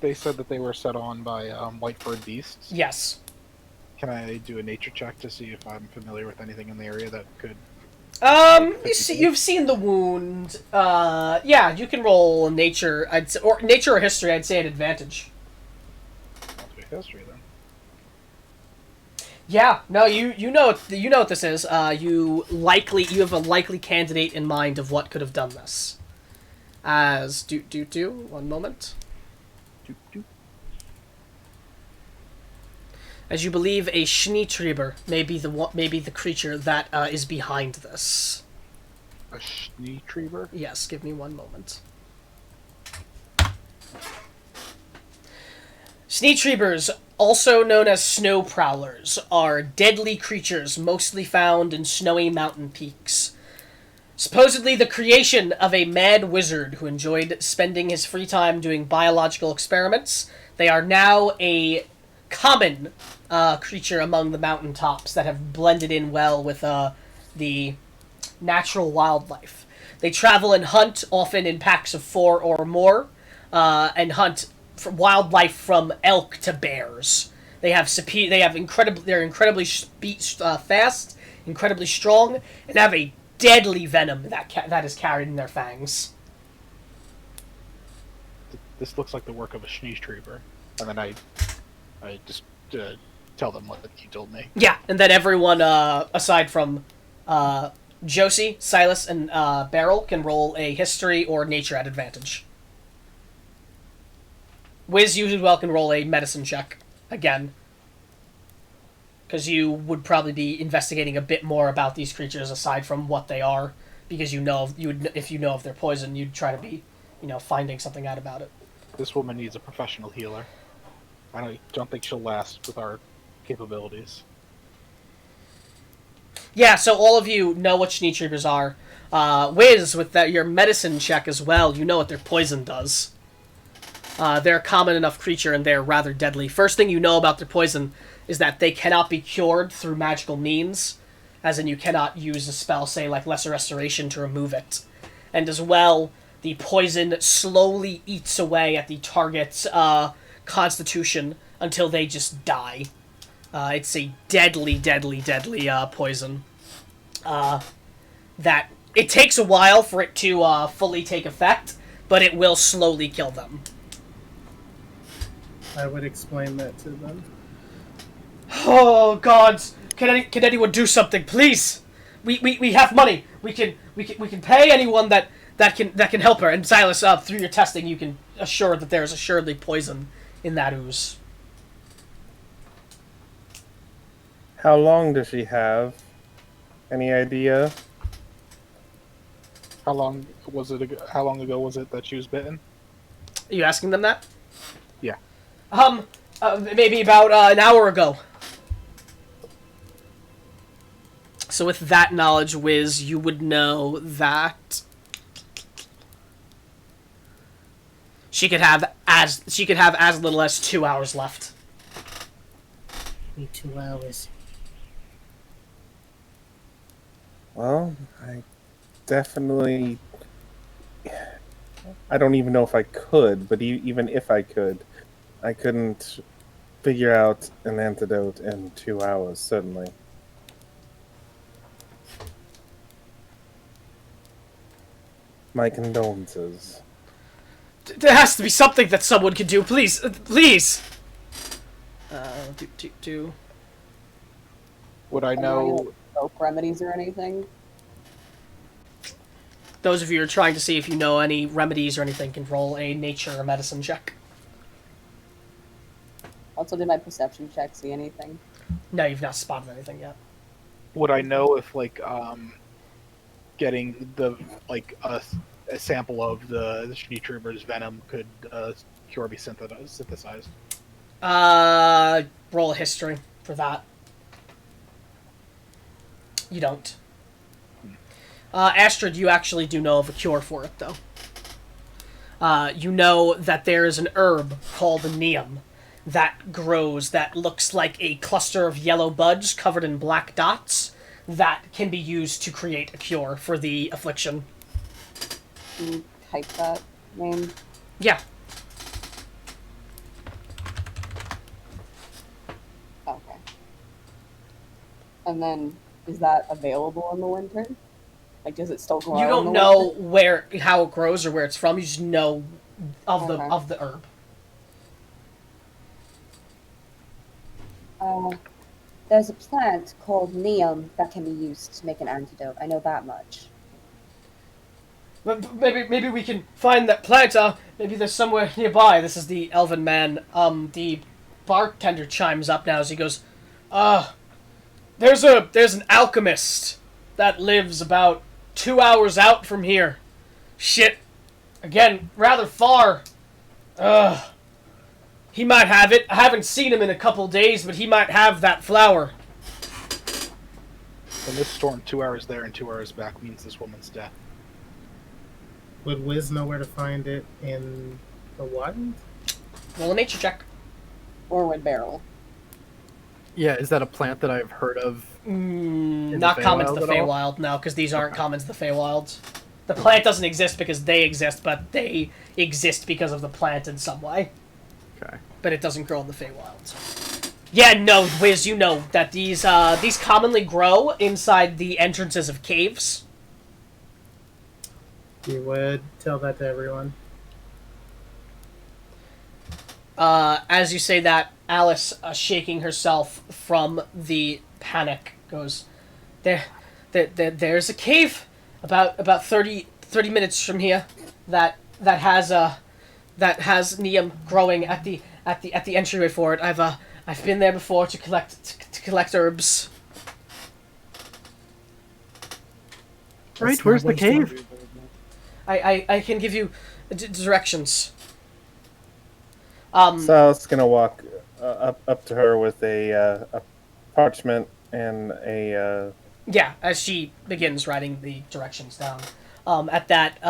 They said that they were set on by white-furred beasts. Yes. Can I do a nature check to see if I'm familiar with anything in the area that could... You've seen the wound. Yeah, you can roll nature. Or nature or history. I'd say at advantage. I'll do history then. Yeah, no, you know what this is. You have a likely candidate in mind of what could have done this. As 1 moment. As you believe a Schneetrieber may be the creature that is behind this. A Schneetrieber? Yes, give me 1 moment. Sneetreebers, also known as snow prowlers, are deadly creatures mostly found in snowy mountain peaks. Supposedly the creation of a mad wizard who enjoyed spending his free time doing biological experiments, they are now a common creature among the mountaintops that have blended in well with the natural wildlife. They travel and hunt, often in packs of 4 or more, and hunt for wildlife from elk to bears. They're incredibly fast, incredibly strong, and have a deadly venom that is carried in their fangs. This looks like the work of a Sneetreeber. And then I just tell them what you told me. Yeah, and then everyone, aside from Josie, Silas, and Beryl, can roll a history or nature at advantage. Wiz, you as well can roll a medicine check again, because you would probably be investigating a bit more about these creatures aside from what they are, because if you know of their poison, you'd try to be, finding something out about it. This woman needs a professional healer. I don't think she'll last with our capabilities. Yeah, so all of you know what Sneetreebers are. Wiz, with your medicine check as well, you know what their poison does. They're a common enough creature, and they're rather deadly. First thing you know about their poison is that they cannot be cured through magical means, as in you cannot use a spell, say, like Lesser Restoration to remove it. And as well, the poison slowly eats away at the target's constitution until they just die. It's a deadly, deadly, deadly poison. That it takes a while for it to fully take effect, but it will slowly kill them. I would explain that to them. Oh God! Can anyone do something, please? We have money. We can pay anyone that can help her. And Silas, through your testing, you can assure that there is assuredly poison in that ooze. How long does she have? Any idea? How long ago was it that she was bitten? Are you asking them that? Yeah. Maybe about an hour ago. So with that knowledge, Wiz, you would know that she could have as little as 2 hours left. Maybe 2 hours. Well, I definitely... I don't even know if I could, but even if I could, I couldn't figure out an antidote in 2 hours, certainly. My condolences. There has to be something that someone can do, please, please! Would I know... Soap remedies or anything? Those of you who are trying to see if you know any remedies or anything can roll a nature or medicine check. Also, did my perception check see anything? No, you've not spotted anything yet. Would I know if, getting a sample of the Sneetreeber's venom could cure be synthesized? Roll a history for that. You don't. Astrid, you actually do know of a cure for it, though. You know that there is an herb called neem that grows that looks like a cluster of yellow buds covered in black dots that can be used to create a cure for the affliction. Can you type that name? Yeah. Okay. And then, is that available in the winter? Like, does it still grow? You don't know how it grows or where it's from. You just know of the herb. There's a plant called neem that can be used to make an antidote. I know that much. Maybe we can find that plant. Maybe there's somewhere nearby. This is the elven man. The bartender chimes up now as he goes, there's an alchemist that lives about 2 hours out from here. Shit. Again, rather far. He might have it. I haven't seen him in a couple days, but he might have that flower. And this storm 2 hours there and 2 hours back means this woman's death. Would Wiz know where to find it in the wild? Roll a nature check. Or would barrel. Yeah, is that a plant that I've heard of? Not common to the Feywild at all? Feywild, no, because these aren't common to the Feywild. The plant doesn't exist because they exist, but they exist because of the plant in some way. Okay. But it doesn't grow in the Feywild. Yeah, no, Wiz, you know that these commonly grow inside the entrances of caves. You would tell that to everyone. As you say that, Alice, shaking herself from the panic, goes, There's a cave about 30 minutes from here that has neem growing at the entryway for it. I've been there before to collect herbs. Right, That's where's not the what it's cave? I can give you directions. Sal's gonna walk up to her with a parchment and a. Yeah, as she begins writing the directions down. At that,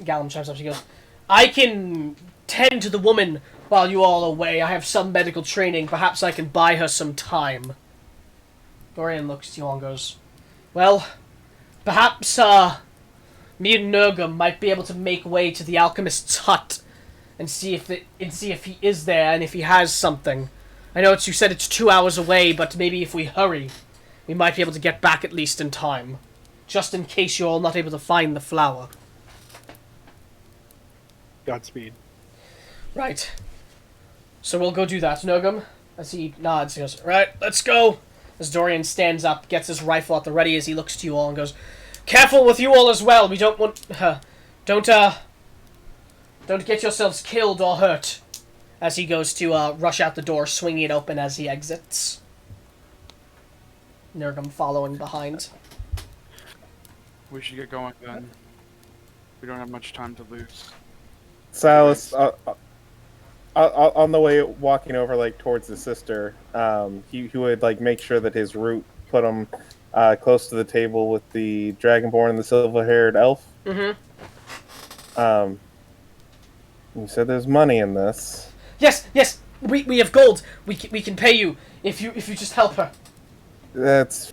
Gallum chimes up. She goes, I can tend to the woman while you all are away. I have some medical training. Perhaps I can buy her some time. Dorian looks at you all and goes, well, perhaps me and Nurgum might be able to make way to the alchemist's hut and see if he is there and if he has something. I know you said it's 2 hours away, but maybe if we hurry, we might be able to get back at least in time. Just in case you're all not able to find the flower. Godspeed. Right. So we'll go do that, Nurgum. As he nods, he goes, right, let's go. As Dorian stands up, gets his rifle at the ready as he looks to you all and goes, careful with you all as well. We don't want... Don't get yourselves killed or hurt. As he goes to rush out the door, swinging it open as he exits. Nurgum following behind. We should get going then. We don't have much time to lose. Sal's on the way walking over like towards the sister. He would like make sure that his route put him close to the table with the dragonborn and the silver-haired elf. Mm-hmm. You said there's money in this. Yes. We have gold. We can pay you if you just help her. That's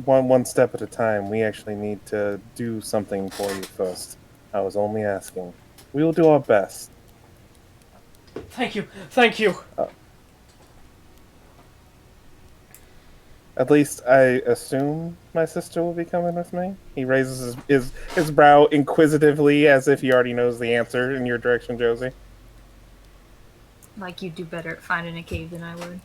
one step at a time. We actually need to do something for you first. I was only asking. We will do our best. Thank you. At least I assume my sister will be coming with me. He raises his brow inquisitively as if he already knows the answer in your direction, Josie. Like you'd do better at finding a cave than I would.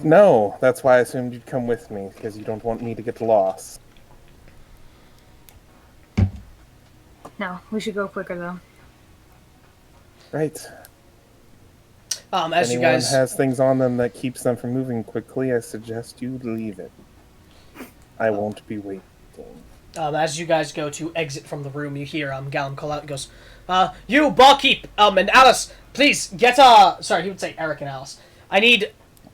No, that's why I assumed you'd come with me, because you don't want me to get lost. No, we should go quicker though. Right. As If you anyone guys has things on them that keeps them from moving quickly, I suggest you leave it. I won't be waiting. as you guys go to exit from the room, you hear Gallum call out and goes, you barkeep, and Alice, please get sorry, he would say Eric and Alice. I need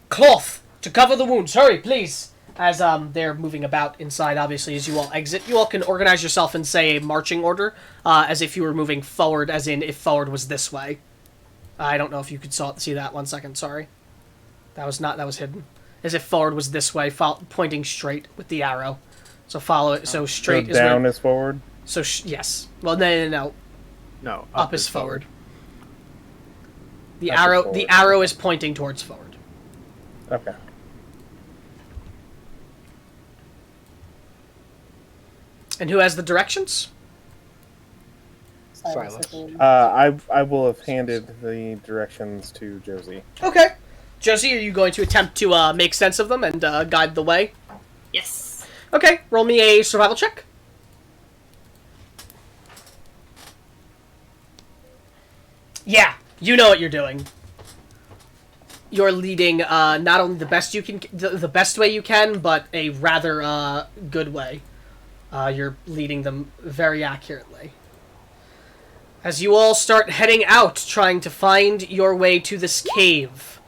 cloth to cover the wounds. Hurry, please. As they're moving about inside, obviously, as you all exit, you all can organize yourself in, say, a marching order, as if you were moving forward, as in if forward was this way. I don't know if you could see that. 1 second, sorry. That was hidden. As if forward was this way, pointing straight with the arrow. So follow it. So straight So is down where, is forward. So yes. Well, no. No, Up is forward. The Up is arrow. forward. The arrow is pointing towards forward. Okay. And who has the directions? Silas. I will have handed the directions to Josie. Okay. Josie, are you going to attempt to make sense of them and guide the way? Yes. Okay, roll me a survival check. Yeah, you know what you're doing. You're leading not only the best you can, the best way you can, but a rather good way. You're leading them very accurately. As you all start heading out, trying to find your way to this cave,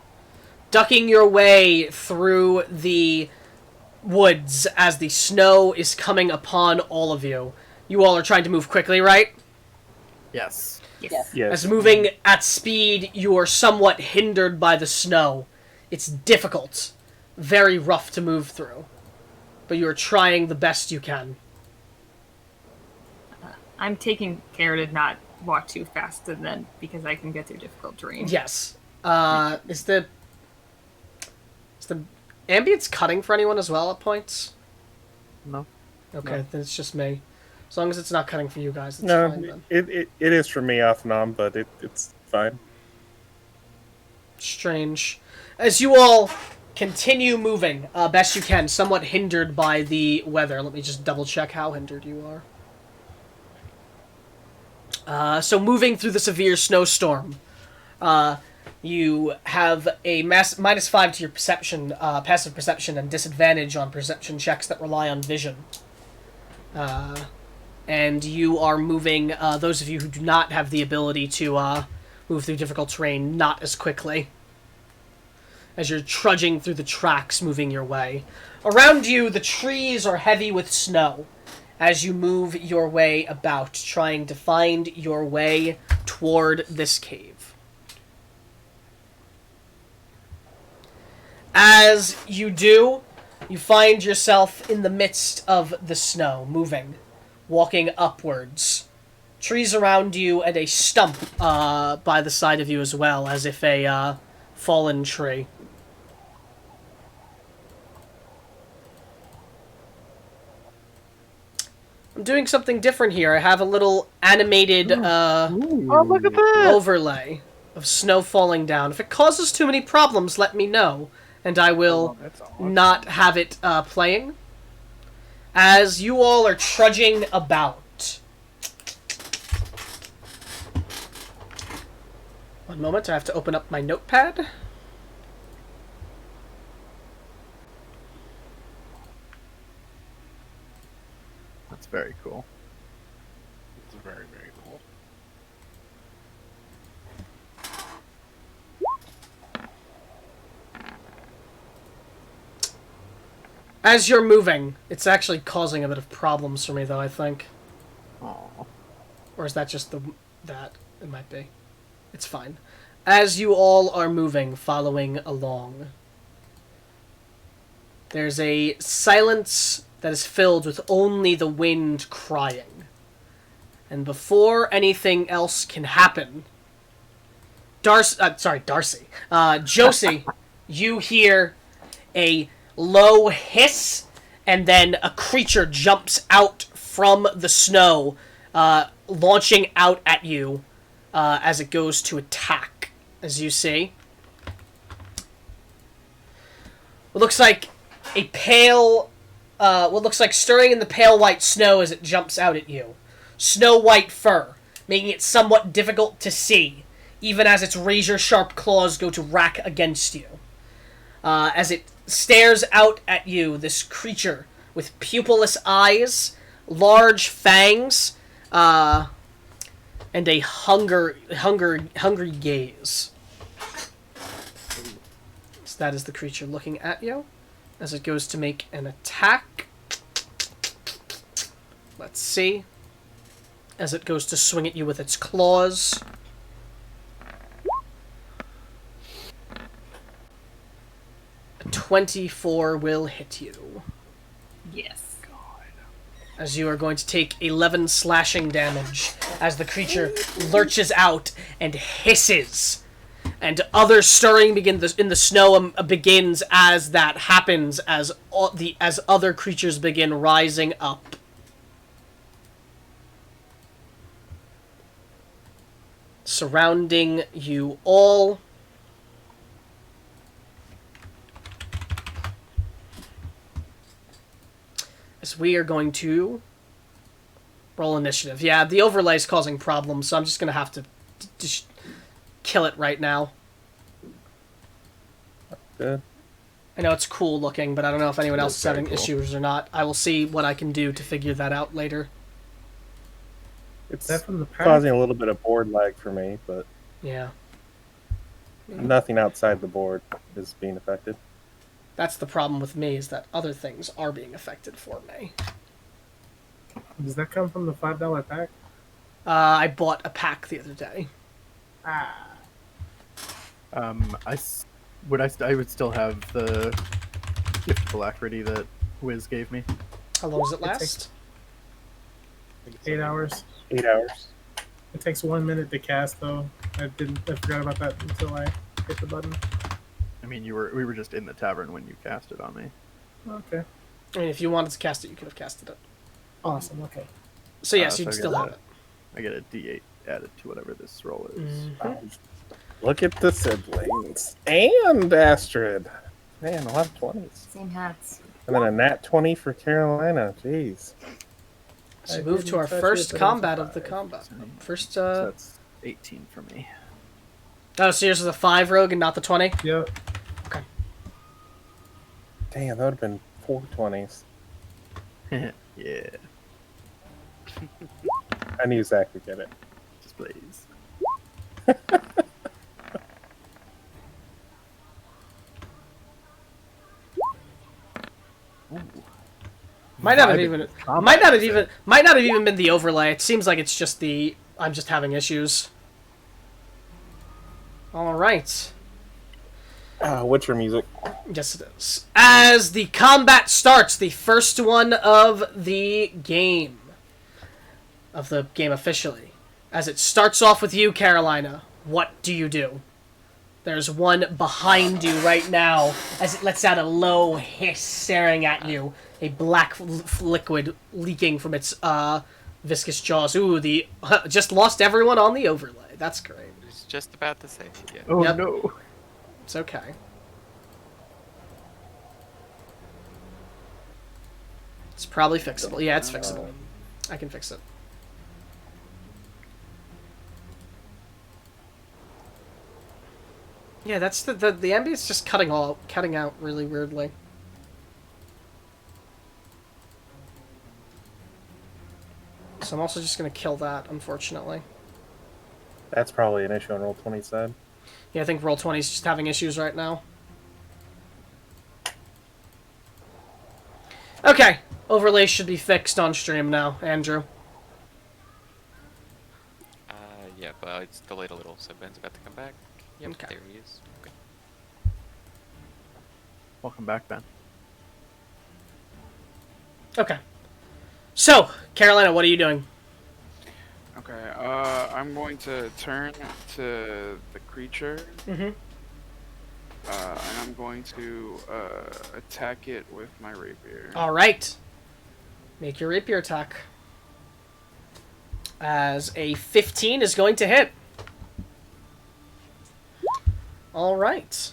ducking your way through the woods as the snow is coming upon all of you. You all are trying to move quickly, right? Yes. Yes. Yes. As moving at speed, you are somewhat hindered by the snow. It's difficult, very rough to move through, but you are trying the best you can. I'm taking care to not walk too fast, and then because I can get through difficult terrain. Yes. Is the ambience cutting for anyone as well at points? No. Okay, then it's just me. As long as it's not cutting for you guys, it's No, fine then. it is for me off and on, but it's fine. Strange. As you all continue moving, best you can, somewhat hindered by the weather. Let me just double check how hindered you are. So moving through the severe snowstorm, you have a -5 to your perception, passive perception, and disadvantage on perception checks that rely on vision. And you are moving, those of you who do not have the ability to move through difficult terrain, not as quickly. As you're trudging through the tracks, moving your way. Around you, the trees are heavy with snow as you move your way about, trying to find your way toward this cave. As you do, you find yourself in the midst of the snow, moving, walking upwards. Trees around you and a stump by the side of you as well, as if a fallen tree. I'm doing something different here. I have a little animated Oh, look at that! overlay of snow falling down. If it causes too many problems, let me know, and I will Oh, that's odd. not have it playing. As you all are trudging about. One moment, I have to open up my notepad. That's very cool. It's very, very cool. As you're moving, it's actually causing a bit of problems for me, though, I think. Aw. Or is that just that? It might be. It's fine. As you all are moving, following along, there's a silence that is filled with only the wind crying. And before anything else can happen, Darcy. Josie, you hear a low hiss, and then a creature jumps out from the snow, launching out at you as it goes to attack, as you see. What looks like a pale, what looks like stirring in the pale white snow as it jumps out at you. Snow white fur, making it somewhat difficult to see, even as its razor-sharp claws go to rack against you. As it stares out at you, this creature with pupilless eyes, large fangs, and a hungry gaze. So that is the creature looking at you as it goes to make an attack. Let's see. As it goes to swing at you with its claws. A 24 will hit you. Yes. As you are going to take 11 slashing damage as the creature lurches out and hisses. And other stirring in the snow begins as that happens, as other creatures begin rising up. Surrounding you all. As we are going to roll initiative. Yeah, the overlay is causing problems, so I'm just going to have to just kill it right now. Good. I know it's cool looking, but I don't know if anyone else is That's very having cool. issues or not. I will see what I can do to figure that out later. It's that from the pack? causing a little bit of board lag for me, but Yeah. nothing outside the board is being affected. That's the problem with me, is that other things are being affected for me. Does that come from the $5 pack? I bought a pack the other day. Ah. I would still have the gift of alacrity that Wiz gave me. How long does it It takes- last? 8 hours. 8 hours. It takes 1 minute to cast, though. I forgot about that until I hit the button. I mean, we were just in the tavern when you cast it on me. Okay. I mean, if you wanted to cast it, you could have casted it. Awesome. Okay. So yes, So you can I still get have a- it. I get a D8 added to whatever this roll is. Look at the siblings. And Astrid. Man, a lot of 20s. Same hats. And then a nat 20 for Carolina. Jeez. So I move to didn't our touch first it, but it was combat a of the 5. combat. First, So that's 18 for me. oh, so yours is a 5 rogue and not the 20? Yep. Damn, that would have been 4 20s. Yeah, I knew Zach would get it. just please. Ooh. Might not have Vibing even with combat, might not have is even it? might not have even been the overlay. It seems like it's just the I'm just having issues. All right. Witcher music. Yes, it is. As the combat starts, the first one of the game. Of the game officially. As it starts off with you, Carolina, what do you do? There's one behind you right now as it lets out a low hiss staring at you. A black liquid leaking from its viscous jaws. Ooh, the just lost everyone on the overlay. That's great. I was just about to say, yeah. Oh Yep. no. It's okay. It's probably fixable. Yeah, it's fixable. I can fix it. Yeah, that's the ambience just cutting out really weirdly. So I'm also just gonna kill that, unfortunately. That's probably an issue on Roll20 side. Yeah, I think Roll20 is just having issues right now. Okay, overlay should be fixed on stream now, Andrew. Yeah, but it's delayed a little, so Ben's about to come back. Yep, Okay. there he is. Okay. Welcome back, Ben. Okay. So, Carolina, what are you doing? Okay, I'm going to turn to the creature, Mm-hmm. and I'm going to attack it with my rapier. All right. Make your rapier attack. As a 15 is going to hit. All right.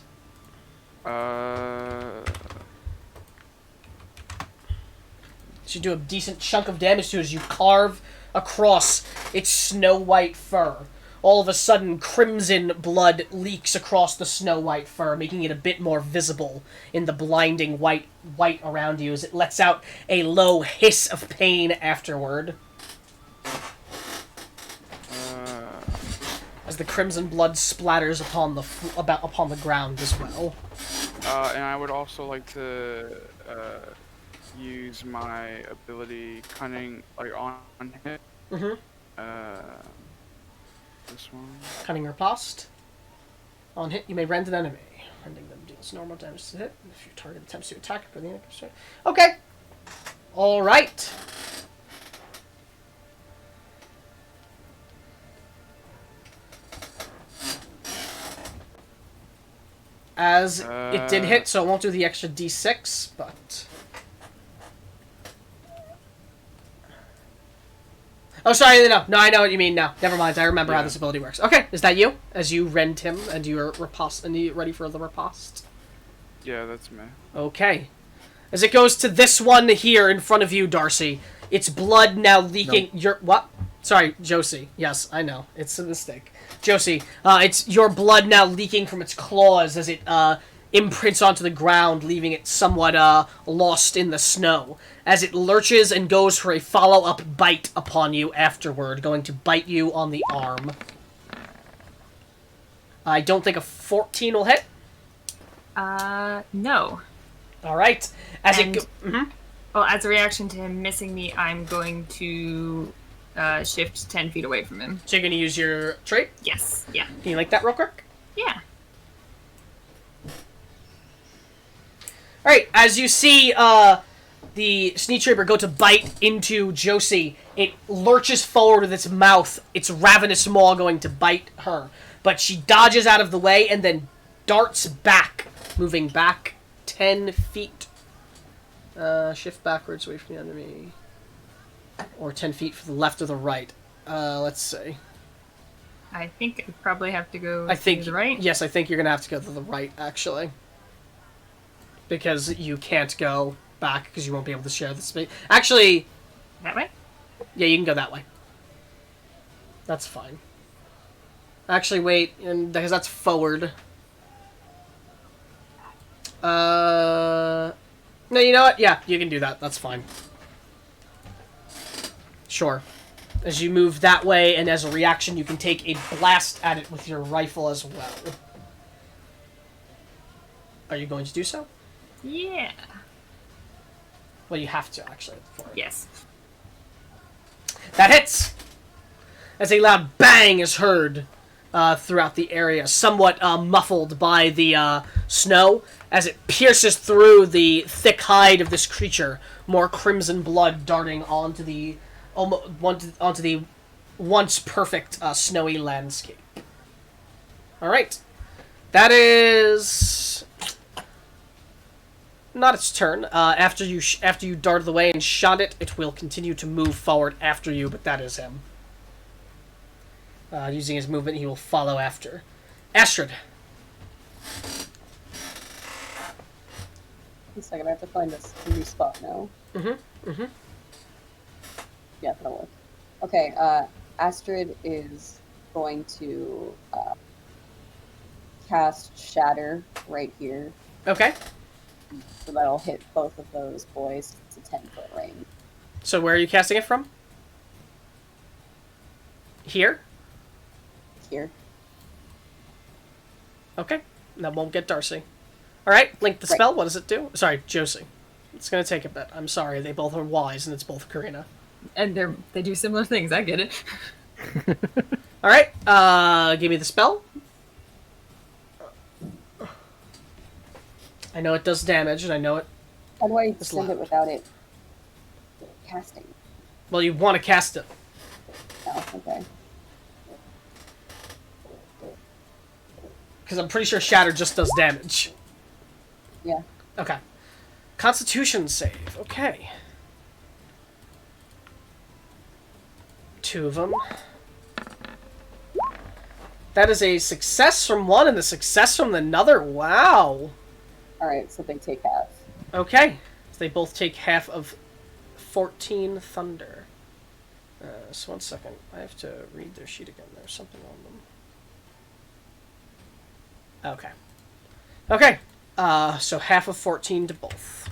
Should do a decent chunk of damage to it as you carve across its snow white fur. All of a sudden, crimson blood leaks across the snow white fur, making it a bit more visible in the blinding white around you as it lets out a low hiss of pain afterward. As the crimson blood splatters upon the ground as well. And I would also like to use my ability cunning, like on hit. Mm-hmm. This one. Cunning riposte. On hit, you may rend an enemy. Rending them deals normal damage to hit if your target attempts to attack it. Okay. All right. As it did hit, so it won't do the extra d6, but... Oh, sorry, no, I know what you mean now. Never mind, I remember how this ability works. Okay, is that you? As you rend him and you're ready for the riposte? Yeah, that's me. Okay. As it goes to this one here in front of you, Darcy, its blood now leaking... What? Sorry, Josie. Yes, I know. It's a mistake. Josie, it's your blood now leaking from its claws as it imprints onto the ground, leaving it somewhat lost in the snow, as it lurches and goes for a follow-up bite upon you afterward, going to bite you on the arm. I don't think a 14 will hit. No. Alright. Well, as a reaction to him missing me, I'm going to shift 10 feet away from him. So you're going to use your trait? Yes. Yeah. Can you like that real quick? Yeah. Alright, as you see the Sneak Trooper go to bite into Josie, it lurches forward with its mouth, its ravenous maw going to bite her. But she dodges out of the way and then darts back, moving back 10 feet. Shift backwards away from the enemy. Or 10 feet to the left or the right. Let's see. I think I probably have to go to the right. Yes, I think you're going to have to go to the right, actually. Because you can't go back, because you won't be able to share the space. Actually... That way? Yeah, you can go that way. That's fine. Actually, wait, because that's forward. No, you know what? Yeah, you can do that. That's fine. Sure. As you move that way, and as a reaction, you can take a blast at it with your rifle as well. Are you going to do so? Yeah. Well, you have to, actually. Yes. That hits! As a loud bang is heard throughout the area, somewhat muffled by the snow, as it pierces through the thick hide of this creature, more crimson blood darting onto the once perfect snowy landscape. Alright. That is... not its turn. After you darted away and shot it, it will continue to move forward after you, but that is him. Using his movement, he will follow after. Astrid. One second, I have to find this new spot now. Yeah, that'll work. Okay, Astrid is going to cast Shatter right here. Okay. So that'll hit both of those boys to 10-foot range. So where are you casting it from? Here? Here. Okay. That won't get Darcy. Alright, link the spell. What does it do? Sorry, Josie. It's going to take a bit. I'm sorry. They both are wise, and it's both Karina. And they do similar things. I get it. Alright, give me the spell. I know it does damage, and I know it... How do I send it without it casting? Well, you want to cast it. Oh, okay. Because I'm pretty sure Shatter just does damage. Yeah. Okay. Constitution save. Okay. 2 of them. That is a success from one and a success from another. Wow. Alright, so they take half. Okay. So they both take half of 14 thunder. So 1 second. I have to read their sheet again. There's something on them. Okay. Okay. So half of 14 to both.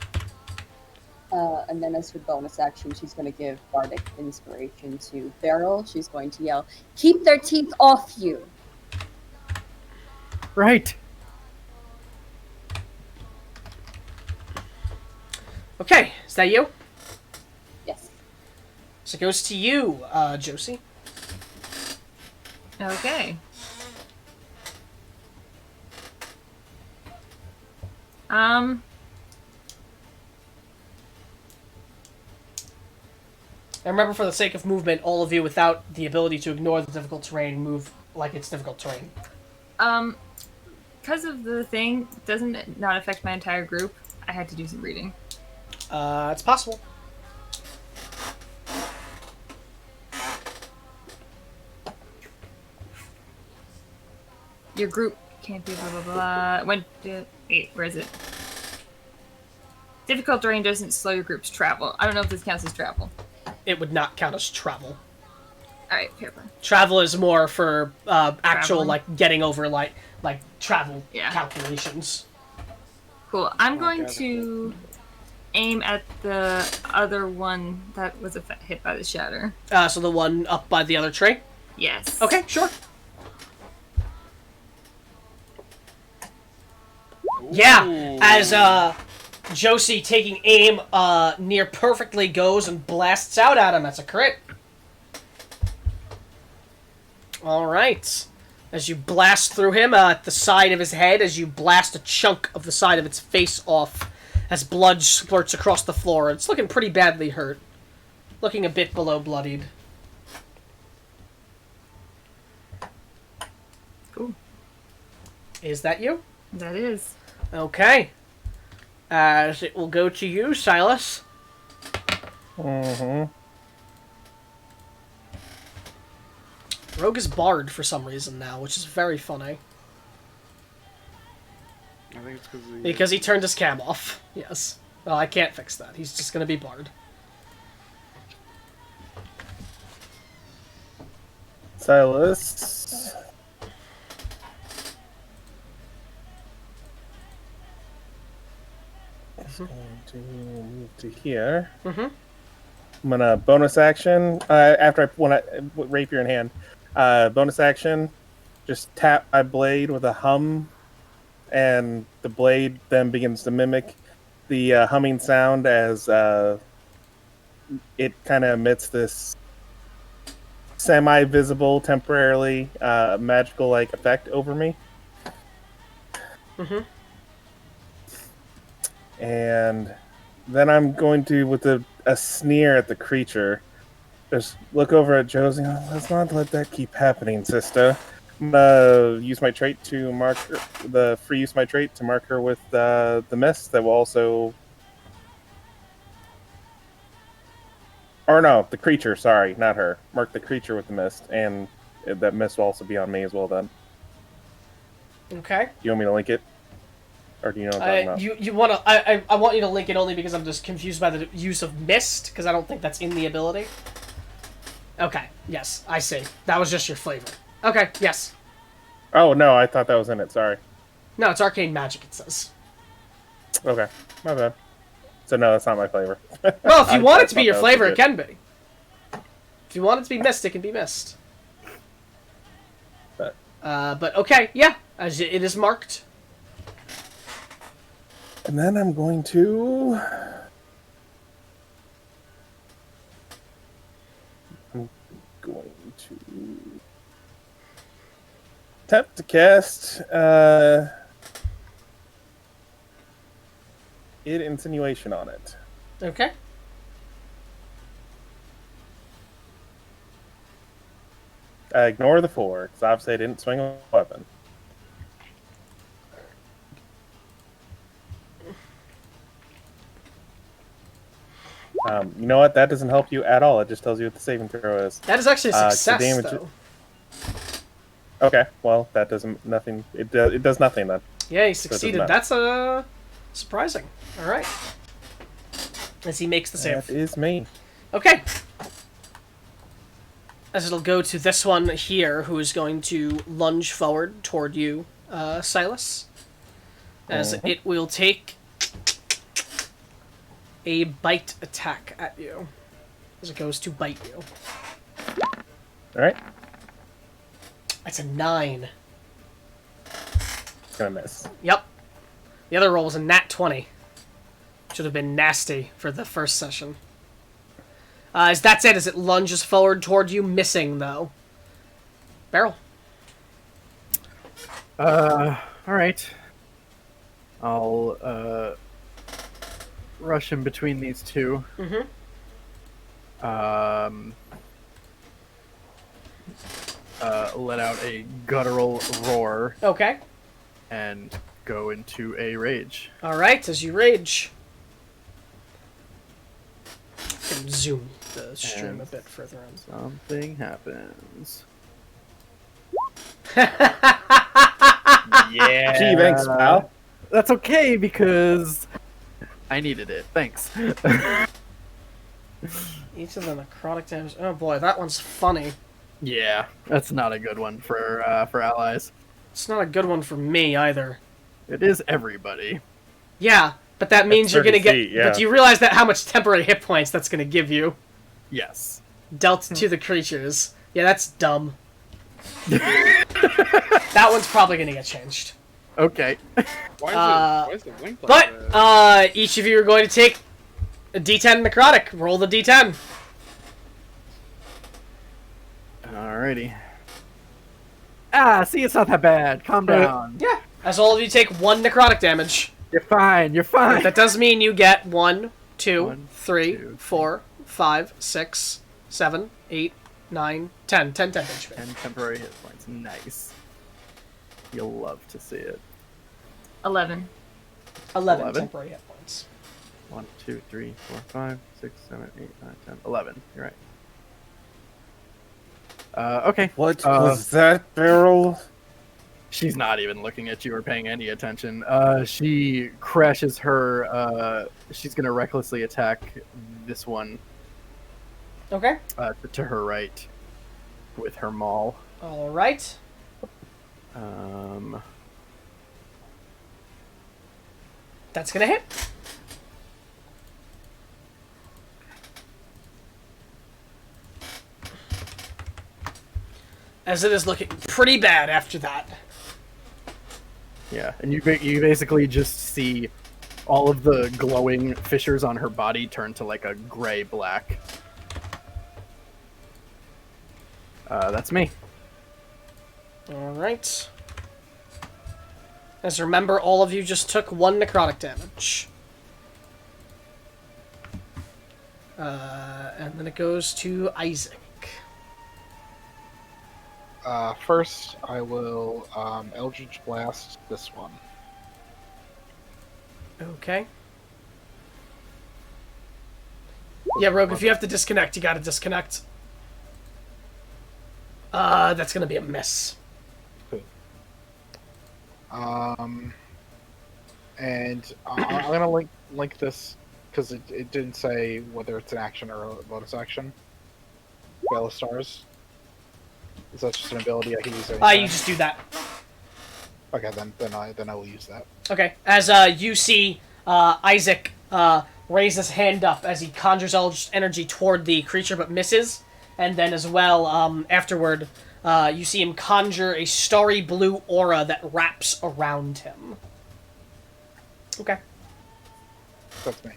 And then as her bonus action, she's going to give Bardic Inspiration to Beryl. She's going to yell, "Keep their teeth off you!" Right. Okay, is that you? Yes. So it goes to you, Josie. Okay. And remember, for the sake of movement, all of you, without the ability to ignore the difficult terrain, move like it's difficult terrain. Because of the thing, doesn't it not affect my entire group? I had to do some reading. It's possible. Your group can't be blah blah blah. Wait, where is it? Difficult terrain doesn't slow your group's travel. I don't know if this counts as travel. It would not count as travel. Alright, fair play. Travel is more for actual, Traveling. like, getting over, like travel Yeah. calculations. Cool. I'm going got it. to aim at the other one that was hit by the shatter. So the one up by the other tree? Yes. Okay, sure. Yeah, as Josie taking aim near perfectly goes and blasts out at him. That's a crit. Alright. As you blast through him at the side of his head, as you blast a chunk of the side of its face off, as blood splurts across the floor. It's looking pretty badly hurt. Looking a bit below bloodied. Cool. Is that you? That is. Okay. As it will go to you, Silas. Mm-hmm. Rogue is barred for some reason now, which is very funny. I think it's Because he turned his cam off. Yes. Well, I can't fix that. He's just gonna be barred. Silas. Is going to move to here. Mm-hmm. I'm gonna bonus action after rapier in hand. Bonus action, just tap my blade with a hum, and the blade then begins to mimic the humming sound as it kind of emits this semi-visible, temporarily magical-like effect over me. Mm-hmm. And then I'm going to, with a sneer at the creature, just look over at Josie. Oh, let's not let that keep happening, sister. I'm gonna use my trait to mark the free use of my trait to mark her with the mist that will also. Or no, the creature. Sorry, not her. Mark the creature with the mist, and that mist will also be on me as well. Then. Okay. You want me to link it? Or do you know what I'm talking about? You want to? I want you to link it only because I'm just confused by the use of mist because I don't think that's in the ability. Okay. Yes, I see. That was just your flavor. Okay. Yes. Oh no, I thought that was in it. Sorry. No, it's arcane magic. It says. Okay, my bad. So no, that's not my flavor. Well, if you want it to be your thought that was flavor, it legit. can be. If you want it to be mist, it can be mist. But okay, yeah, as it is marked. And then I'm going to. Tap to cast. Insinuation on it. Okay. Ignore the 4, because obviously I didn't swing a weapon. You know what? That doesn't help you at all. It just tells you what the saving throw is. That is actually a success, damage though. Okay, well, that doesn't nothing. It does nothing then. Yeah, he So it doesn't succeeded. matter. That's surprising. All right. As he makes the save. That is me. Okay. As it'll go to this one here, who is going to lunge forward toward you, Silas. As it will take a bite attack at you. As it goes to bite you. All right, That's a 9. it's gonna miss. Yep. The other roll was a nat 20. Should have been nasty for the first session. As that's it, as it lunges forward toward you, missing, though. Barrel. Alright. I'll, rush in between these two. Mm-hmm. Let out a guttural roar Okay. and go into a rage. Alright, as you rage. Can zoom the stream And a bit further in. Something happens. Yeah. Gee, thanks, pal. That's okay because I needed it. Thanks. Each of the necrotic damage. Oh boy, that one's funny. Yeah, that's not a good one for allies. It's not a good one for me either. It is everybody. Yeah, but that means you're 30 gonna get. feet, yeah. But do you realize that how much temporary hit points that's gonna give you? Yes. Dealt to the creatures. Yeah, that's dumb. That one's probably gonna get changed. Okay. Why is it linked like But that? each of you are going to take a D10 necrotic. Roll the D10. Alrighty. See, it's not that bad. Calm down. Yeah. As all of you take 1 necrotic damage. You're fine. You're fine. That does mean you get 1, 2, 1, 3, 2, 4, 5, 6, 7, 8, 9, 10. 10 damage. 10 temporary hit points. Nice. You'll love to see it. 11. 11 temporary hit points. 1, 2, 3, 4, 5, 6, 7, 8, 9, 10, 11. You're right. Okay. What was that, Beryl? She's not even looking at you or paying any attention. She crashes her. She's gonna recklessly attack this one Okay. to her right with her maul. All right. That's gonna hit. As it is looking pretty bad after that. Yeah, and you basically just see all of the glowing fissures on her body turn to like a gray black. That's me. All right. As remember, all of you just took 1 necrotic damage. And then it goes to Isaac. First, I will Eldritch Blast this one. Okay. Yeah, Rogue, if you have to disconnect, you gotta disconnect. That's gonna be a miss. And I'm gonna link this because it didn't say whether it's an action or a bonus action. Veil of Stars. Is that just an ability I can use? You just do that. Okay, then I will use that. Okay. As you see, Isaac raise his hand up as he conjures Eldritch energy toward the creature, but misses. And then as well, afterward, you see him conjure a starry blue aura that wraps around him. Okay. That's me.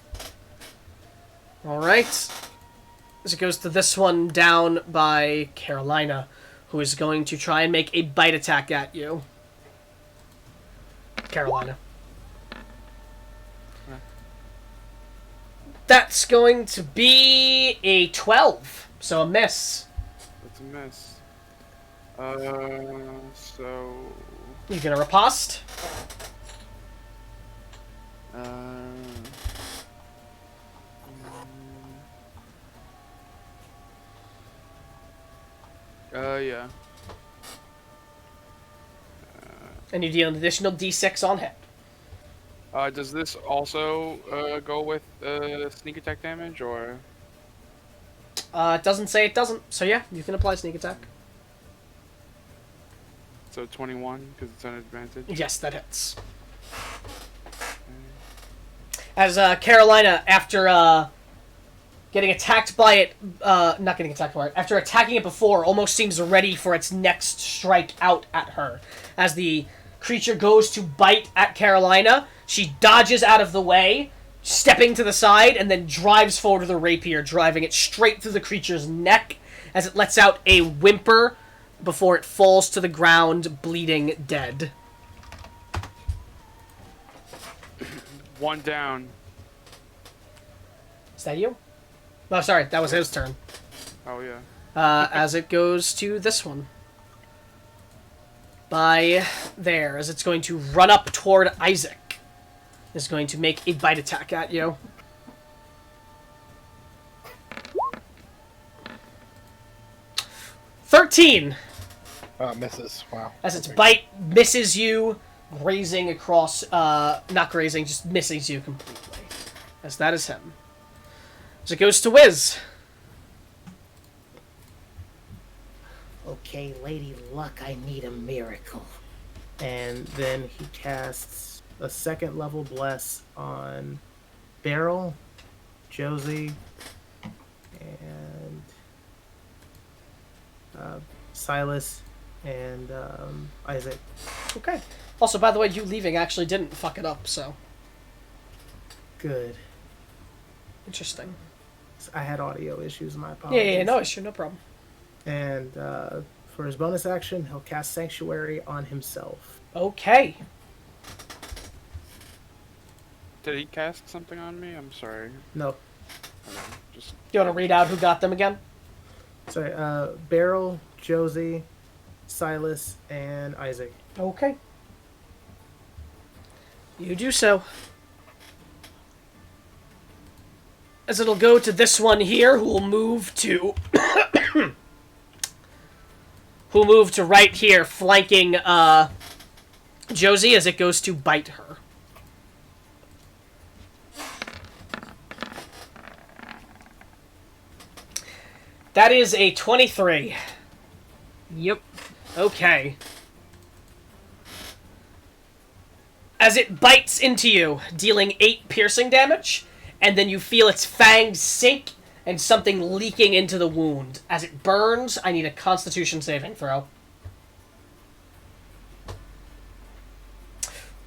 Alright. As it goes to this one down by Carolina, who is going to try and make a bite attack at you. Carolina. That's going to be a 12, so a miss. That's a miss. So... You gonna riposte? Yeah. And you deal an additional d6 on hit. Does this also go with sneak attack damage, or? It doesn't say it doesn't, so yeah, you can apply sneak attack. So 21, because it's an advantage? Yes, that hits. As Carolina, after getting attacked by it, not getting attacked by it, after attacking it before, almost seems ready for its next strike out at her. As the creature goes to bite at Carolina, she dodges out of the way, stepping to the side, and then drives forward with a rapier, driving it straight through the creature's neck as it lets out a whimper before it falls to the ground, bleeding dead. One down. Is that you? Oh, sorry, that was his turn. Oh, yeah. As it goes to this one. By there, as it's going to run up toward Isaac. Is going to make a bite attack at you. "13! Misses. Wow. As its bite misses you, grazing across, not grazing, just misses you completely. As that is him. As it goes to Wiz. Okay, Lady Luck, I need a miracle. And then he casts a second level bless on Beryl, Josie, and Silas, and Isaac. Okay. Also, by the way, you leaving actually didn't fuck it up, so... Good. Interesting. I had audio issues, my Yeah, apologies. no issue, no problem. And for his bonus action, he'll cast Sanctuary on himself. Okay. Did he cast something on me? I'm sorry. No. Okay, just Do you want to read out who got them again? Sorry, Beryl, Josie, Silas, and Isaac. Okay. You do so. As it'll go to this one here, who will move to... who'll move to right here, flanking Josie as it goes to bite her. That is a 23. Yep. Okay. As it bites into you, dealing 8 piercing damage, and then you feel its fangs sink and something leaking into the wound. As it burns, I need a Constitution saving throw.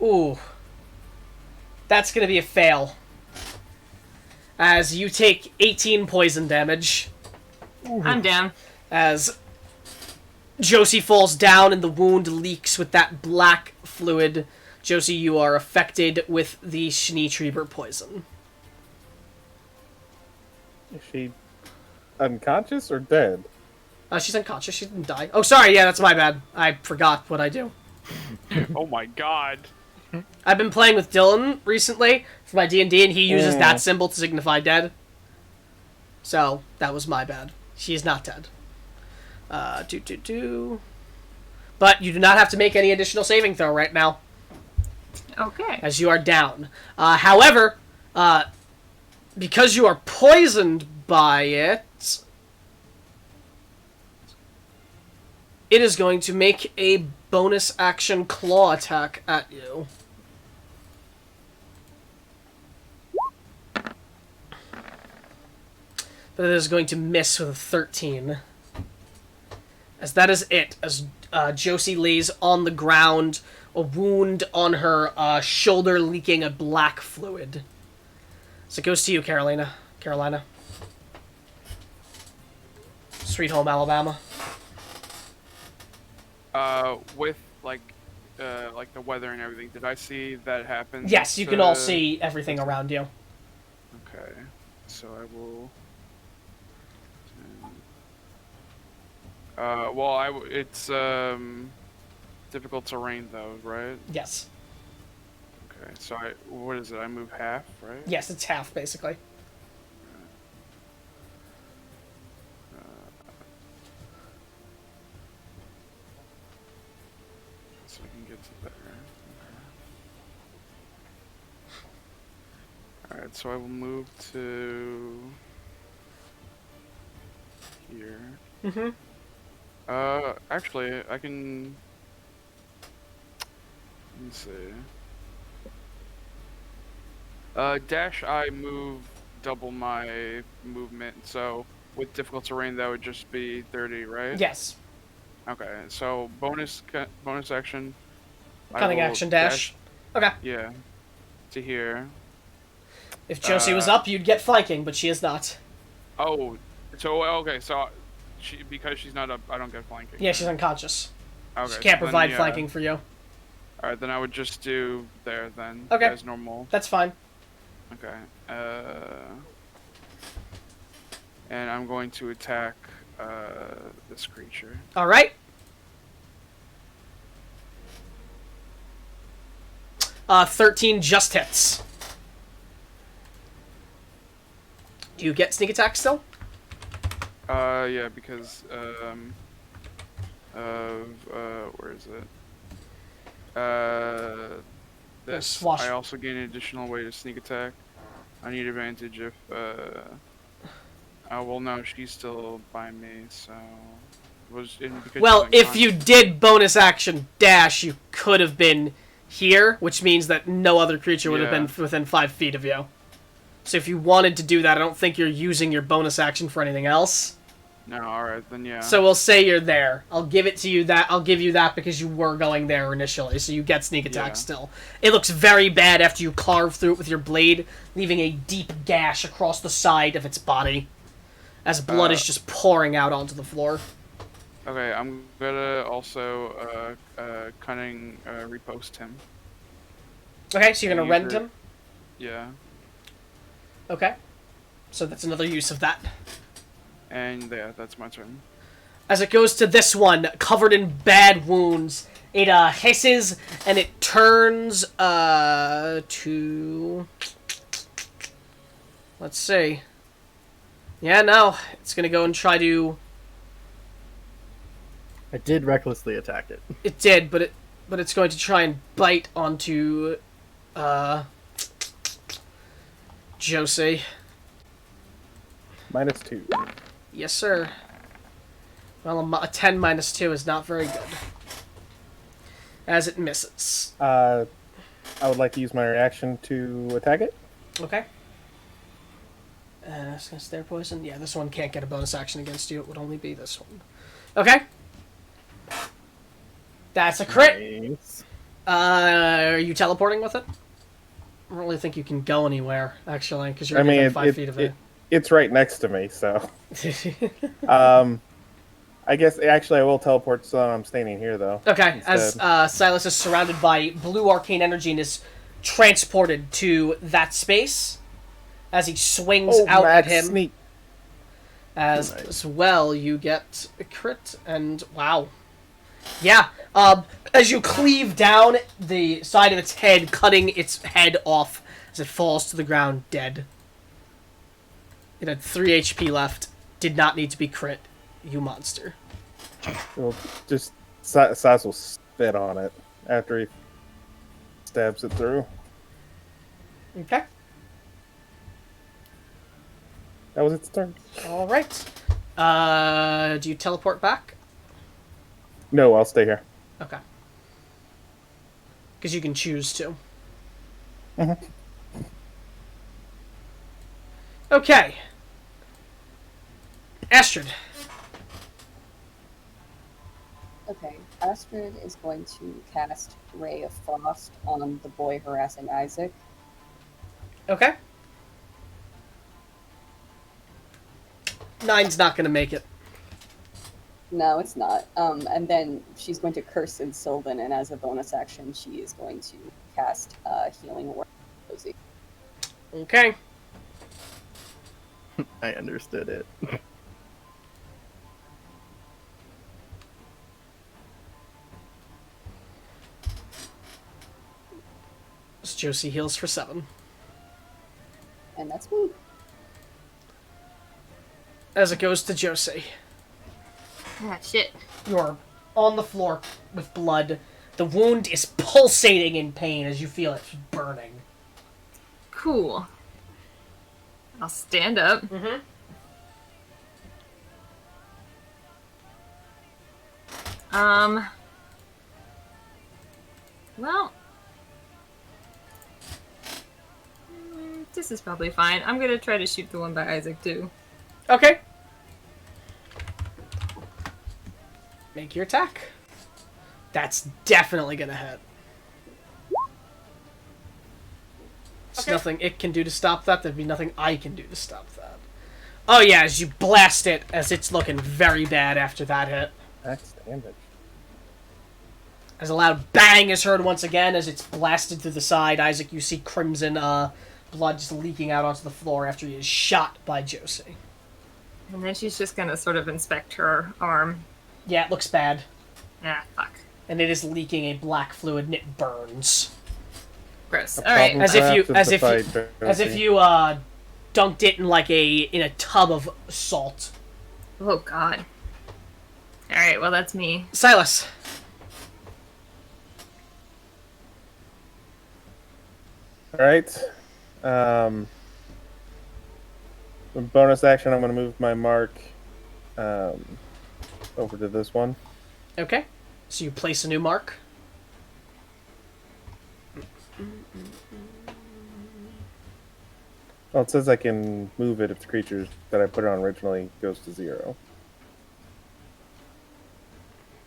Ooh. That's gonna be a fail. As you take 18 poison damage. I'm down. As Josie falls down and the wound leaks with that black fluid. Josie, you are affected with the Schneetrieber poison. Is she unconscious or dead? She's unconscious. She didn't die. Oh, sorry. Yeah, that's my bad. I forgot what I do. Oh my god. I've been playing with Dylan recently for my D&D, and he uses that symbol to signify dead. So, that was my bad. She is not dead. But you do not have to make any additional saving throw right now, Okay. as you are down. However, because you are poisoned by it, it is going to make a bonus action claw attack at you. But it is going to miss with a 13. As that is it. As Josie lays on the ground, a wound on her shoulder leaking a black fluid. So it goes to you, Carolina. Sweet home, Alabama. With like the weather and everything, did I see that happen? Yes, you can all see everything around you. Okay, so I will. It's difficult terrain though, right? Yes. Okay, so what is it? I move half, right? Yes, it's half, basically. So I can get to there. Okay. Alright, so I will move to here. Mm-hmm. Actually, I can... Let me see. Dash I move double my movement, so with difficult terrain that would just be 30, right? Yes. Okay, so bonus action. I Cunning will action dash. Okay. Yeah. To here. If Josie was up, you'd get flanking, but she is not. Oh, so okay, so because she's not up, I don't get flanking. Yeah, she's unconscious. Okay, She can't so provide then, flanking for you. Alright, then I would just do there then. Okay. As normal. That's fine. Okay. And I'm going to attack this creature. All right. 13 just hits. Do you get sneak attack still? Yeah, because where is it? This. Swash. I also gain an additional way to sneak attack. I need advantage if oh well, no, she's still by me, so because Well, she's if you did bonus action dash, you could have been here, which means that no other creature would have Yeah. been within 5 feet of you. So if you wanted to do that, I don't think you're using your bonus action for anything else. No, alright, then yeah. So we'll say you're there. I'll give it to you that. I'll give you that because you were going there initially, so you get sneak attack Yeah. still. It looks very bad after you carve through it with your blade, leaving a deep gash across the side of its body, as blood is just pouring out onto the floor. Okay, I'm gonna also cunning repost him. Okay, so you're gonna Use rend your- him. Yeah. Okay, so that's another use of that. And yeah, that's my turn. As it goes to this one, covered in bad wounds, it hisses and it turns to. Let's see. Yeah, no, it's gonna go and try to. I did recklessly attack it. It did, but it's going to try and bite onto Josie. -2. Yes, sir. Well, a 10 minus 2 is not very good. As it misses. I would like to use my reaction to attack it. Okay. It's gonna stare poison. Yeah, this one can't get a bonus action against you. It would only be this one. Okay. That's a crit. Nice. Are you teleporting with it? I don't really think you can go anywhere, actually, because you're I mean, within 5 feet of it. It's right next to me, so. I guess actually I will teleport so I'm standing here though. Okay, instead. as Silas is surrounded by blue arcane energy and is transported to that space, as he swings out at Max him. Sneak. As well, you get a crit, and wow. Yeah, as you cleave down the side of its head, cutting its head off as it falls to the ground dead. It had 3 HP left. Did not need to be crit, you monster. Well, just Saz will spit on it after he stabs it through. Okay, That was its turn. alright. Do you teleport back? No, I'll stay here. Okay. Because you can choose to. Mhm. Okay. Astrid. Okay, Astrid is going to cast Ray of Frost on the boy harassing Isaac. Okay. 9's not going to make it. No, it's not. And then she's going to curse in Sylvan, and as a bonus action, she is going to cast Healing Word on Josie. Okay. I understood it. So Josie heals for 7. And that's me. As it goes to Josie. Ah, shit. You're on the floor with blood. The wound is pulsating in pain as you feel it burning. Cool. I'll stand up. Mm-hmm. Well. This is probably fine. I'm gonna try to shoot the one by Isaac, too. Okay. Make your attack. That's definitely gonna hit. There's nothing it can do to stop that. There'd be nothing I can do to stop that. Oh yeah, as you blast it, as it's looking very bad after that hit. Max damage. As a loud bang is heard once again as it's blasted through the side. Isaac, you see crimson blood just leaking out onto the floor after he is shot by Josie. And then she's just gonna sort of inspect her arm. Yeah, it looks bad. Ah, fuck. And it is leaking a black fluid and it burns. Gross. A Alright. problem As if you- crafted as to if you- fight As if Josie. you dunked it in like in a tub of salt. Oh, God. Alright, well, that's me. Silas. All right. Bonus action. I'm going to move my mark over to this one. Okay. So you place a new mark. Well, it says I can move it if the creature that I put it on originally goes to 0.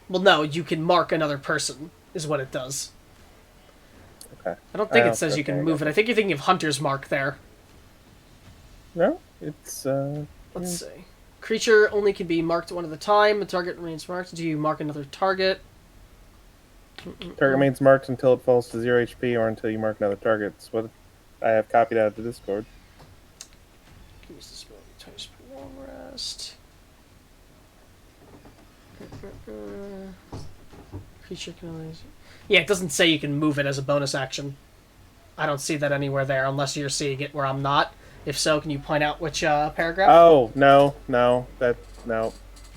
Well, no, you can mark another person, is what it does. Okay. I don't think Oh, it says you okay, can I move got it. I think you're thinking of Hunter's Mark there. No, it's Let's see. Creature only can be marked one at a time. The target remains marked. Do you mark another target? target remains marked until it falls to 0 HP or until you mark another target. It's what I have copied out of the Discord. Use this ability twice per long rest. Creature can only... Yeah, it doesn't say you can move it as a bonus action. I don't see that anywhere there, unless you're seeing it where I'm not. If so, can you point out which paragraph? Oh, no.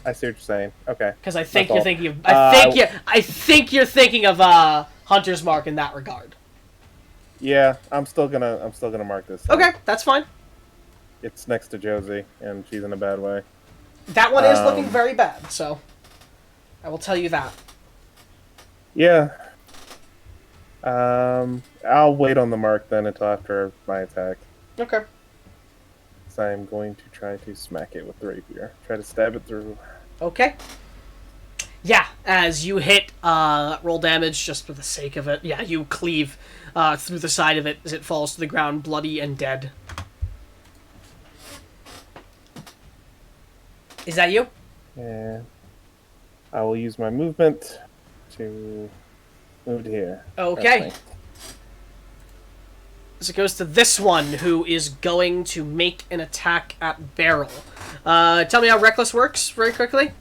I see what you're saying. Okay. Because I think That's you're all. thinking of... I think you're thinking of Hunter's Mark in that regard. Yeah, I'm still gonna mark this. Okay, that's fine. It's next to Josie, and she's in a bad way. That one is looking very bad, so I will tell you that. Yeah. I'll wait on the mark then until after my attack. Okay. So I'm going to try to smack it with the rapier. Try to stab it through. Okay. Yeah, as you hit roll damage just for the sake of it. Yeah, you cleave through the side of it as it falls to the ground, bloody and dead. Is that you? And I will use my movement to move to here. Okay. That's So it goes to this one, who is going to make an attack at Barrel. Tell me how Reckless works, very quickly.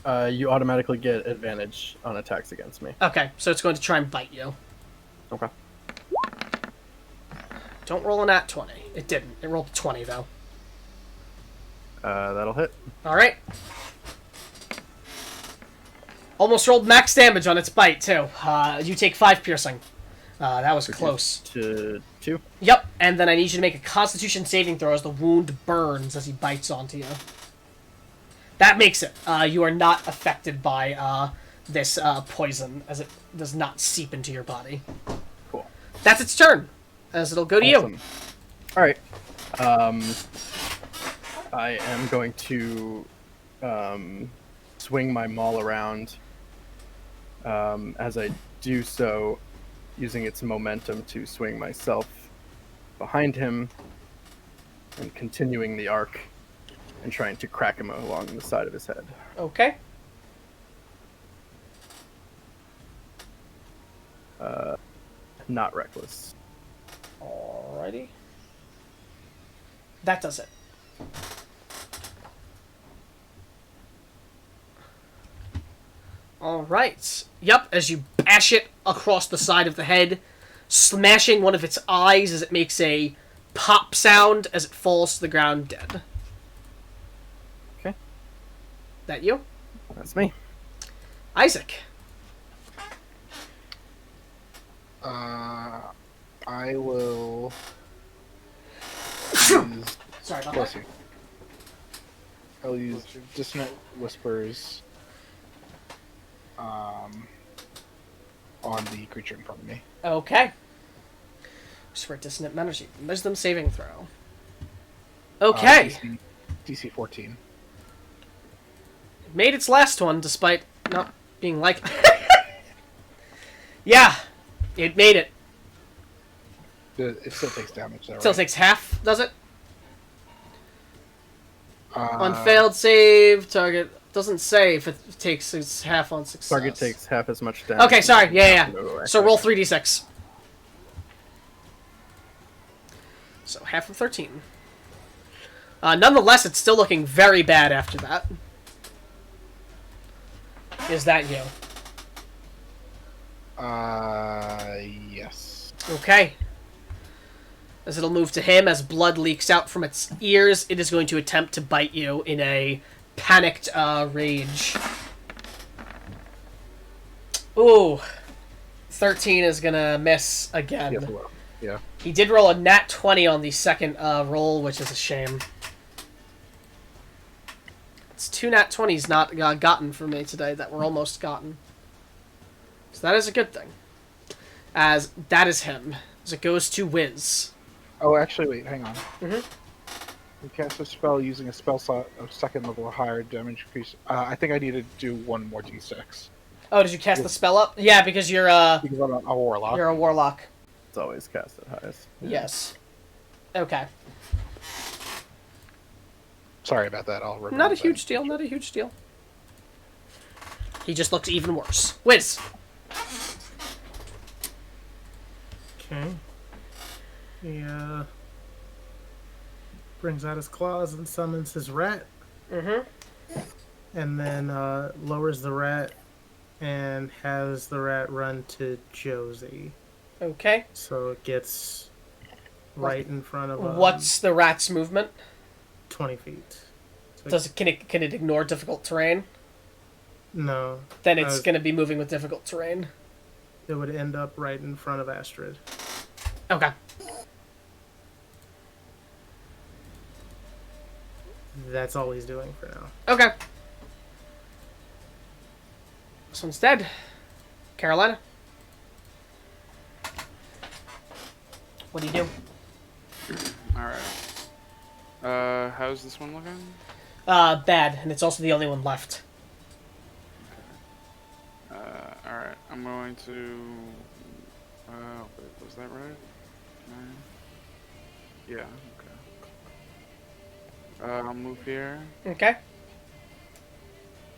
You automatically get advantage on attacks against me. Okay, so it's going to try and bite you. Okay. Don't roll a nat 20. It didn't. It rolled a 20, though. That'll hit. Alright. Almost rolled max damage on its bite, too. You take 5 piercing. That was close. To 2. Yep, and then I need you to make a Constitution saving throw as the wound burns as he bites onto you. That makes it. You are not affected by this poison, as it does not seep into your body. Cool. That's its turn, as it'll go to you. Alright. I am going to swing my maul around. As I do so, using its momentum to swing myself behind him and continuing the arc and trying to crack him along the side of his head. Okay. Not reckless. Alrighty. That does it. Alright. Yep, as you bash it across the side of the head, smashing one of its eyes as it makes a pop sound as it falls to the ground dead. Okay. That you? That's me. Isaac. I will use... Sorry about Bless that. you. I'll use Dissonant Whispers on the creature in front of me. Okay. Just for dissonant energy. Wisdom saving throw. Okay. DC 14. It made its last one despite not being like... Yeah. It made it. It still takes damage, though, Still right? takes half, does it? On failed save, target doesn't say if it takes its half on success. Target takes half as much damage. Okay, sorry. Yeah. No, So roll 3d6. So half of 13. Nonetheless, it's still looking very bad after that. Is that you? Yes. Okay. As it'll move to him, as blood leaks out from its ears, it is going to attempt to bite you in a panicked rage. Ooh. 13 is gonna miss again. Yes, well, yeah. He did roll a nat 20 on the second roll, which is a shame. It's 2 nat 20s not gotten for me today that were almost gotten. So that is a good thing. As that is him. as it goes to Wiz. Oh, actually, wait, hang on. Mhm. You cast a spell using a spell slot of second level or higher, damage increase. I think I need to do one more d6. Oh, did you cast the spell up? Yeah, because you're Because I'm a warlock. you're a warlock. It's always cast at highest. Yeah. Yes. Okay. Sorry about that. I'll remember Not a that. huge deal. Not a huge deal. He just looks even worse. Wiz. Okay. He brings out his claws and summons his rat, Mm-hmm. and then lowers the rat and has the rat run to Josie. Okay. So it gets right in front of What's the rat's movement? 20 feet. So Does it can it ignore difficult terrain? no, Then it's going to be moving with difficult terrain. it would end up right in front of Astrid. Okay. That's all he's doing for now. Okay. This one's dead. Carolina. What do you do? Alright. How's this one looking? Bad, and it's also the only one left. Alright. I'm going to... wait, was that right? 9? Yeah, okay. I'll move here, Okay.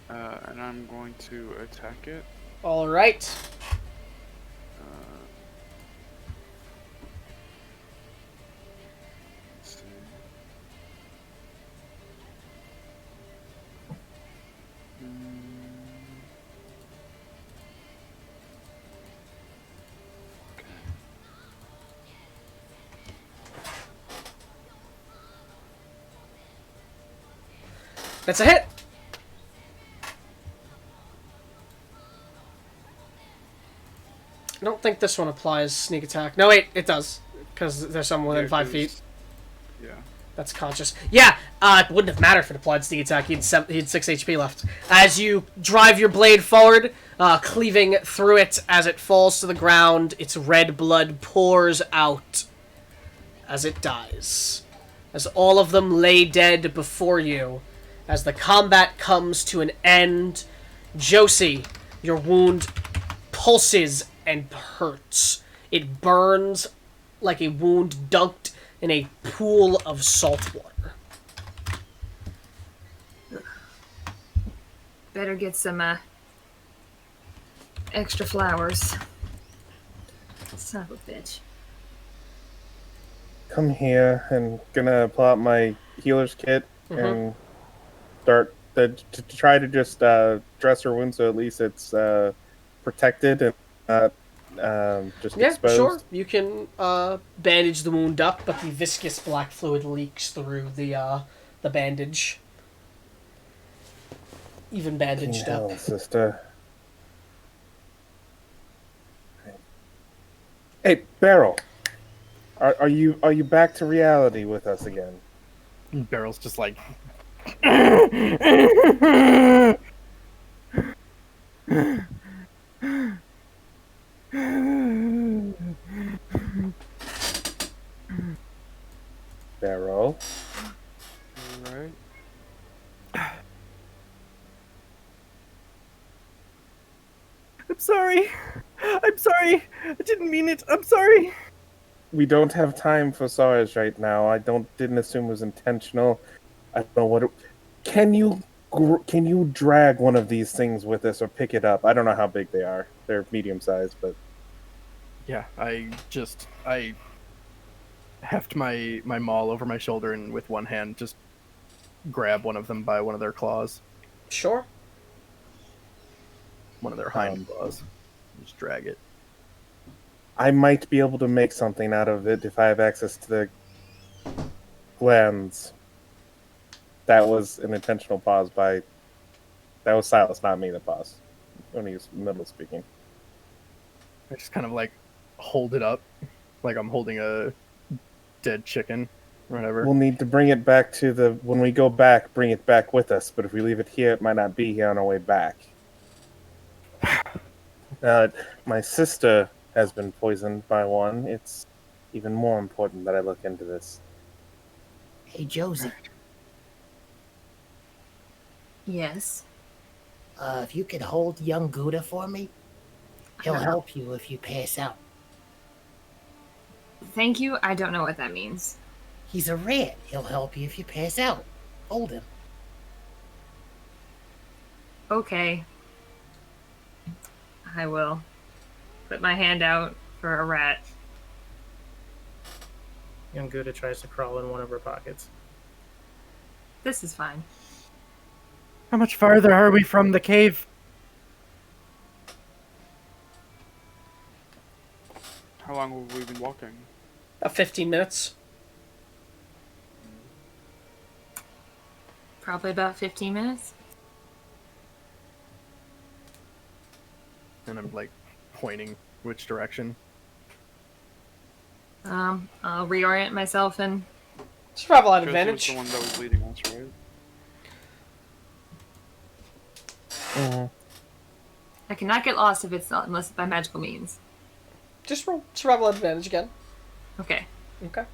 and I'm going to attack it. All right. Let's see. Okay. That's a hit. I don't think this one applies sneak attack. No, wait, it does. Because there's someone within Yeah, 5 'cause- feet. Yeah. That's conscious. Yeah, it wouldn't have mattered if it applied sneak attack. He had 6 HP left. As you drive your blade forward, cleaving through it as it falls to the ground, its red blood pours out as it dies. As all of them lay dead before you, as the combat comes to an end, Josie, your wound pulses and hurts. It burns like a wound dunked in a pool of salt water. Better get some extra flowers. Son of a bitch. Come here and gonna pull out my healer's kit and start to try to just dress her wound so at least it's protected and not just Yeah, exposed. sure. You can bandage the wound up, but the viscous black fluid leaks through the bandage. Even bandaged Hell, up. sister. Hey, Beryl. Are you back to reality with us again? And Beryl's just like, Beryl. Alright. I'm sorry. I'm sorry. I didn't mean it. I'm sorry. We don't have time for sorrows right now. Didn't assume it was intentional. I don't know what. Can you drag one of these things with us or pick it up? I don't know how big they are. They're medium sized, but Yeah, I heft my maul over my shoulder and with one hand just grab one of them by one of their claws. Sure. One of their hind claws. Just drag it. I might be able to make something out of it if I have access to the glands. That was an intentional pause by. That was Silas, not me. That pause when he was in the middle of speaking. I just kind of like hold it up, like I'm holding a dead chicken, or whatever. We'll need to bring it back to the. When we go back, bring it back with us. But if we leave it here, it might not be here on our way back. My sister has been poisoned by one. It's even more important that I look into this. Hey, Josie, Yes. if you could hold young Gouda for me, he'll Uh-huh. help you if you pass out. Thank you. I don't know what that means. He's a rat. He'll help you if you pass out. Hold him. Okay. I will put my hand out for a rat. Young Gouda tries to crawl in one of her pockets. This is fine. How much farther are we from the cave? How long have we been walking? About 15 minutes. Probably about 15 minutes. And I'm like pointing which direction. I'll reorient myself and Survival at Josie was advantage. the one that was leading us, right? Mm-hmm. I cannot get lost if it's not unless by magical means. Just roll survival at advantage again. Okay. Okay.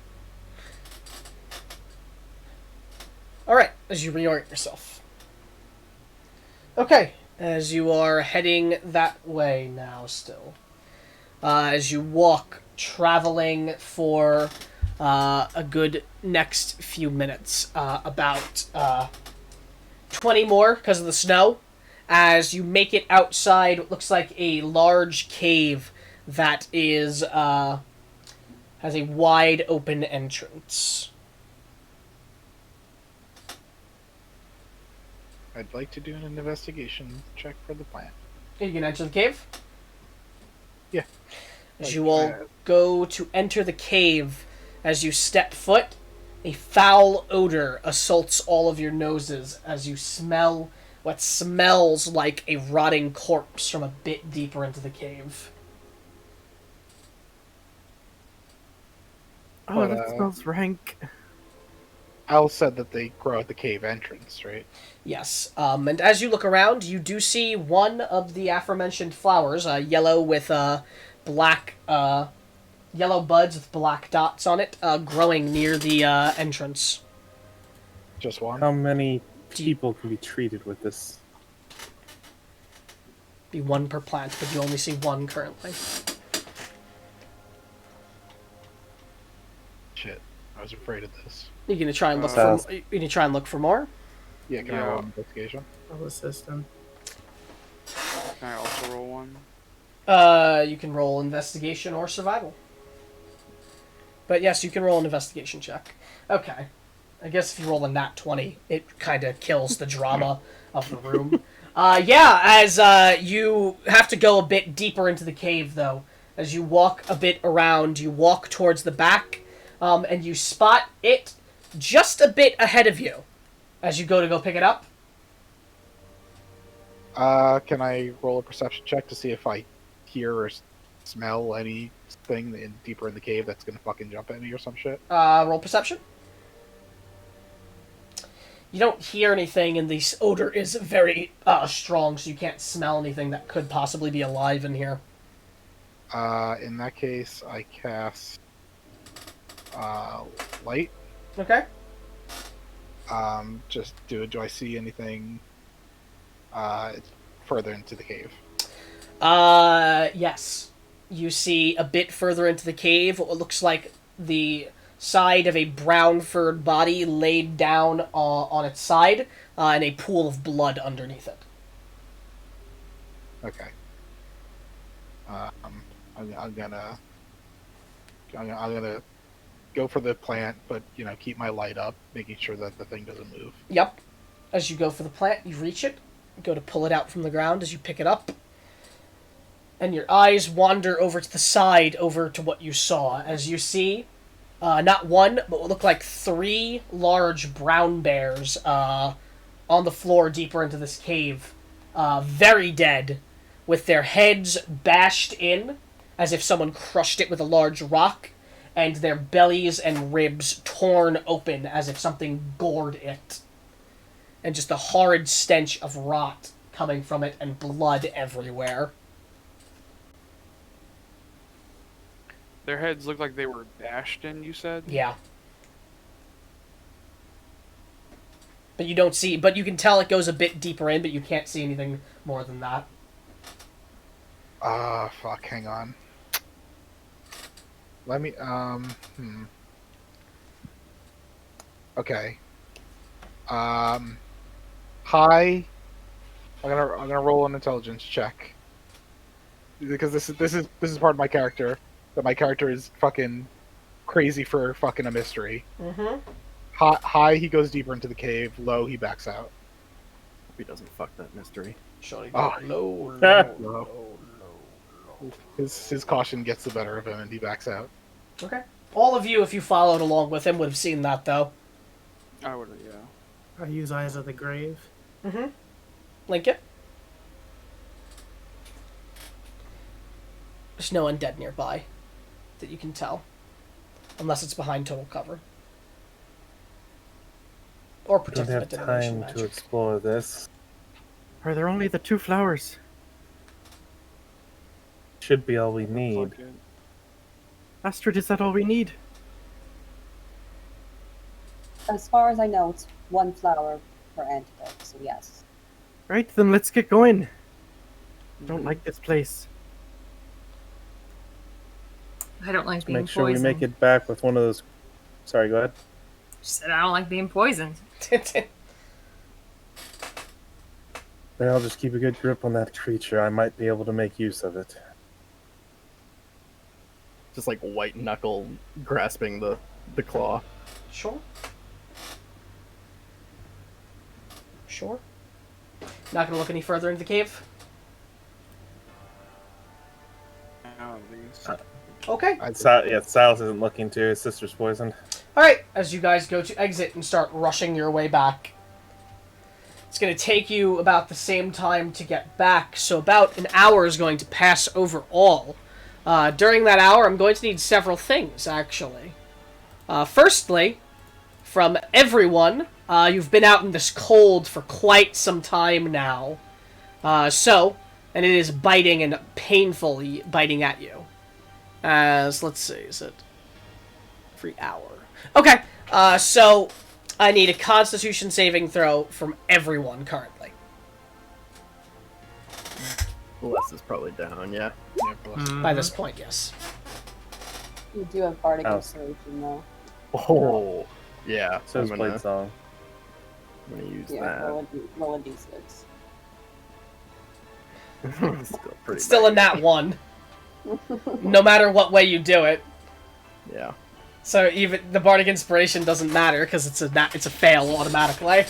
Alright, as you reorient yourself. Okay, as you are heading that way now still. As you walk, traveling for a good next few minutes. About 20 more because of the snow. As you make it outside what looks like a large cave that is has a wide open entrance. I'd like to do an investigation check for the plant. You can enter the cave. Yeah. As you all go to enter the cave, as you step foot, a foul odor assaults all of your noses as you smell what smells like a rotting corpse from a bit deeper into the cave. Oh, that smells rank. Al said that they grow at the cave entrance, right? Yes, and as you look around, you do see one of the aforementioned flowers, yellow with black, yellow buds with black dots on it, growing near the entrance. Just one? How many people can be treated with this? Be one per plant, but you only see one currently. Shit. I was afraid of this. You gonna try and look Sounds- for? You gonna try and look for more? Yeah, can I Yeah. roll an investigation? I'll assist him. Can I also roll one? You can roll investigation or survival. But yes, you can roll an investigation check. Okay. I guess if you roll a nat 20, it kind of kills the drama of the room. Yeah, as you have to go a bit deeper into the cave, though. As you walk a bit around, you walk towards the back, and you spot it just a bit ahead of you. As you go pick it up. Can I roll a perception check to see if I hear or smell anything deeper in the cave that's gonna fucking jump at me or some shit? Roll perception. You don't hear anything, and the odor is very strong, so you can't smell anything that could possibly be alive in here. In that case, I cast light. Okay. Just do I see anything further into the cave? Yes. You see a bit further into the cave what looks like the side of a brown furred body laid down on its side, and a pool of blood underneath it. Okay. I'm gonna go for the plant, but keep my light up, making sure that the thing doesn't move. Yep. As you go for the plant, you reach it, go to pull it out from the ground as you pick it up, and your eyes wander over to the side, over to what you saw, as you see not one, but what look like 3 large brown bears on the floor deeper into this cave, very dead, with their heads bashed in, as if someone crushed it with a large rock, and their bellies and ribs torn open as if something gored it. And just a horrid stench of rot coming from it and blood everywhere. Their heads look like they were bashed in, you said? Yeah. But you don't see, but you can tell it goes a bit deeper in, but you can't see anything more than that. Fuck, hang on. Let me, Okay. High. I'm gonna roll an intelligence check. Because this is part of my character. That my character is fucking crazy for fucking a mystery. Mm-hmm. High, he goes deeper into the cave. Low, he backs out. Hope he doesn't fuck that mystery. Surely Oh. low. His caution gets the better of him, and he backs out. Okay. All of you, if you followed along with him, would have seen that, though. I would have, yeah. I use Eyes of the Grave. Mm-hmm. Lincoln? There's no undead nearby that you can tell. Unless it's behind total cover. Or We don't protected have by divination time magic. to explore this. Are there only the 2 flowers? Should be all we need. Fuck it. Astrid, is that all we need? As far as I know, it's 1 flower per antidote, so yes. Right, then let's get going. I don't like this place. I don't like being Make sure poisoned. we make it back with one of those. Sorry, go ahead. Just said I don't like being poisoned. Then I'll just keep a good grip on that creature. I might be able to make use of it. Just like white knuckle grasping the claw. Sure. Sure. Not gonna look any further into the cave? Now, at least. Okay. Silas isn't looking to. His sister's poisoned. Alright, as you guys go to exit and start rushing your way back. It's going to take you about the same time to get back, so about an hour is going to pass overall. During that hour, I'm going to need several things, actually. Firstly, from everyone, you've been out in this cold for quite some time now. And it is biting and painfully biting at you. As, let's see, is it every hour? Okay, so I need a Constitution saving throw from everyone currently. Bless is probably down, yeah. Yeah, bless. By this point, yes. You do have Bardic Oh. Inspiration, though. Oh, yeah. So is I'm Blade Song. gonna use Yeah, that. roll a d6. Still pretty Still in that one. No matter what way you do it. Yeah. So even the Bardic Inspiration doesn't matter because it's a fail automatically.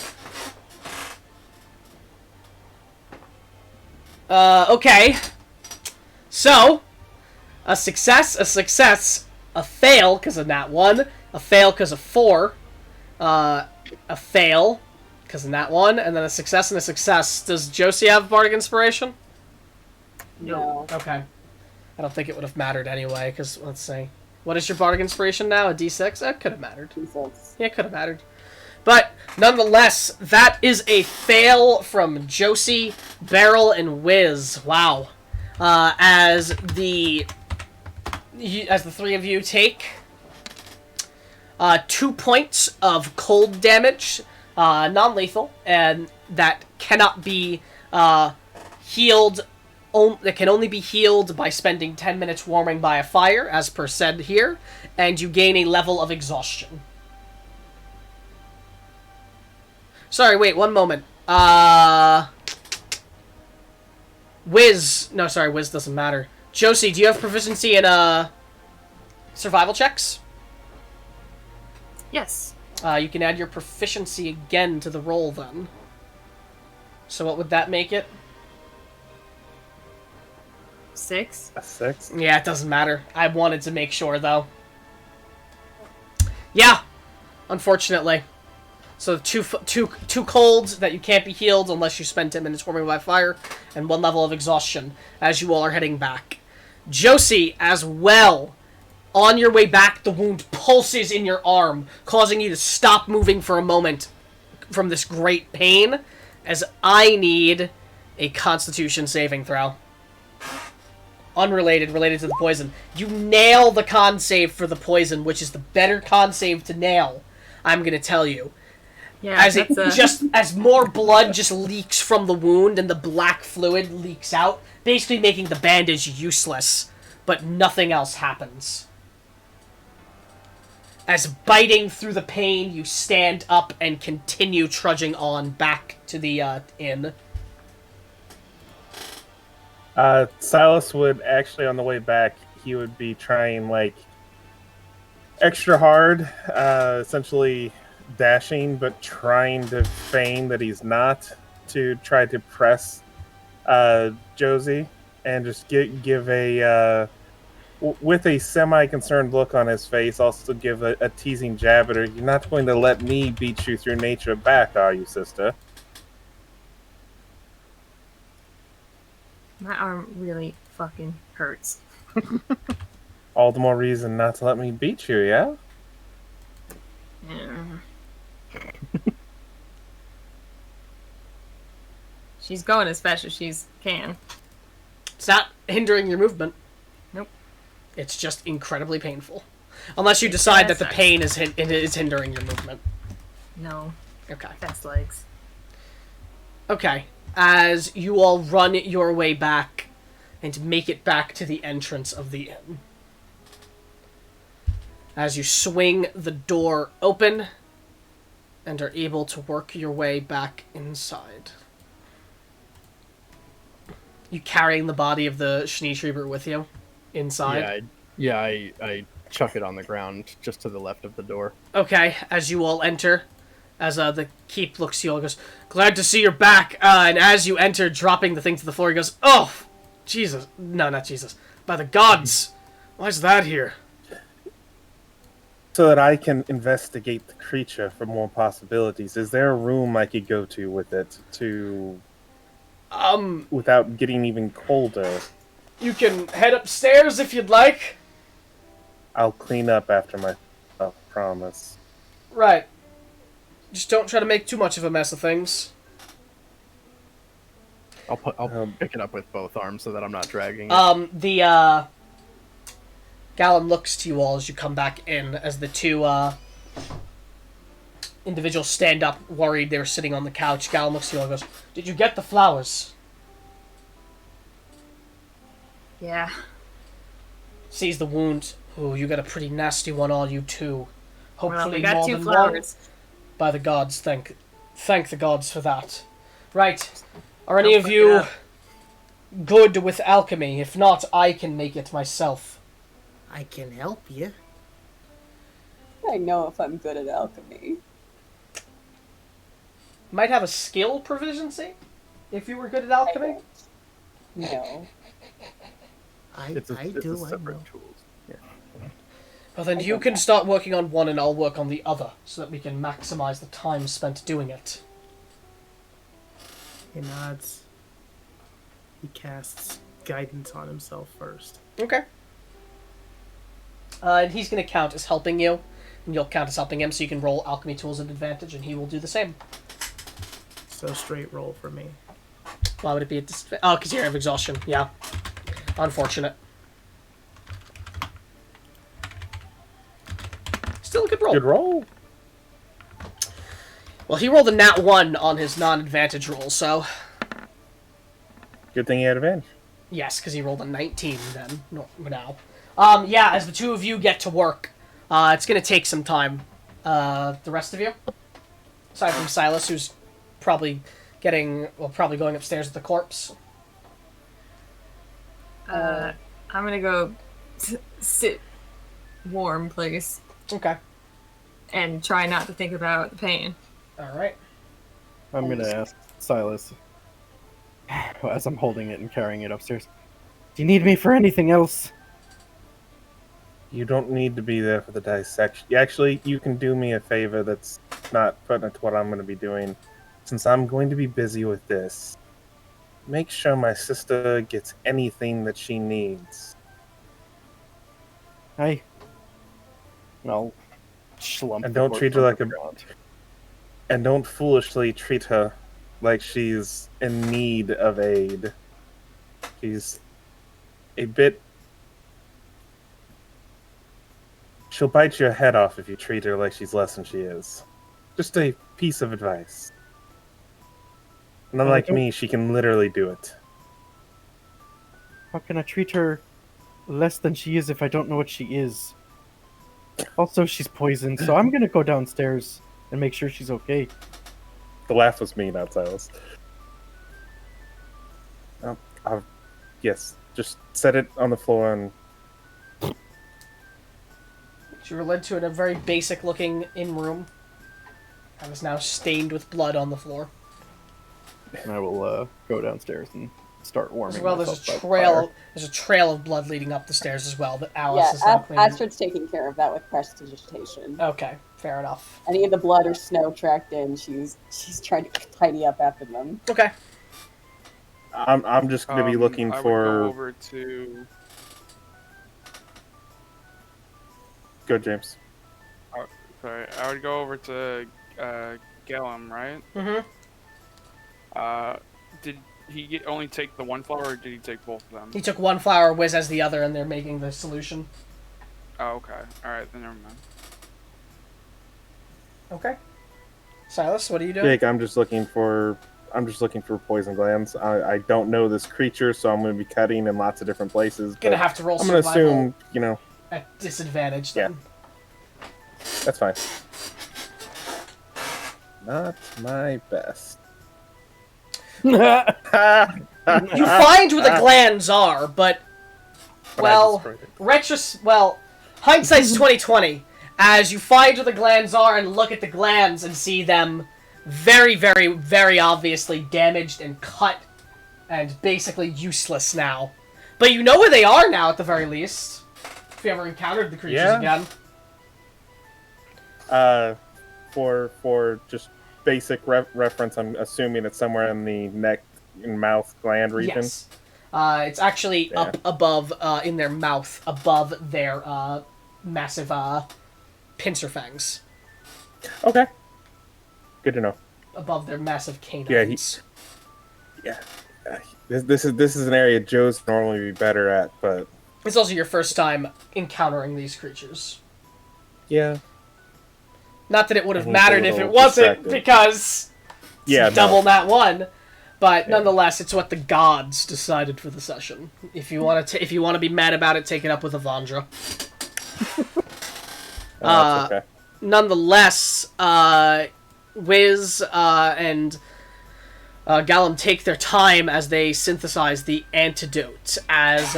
Okay. So, a success, a fail because of that one, a fail because of 4, a fail because of that one, and then a success and a success. Does Josie have Bardic Inspiration? No. Okay. I don't think it would have mattered anyway, because, let's see. What is your Bardic Inspiration now? A D6? That could have mattered. D6. Yeah, it could have mattered. But, nonetheless, that is a fail from Josie, Beryl, and Wiz. Wow. As the 3 of you take 2 points of cold damage, non-lethal, and that cannot be healed. That can only be healed by spending 10 minutes warming by a fire, as per said here, and you gain a level of exhaustion. Sorry, wait, one moment. Wiz doesn't matter. Josie, do you have proficiency in, survival checks? Yes. You can add your proficiency again to the roll, then. So what would that make it? 6. A 6? Yeah, it doesn't matter. I wanted to make sure, though. Yeah, unfortunately. So two colds that you can't be healed unless you spend 10 minutes warming by fire, and 1 level of exhaustion as you all are heading back. Josie, as well. On your way back, the wound pulses in your arm, causing you to stop moving for a moment from this great pain, as I need a Constitution saving throw. unrelated, related to the poison. You nail the con save for the poison, which is the better con save to nail, I'm gonna tell you. Yeah, As as more blood just leaks from the wound and the black fluid leaks out, basically making the bandage useless, but nothing else happens. As biting through the pain, you stand up and continue trudging on back to the inn. Silas would actually, on the way back, he would be trying like extra hard, essentially dashing, but trying to feign that he's not, to try to press Josie, and just give a with a semi-concerned look on his face, also give a teasing jab at her. You're not going to let me beat you through nature back, are you, sister? My arm really fucking hurts. All the more reason not to let me beat you, yeah? Yeah. She's going as fast as she can. It's not hindering your movement. Nope. It's just incredibly painful. Unless you decide that the pain is hindering your movement. No. Okay. Fast legs. Okay. As you all run your way back and make it back to the entrance of the inn. As you swing the door open and are able to work your way back inside. You carrying the body of the Schneeschreiber with you inside? I chuck it on the ground just to the left of the door. Okay, as you all enter, as the keep looks to you all, goes, "Glad to see you're back." And as you enter, dropping the thing to the floor, he goes, "Oh, Jesus. No, not Jesus. By the gods. Why's that here?" So that I can investigate the creature for more possibilities. Is there a room I could go to with it to... without getting even colder? You can head upstairs if you'd like. I'll clean up after myself, promise. Right. Just don't try to make too much of a mess of things. I'll pick it up with both arms so that I'm not dragging it. Gallum looks to you all as you come back in, as the two individuals stand up, worried. They were sitting on the couch. Gallum looks to you all and goes, "Did you get the flowers?" Yeah. Sees the wound. "Oh, you got a pretty nasty one, all you two. Hopefully Well, we got more 2 than flowers. one. By the gods, thank the gods for that. Right. Are any of you good with alchemy? If not, I can make it myself." I can help you. I know if I'm good at alchemy. Might have a skill proficiency if you were good at alchemy. No. I It's do. a I know. separate tools. Yeah. Well, then you can start working on one and I'll work on the other, so that we can maximize the time spent doing it. He nods. He casts guidance on himself first. Okay. And he's going to count as helping you, and you'll count as helping him, so you can roll alchemy tools at advantage, and he will do the same. So straight roll for me. Why would it be a disadvantage? Oh, because you have exhaustion. Yeah. Unfortunate. Still a good roll. Good roll. Well, he rolled a nat 1 on his non-advantage roll, so... Good thing you had advantage. Yes, because he rolled a 19 then, now. Yeah, as the two of you get to work, it's going to take some time. The rest of you? Aside from Silas, who's probably probably going upstairs with the corpse. I'm gonna go sit warm place Okay. and try not to think about the pain. Alright. I'm going to ask Silas, as I'm holding it and carrying it upstairs, "Do you need me for anything else?" You don't need to be there for the dissection. Actually, you can do me a favor that's not pertinent to what I'm going to be doing. Since I'm going to be busy with this, make sure my sister gets anything that she needs. I'll slump. And the don't corpse treat her on like the a... ground. And don't foolishly treat her like she's in need of aid. She's a bit. She'll bite your head off if you treat her like she's less than she is. Just a piece of advice. And unlike don't- me, she can literally do it. How can I treat her less than she is if I don't know what she is? Also, she's poisoned, so I'm gonna go downstairs and make sure she's okay. The laugh was me, not Silas. Yes, just set it on the floor and You were led to a very basic-looking inn room. That is now stained with blood on the floor. And I will go downstairs and start warming As well, myself there's by a the trail. fire. There's a trail of blood leading up the stairs as well. That Alice Yeah, is now cleaning. Astrid's taking care of that with prestidigitation. Okay, fair enough. Any of the blood or snow tracked in, she's trying to tidy up after them. Okay. I'm just going to be looking I would for. go over to. Go, James. Sorry, I would go over to Gellum, right? Mm-hmm. Did he only take the one flower, or did he take both of them? He took one flower, Wiz has the other, and they're making the solution. Oh, okay. All right, then never mind. Okay. Silas, what are you doing? Jake, I'm just looking for poison glands. I don't know this creature, so I'm going to be cutting in lots of different places. Gonna but have to roll I'm going to survival assume, at disadvantage then. that's fine. Not my best. You find where the glands are, but hindsight's 20/20. As you find where the glands are and look at the glands and see them very, very, very obviously damaged and cut and basically useless now. But you know where they are now, at the very least. If you ever encountered the creatures again. For just basic reference, I'm assuming it's somewhere in the neck and mouth gland region. Yes. It's actually up above, in their mouth, above their massive pincer fangs. Okay. Good to know. Above their massive canines. This is an area Joe's normally be better at, but It's also your first time encountering these creatures. yeah. Not that it would have And he's a mattered if it little wasn't, distracted. because it's double no. that one. But nonetheless, it's what the gods decided for the session. If you want to be mad about it, take it up with Avandra. That's okay. Nonetheless, Wiz and Gallum take their time as they synthesize the antidote. As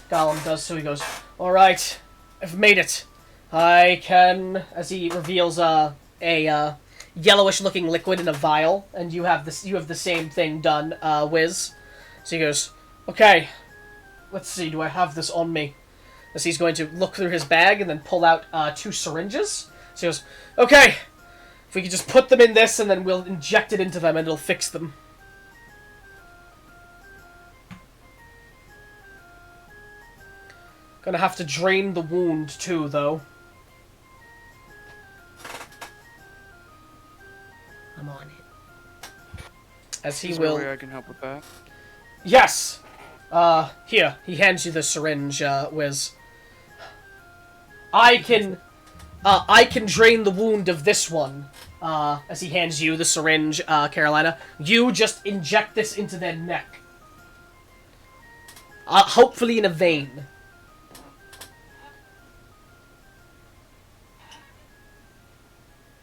Gallum does so, he goes, "All right, I've made it. I can," as he reveals a yellowish-looking liquid in a vial, and you have the same thing done, Wiz. So he goes, "Okay, let's see. Do I have this on me?" As he's going to look through his bag and then pull out 2 syringes. So he goes, "Okay, if we could just put them in this, and then we'll inject it into them, and it'll fix them." Gonna have to drain the wound too, though. I'm on it. As he Is there a will. way I can help with that? Yes. Here. He hands you the syringe, Wiz. I can drain the wound of this one. As he hands you the syringe, Carolina. You just inject this into their neck. Hopefully in a vein.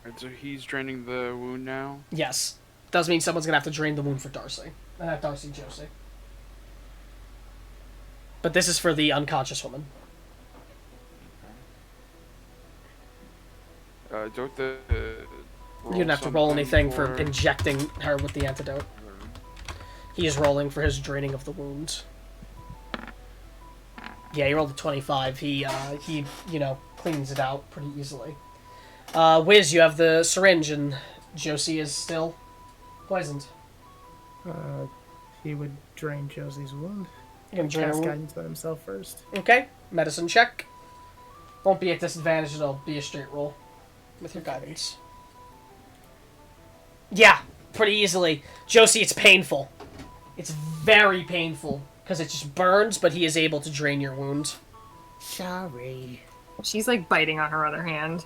Alright, so he's draining the wound now. Yes. Does mean someone's gonna have to drain the wound for Darcy. Darcy and Josie. But this is for the unconscious woman. Don't the. You didn't have to roll something anything for injecting her with the antidote. He is rolling for his draining of the wound. Yeah, he rolled a 25. He cleans it out pretty easily. Wiz, you have the syringe, and Josie is still poisoned. He would drain Josie's wound. You can drain her Cast wound. guidance on himself first. Okay, medicine check. Won't be at disadvantage, it'll be a straight roll with your guidance. Yeah, pretty easily. Josie, it's painful. It's very painful, because it just burns, but he is able to drain your wound. Sorry. She's like biting on her other hand.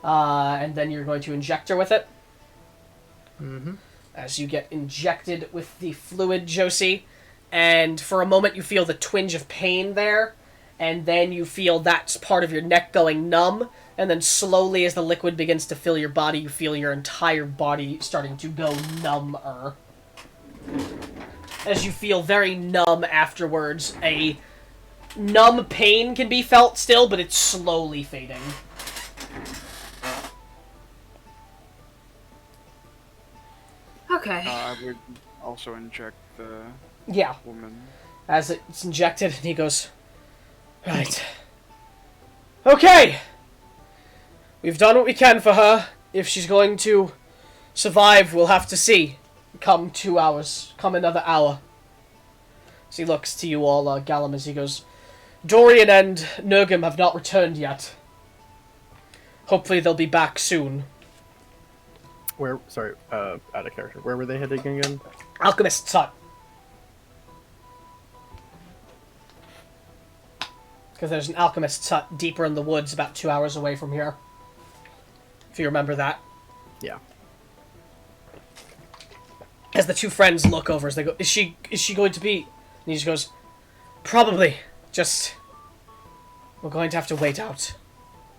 And then you're going to inject her with it. Mm-hmm. As you get injected with the fluid, Josie, and for a moment you feel the twinge of pain there, and then you feel that part of your neck going numb, and then slowly as the liquid begins to fill your body, you feel your entire body starting to go number. As you feel very numb afterwards, a numb pain can be felt still, but it's slowly fading. Okay. I would also inject the Yeah. woman. As it's injected, and he goes, right. Okay! We've done what we can for her. If she's going to survive, we'll have to see. Come 2 hours. Come another hour. So he looks to you all, Gallum, as he goes, Dorian and Nurgum have not returned yet. Hopefully they'll be back soon. Where? Sorry, out of character. Where were they heading again? Alchemist's hut. Because there's an alchemist's hut deeper in the woods about 2 hours away from here. If you remember that. Yeah. As the two friends look over as they go, is she going to be? And he just goes, probably. Just, we're going to have to wait out.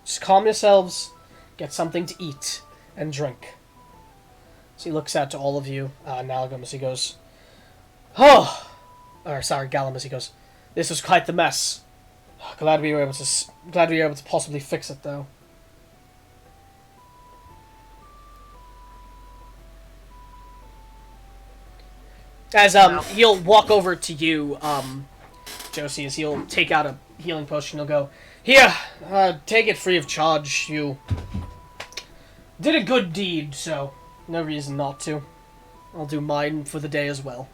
Just calm yourselves, get something to eat, and drink. So he looks out to all of you, Nalgum, as he goes, Gallum, as he goes, this was quite the mess. Glad we were able to possibly fix it, though. As he'll walk over to you, Josie, as he'll take out a healing potion. He'll go, here, take it free of charge. You did a good deed, so no reason not to. I'll do mine for the day as well.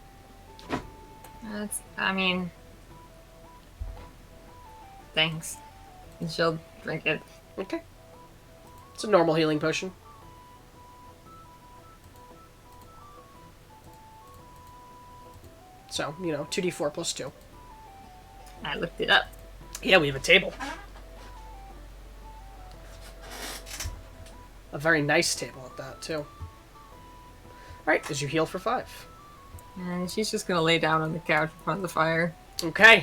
Thanks. And she'll drink it. Okay. It's a normal healing potion. So, 2d4 plus 2. I looked it up. Yeah, we have a table. A very nice table at that, too. Alright, as you heal for 5. And she's just gonna lay down on the couch in front of the fire. Okay.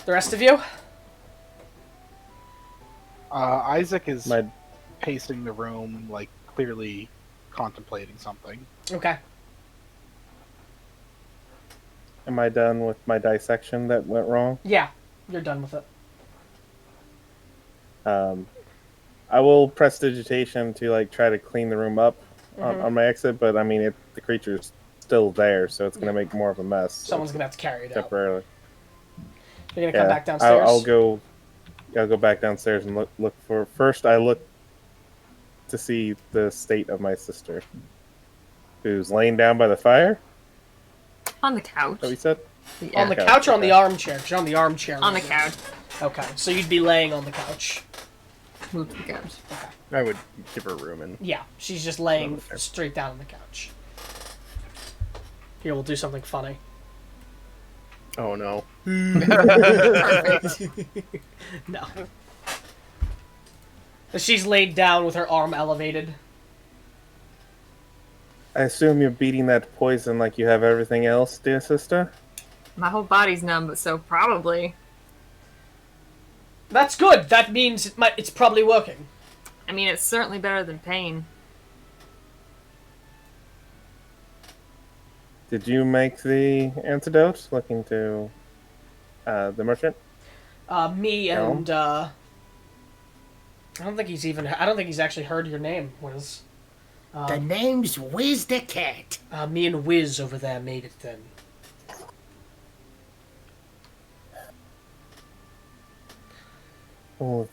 The rest of you? Isaac is pacing the room, like, clearly contemplating something. Okay. Am I done with my dissection that went wrong? Yeah, you're done with it. I will prestidigitation to try to clean the room up on my exit, but the creature's still there, so it's going to make more of a mess. Someone's going to have to carry it out. Temporarily. You're going to come back downstairs? I'll go back downstairs and look for... First, I look to see the state of my sister, who's laying down by the fire. On the couch. What we said? Yeah. On the couch or on the armchair? You're on the armchair. On the couch. Okay, so you'd be laying on the couch. Move to the couch. Okay. I would give her room and... Yeah, she's just laying straight down on the couch. Here, we'll do something funny. Oh, no. Perfect. No. She's laid down with her arm elevated. I assume you're beating that poison like you have everything else, dear sister? My whole body's numb, but so probably. That's good. That means it's probably working. It's certainly better than pain. Did you make the antidote? Looking to the merchant? Me and I don't think he's actually heard your name, Wiz. The name's Wiz the Cat. Me and Wiz over there made it then. Oh,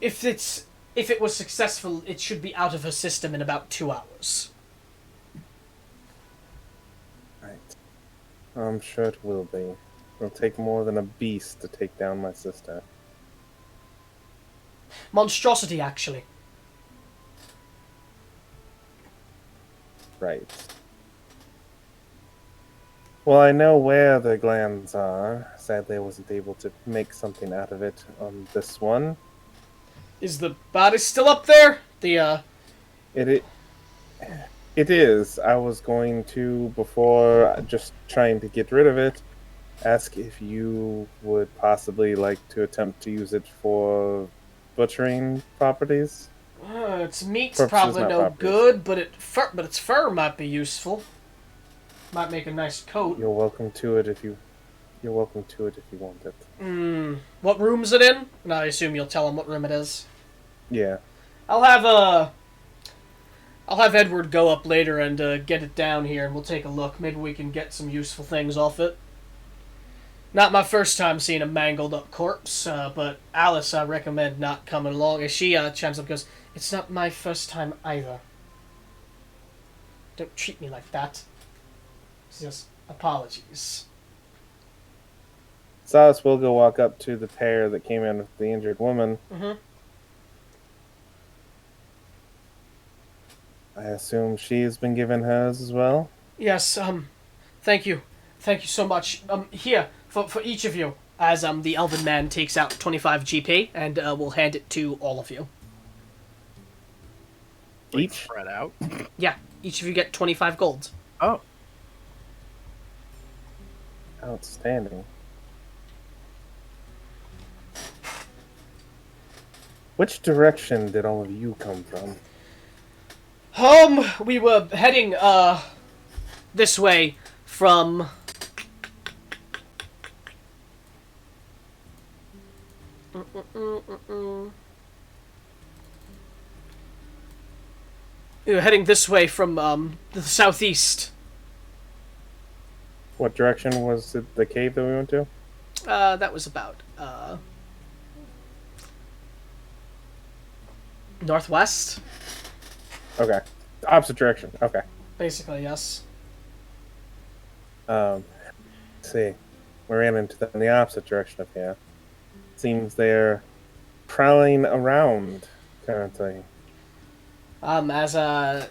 If it was successful, it should be out of her system in about 2 hours. right. I'm sure it will be. It'll take more than a beast to take down my sister. Monstrosity, actually. Right. Well, I know where the glands are. Sadly, I wasn't able to make something out of it on this one. Is the body still up there? It it is. I was going to, before just trying to get rid of it, ask if you would possibly like to attempt to use it for butchering properties. Its meat's Purposes, probably not no properties. good, but its fur might be useful. Might make a nice coat. You're welcome to it if you want it. What room's it in? And I assume you'll tell him what room it is. Yeah. I'll have Edward go up later and get it down here, and we'll take a look. Maybe we can get some useful things off it. Not my first time seeing a mangled up corpse, but Alice, I recommend not coming along. As she chimes up and goes, "It's not my first time either. Don't treat me like that. It's just apologies." Silas will go walk up to the pair that came in with the injured woman. Mm-hmm. I assume she's been given hers as well? Yes, thank you. Thank you so much. Here, for each of you, as the elven man takes out 25 GP, and we'll hand it to all of you. Like, Each? spread out. Yeah, each of you get 25 gold. Oh, Outstanding. Which direction did all of you come from? We were heading, this way from... We were heading this way from, the southeast. What direction was it, the cave that we went to? That was about, northwest? Okay. Opposite direction. Okay. Basically, yes. Let's see. We ran into them in the opposite direction of here. Seems they're prowling around currently. As Nalgam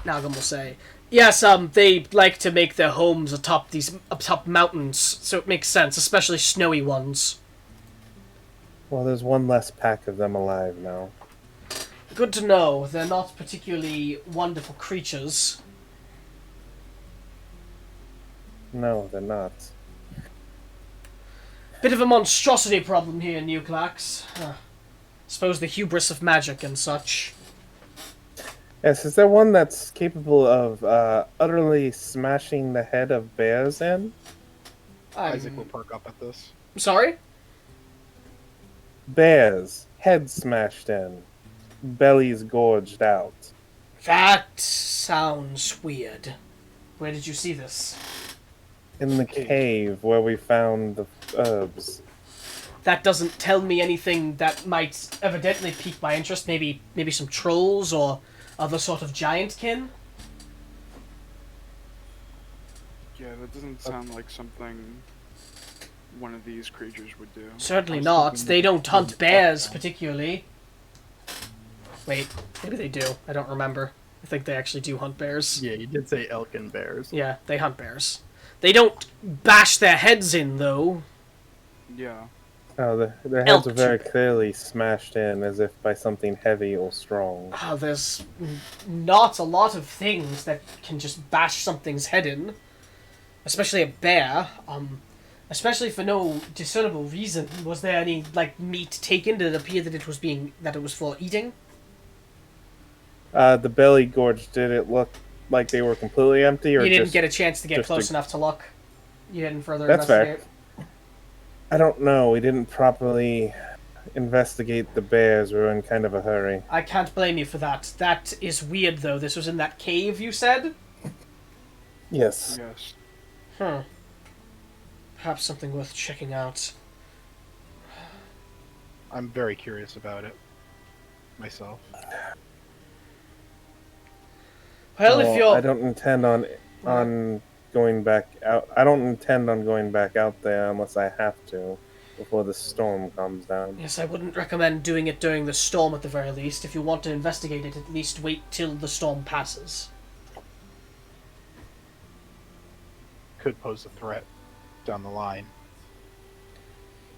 will say, yes, they like to make their homes atop mountains, so it makes sense, especially snowy ones. Well, there's one less pack of them alive now. Good to know. They're not particularly wonderful creatures. No, they're not. Bit of a monstrosity problem here in Euclax. Suppose the hubris of magic and such. Yes, is there one that's capable of utterly smashing the head of bears in? Isaac will perk up at this. Sorry? Bears, head smashed in, bellies gorged out. That sounds weird. Where did you see this? In the cave where we found the herbs. That doesn't tell me anything that might evidently pique my interest. Maybe some trolls or other sort of giantkin? Yeah, that doesn't sound like something one of these creatures would do. Certainly not. They don't hunt bears, particularly. Wait, maybe they do. I don't remember. I think they actually do hunt bears. yeah, you did say elk and bears. Yeah, they hunt bears. They don't bash their heads in, though. Yeah. Oh, their heads Elk are very clearly smashed in as if by something heavy or strong. There's not a lot of things that can just bash something's head in. Especially a bear. Especially for no discernible reason. Was there any, meat taken? Did it appear that it was for eating? The belly gorge, did it look like they were completely empty, or You didn't just... get a chance to get just close a- enough to look. You didn't further That's fair. investigate. I don't know. We didn't properly investigate the bears. We were in kind of a hurry. I can't blame you for that. That is weird, though. This was in that cave, you said? Yes. Yes. Perhaps something worth checking out. I'm very curious about it myself. Well, if you're... I don't intend on going back out. I don't intend on going back out there unless I have to before the storm comes down. Yes, I wouldn't recommend doing it during the storm at the very least. If you want to investigate it, at least wait till the storm passes. could pose a threat down the line.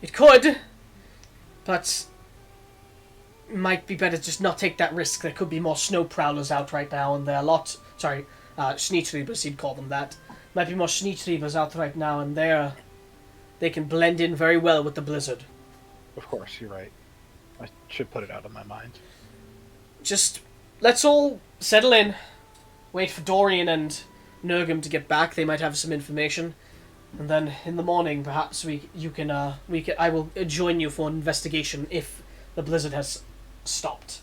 It could, but might be better just not take that risk. There could be more snow prowlers out right now, and there are a lot. Sorry, Schneetriebers, he'd call them that. Might be more Schneetriebers out right now, and they can blend in very well with the blizzard. Of course, you're right. I should put it out of my mind. Just let's all settle in, wait for Dorian and Nurgum to get back. They might have some information, and then in the morning, perhaps I will join you for an investigation if the blizzard has stopped.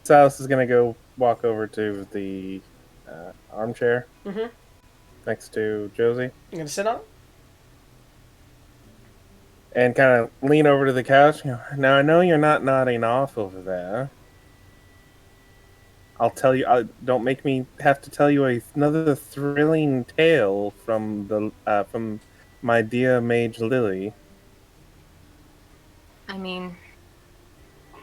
Silas is gonna go walk over to the armchair next to Josie. You gonna sit on it? And kind of lean over to the couch. Now, I know you're not nodding off over there. I'll tell you. Don't make me have to tell you another thrilling tale from my dear Mage Lily. I mean, I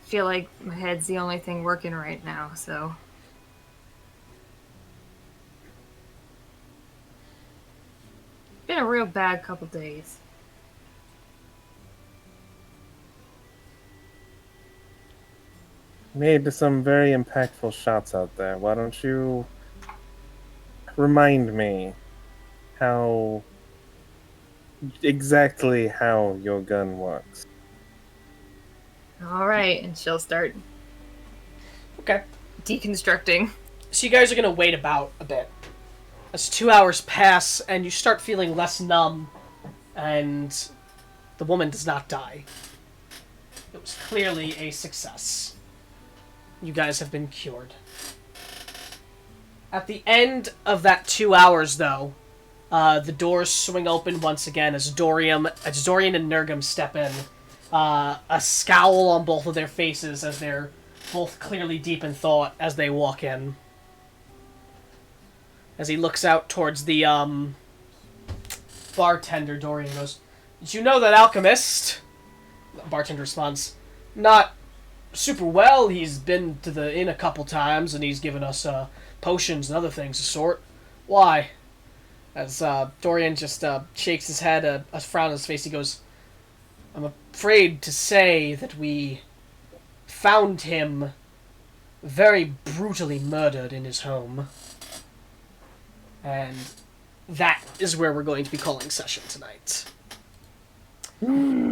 feel like my head's the only thing working right now, so. Been a real bad couple days. Made some very impactful shots out there. Why don't you remind me exactly how your gun works? All right, and she'll start Okay. deconstructing. So you guys are gonna wait about a bit. As 2 hours pass, and you start feeling less numb, and the woman does not die. It was clearly a success. You guys have been cured. At the end of that 2 hours, though, the doors swing open once again as Dorian and Nurgum step in. A scowl on both of their faces as they're both clearly deep in thought as they walk in. As he looks out towards the bartender, Dorian goes, "Did you know that alchemist?" The bartender responds, "Not super well. He's been to the inn a couple times, and he's given us potions and other things of sort. Why?" As Dorian just shakes his head, a frown on his face, he goes, "I'm afraid to say that we found him very brutally murdered in his home. And that is where we're going to be calling session tonight.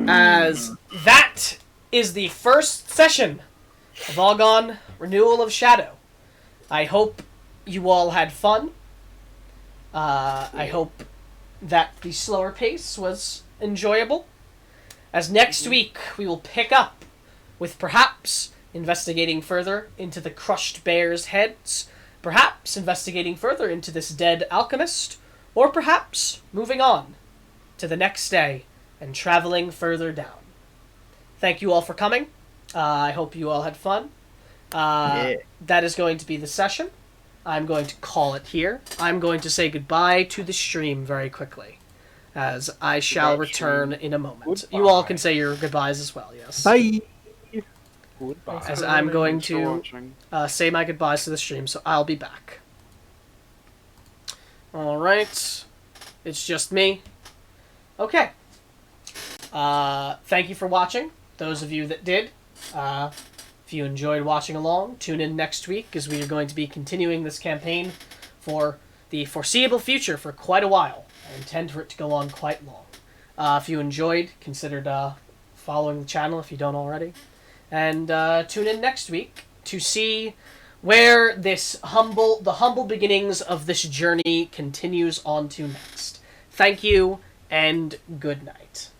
As that is the first session of Augon Renewal of Shadow. I hope you all had fun. I hope that the slower pace was enjoyable. As next week we will pick up with perhaps investigating further into the crushed bears' heads, perhaps investigating further into this dead alchemist, or perhaps moving on to the next day and traveling further down. Thank you all for coming. I hope you all had fun. That is going to be the session. I'm going to call it here. I'm going to say goodbye to the stream very quickly, as I shall return in a moment. Goodbye. You all can say your goodbyes as well, yes. Bye. Goodbye. As I'm going Thanks for to watching. say my goodbyes to the stream, so I'll be back. Alright. It's just me. Okay. Thank you for watching. Those of you that did. If you enjoyed watching along, tune in next week, as we are going to be continuing this campaign for the foreseeable future for quite a while. I intend for it to go on quite long. If you enjoyed, consider following the channel if you don't already. And tune in next week to see where the humble beginnings of this journey continues on to next. Thank you, and good night.